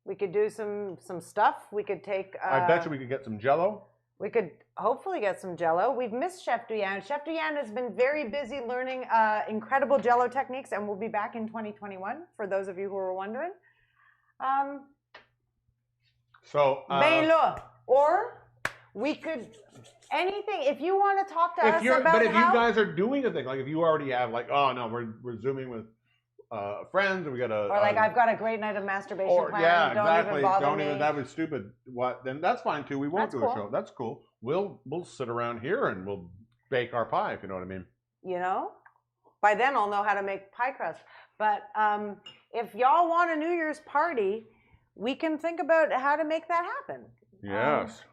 We could do some stuff. We could take. I bet you we could get some Jell-O. We could hopefully get some Jell-O. We've missed Chef Duy-An. Chef Duy-An has been very busy learning incredible Jell-O techniques, and we'll be back in 2021. For those of you who were wondering. Ben là, or we could anything. If you want to talk to us about but if you guys are doing a thing, like if you already have, like, oh no, we're zooming with friends, and we got a or like I've got a great night of masturbation planned. Yeah, don't exactly. Even bother Don't me. even. That was stupid. What? Then that's fine too. We won't do a show. That's cool. We'll sit around here and we'll bake our pie, if you know what I mean. You know, by then I'll know how to make pie crust. But if y'all want a New Year's party, we can think about how to make that happen. Yes.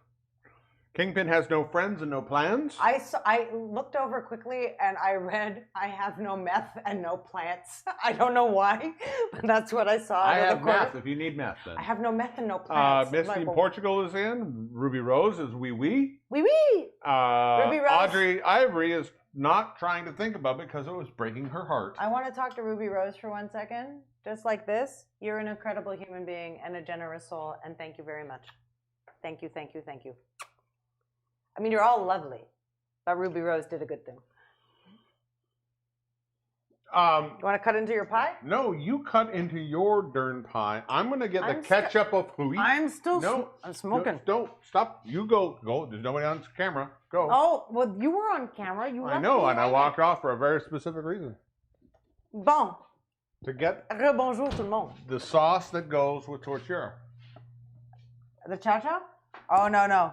Kingpin has no friends and no plans. I looked over quickly and I read, I have no meth and no plants. I don't know why, but that's what I saw. I have meth if you need meth then. I have no meth and no plants. Misty in Portugal is in. Ruby Rose is wee wee. Wee wee. Ruby Rose. Audrey Ivory is not trying to think about it because it was breaking her heart. I want to talk to Ruby Rose for 1 second. Just like this. You're an incredible human being and a generous soul, and thank you very much. Thank you, thank you, thank you. I mean, you're all lovely, but Ruby Rose did a good thing. You want to cut into your pie? No, you cut into your darn pie. I'm going to get the ketchup of fruit. I'm still I'm smoking. No, don't. Stop. You go. There's nobody on camera. Go. Oh, well, you were on camera. I know, and I walked off for a very specific reason. Bon. To get Rebonjour tout le monde. The sauce that goes with tortilla. The chow-chow? Oh, no.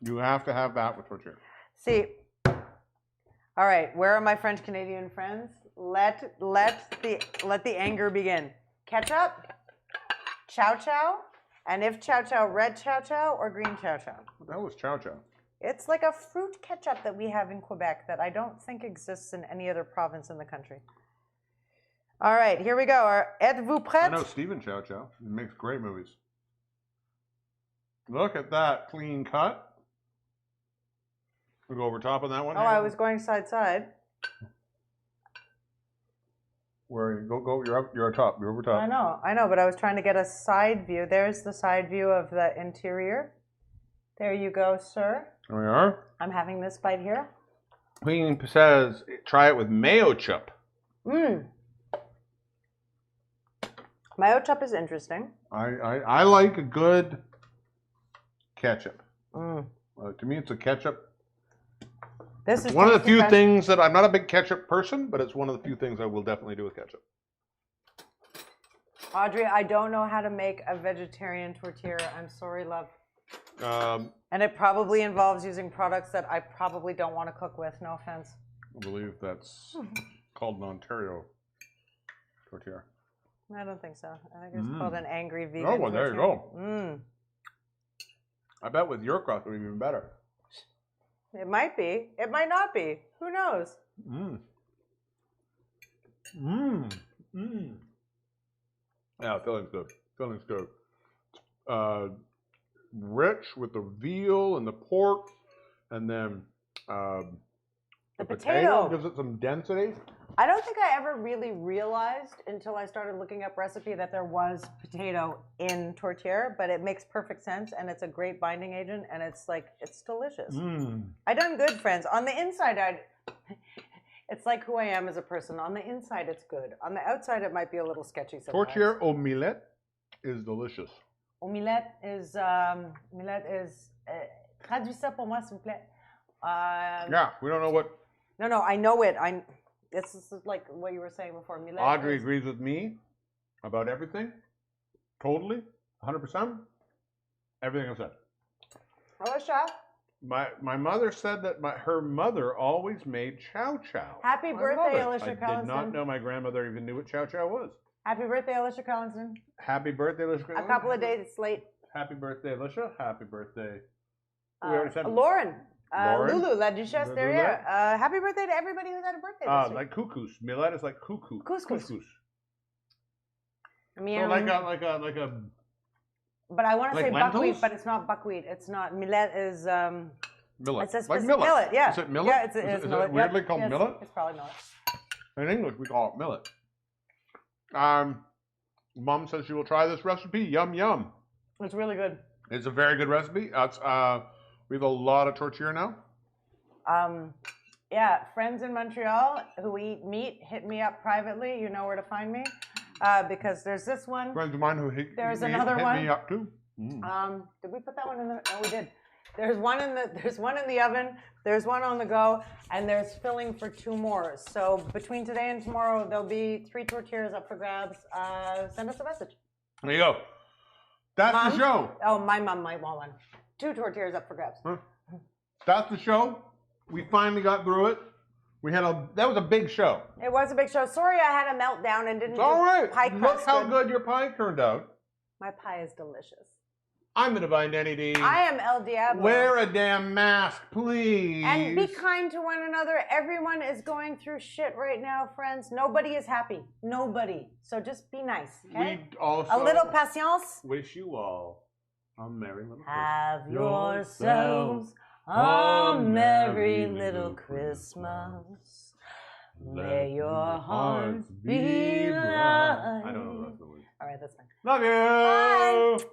You have to have that with tortilla. See, all right, where are my French-Canadian friends? Let the anger begin. Ketchup, chow-chow, and if chow-chow, red chow-chow or green chow-chow? That was chow-chow. It's like a fruit ketchup that we have in Quebec that I don't think exists in any other province in the country. All right, here we go. Êtes-vous prêts? I know Stephen Chow-Chow. He makes great movies. Look at that clean cut. We go over top of that one. Oh, I was going side. Where are you? Go. You're up. You're on top. You're over top. I know, but I was trying to get a side view. There's the side view of the interior. There you go, sir. There we are. I'm having this bite here. Queen says, try it with mayo chup. Mayo chup is interesting. I like a good ketchup. To me, it's a ketchup. This is one of the few things that I'm not a big ketchup person, but it's one of the few things I will definitely do with ketchup. Audrey, I don't know how to make a vegetarian tortilla. I'm sorry, love. And it probably involves using products that I probably don't want to cook with. No offense. I believe that's called an Ontario tortilla. I don't think so. I think it's called an angry vegan. Oh, well, there you go. Mm. I bet with your crust it would be even better. It might be. It might not be. Who knows? Yeah, filling's good. Filling's good. Rich with the veal and the pork, and then the potato gives it some density. I don't think I ever really realized until I started looking up recipe that there was potato in tortilla, but it makes perfect sense, and it's a great binding agent, and it's delicious. I done good, friends. On the inside, it's like who I am as a person. On the inside, it's good. On the outside, it might be a little sketchy sometimes. Tortilla omelette is delicious. Omelette is traduis ça pour moi, s'il vous plaît. Yeah, we don't know what. No, I know it. This is like what you were saying before. Millet Audrey agrees with me about everything. Totally. 100%. Everything I said. Hello, Chef. My mother said that her mother always made chow-chow. Happy birthday, Alicia Collinson. I did not know my grandmother even knew what chow-chow was. Happy birthday, Alicia Collinson. Happy birthday, Alicia Collinson. A couple of days late. Happy birthday, Alicia. Happy birthday. We already said Lauren. Lauren. Lulu, La Duchesse derrière. Happy birthday to everybody who's had a birthday this week. Like couscous. Millet is like cuckoo. Couscous. I mean, so like a. But I want to say lentils? buckwheat, but it's not buckwheat. It's not. Millet is. Millet. It says like millet. Millet, yeah. Is it millet? Yeah, it's is millet. it weirdly called millet? It's probably millet. In English, we call it millet. Mom says she will try this recipe. Yum, yum. It's really good. It's a very good recipe. We have a lot of tortilla now. Yeah, friends in Montreal who eat meat, hit me up privately. You know where to find me. Because there's this one. Friends of mine who hit me up too. Did we put that one in the? Oh, we did. There's one in the oven. There's one on the go, and there's filling for 2 more. So between today and tomorrow, there'll be 3 tortillas up for grabs. Send us a message. There you go. That's Mom? the show. Oh, my mom might want one. 2 tortillas up for grabs. Huh? That's the show. We finally got through it. That was a big show. It was a big show. Sorry, I had a meltdown and didn't. It's all right. Pie Look crust how good your pie turned out. My pie is delicious. I'm the Divine Danny D. I am Elle Diabloe. Wear a damn mask, please. And be kind to one another. Everyone is going through shit right now, friends. Nobody is happy. Nobody. So just be nice, okay? We also a little patience. wish you all a merry little Christmas. Have yourselves a merry little Christmas. May your hearts be light. I don't know the rest of the words. All right, that's fine. Love you. Bye.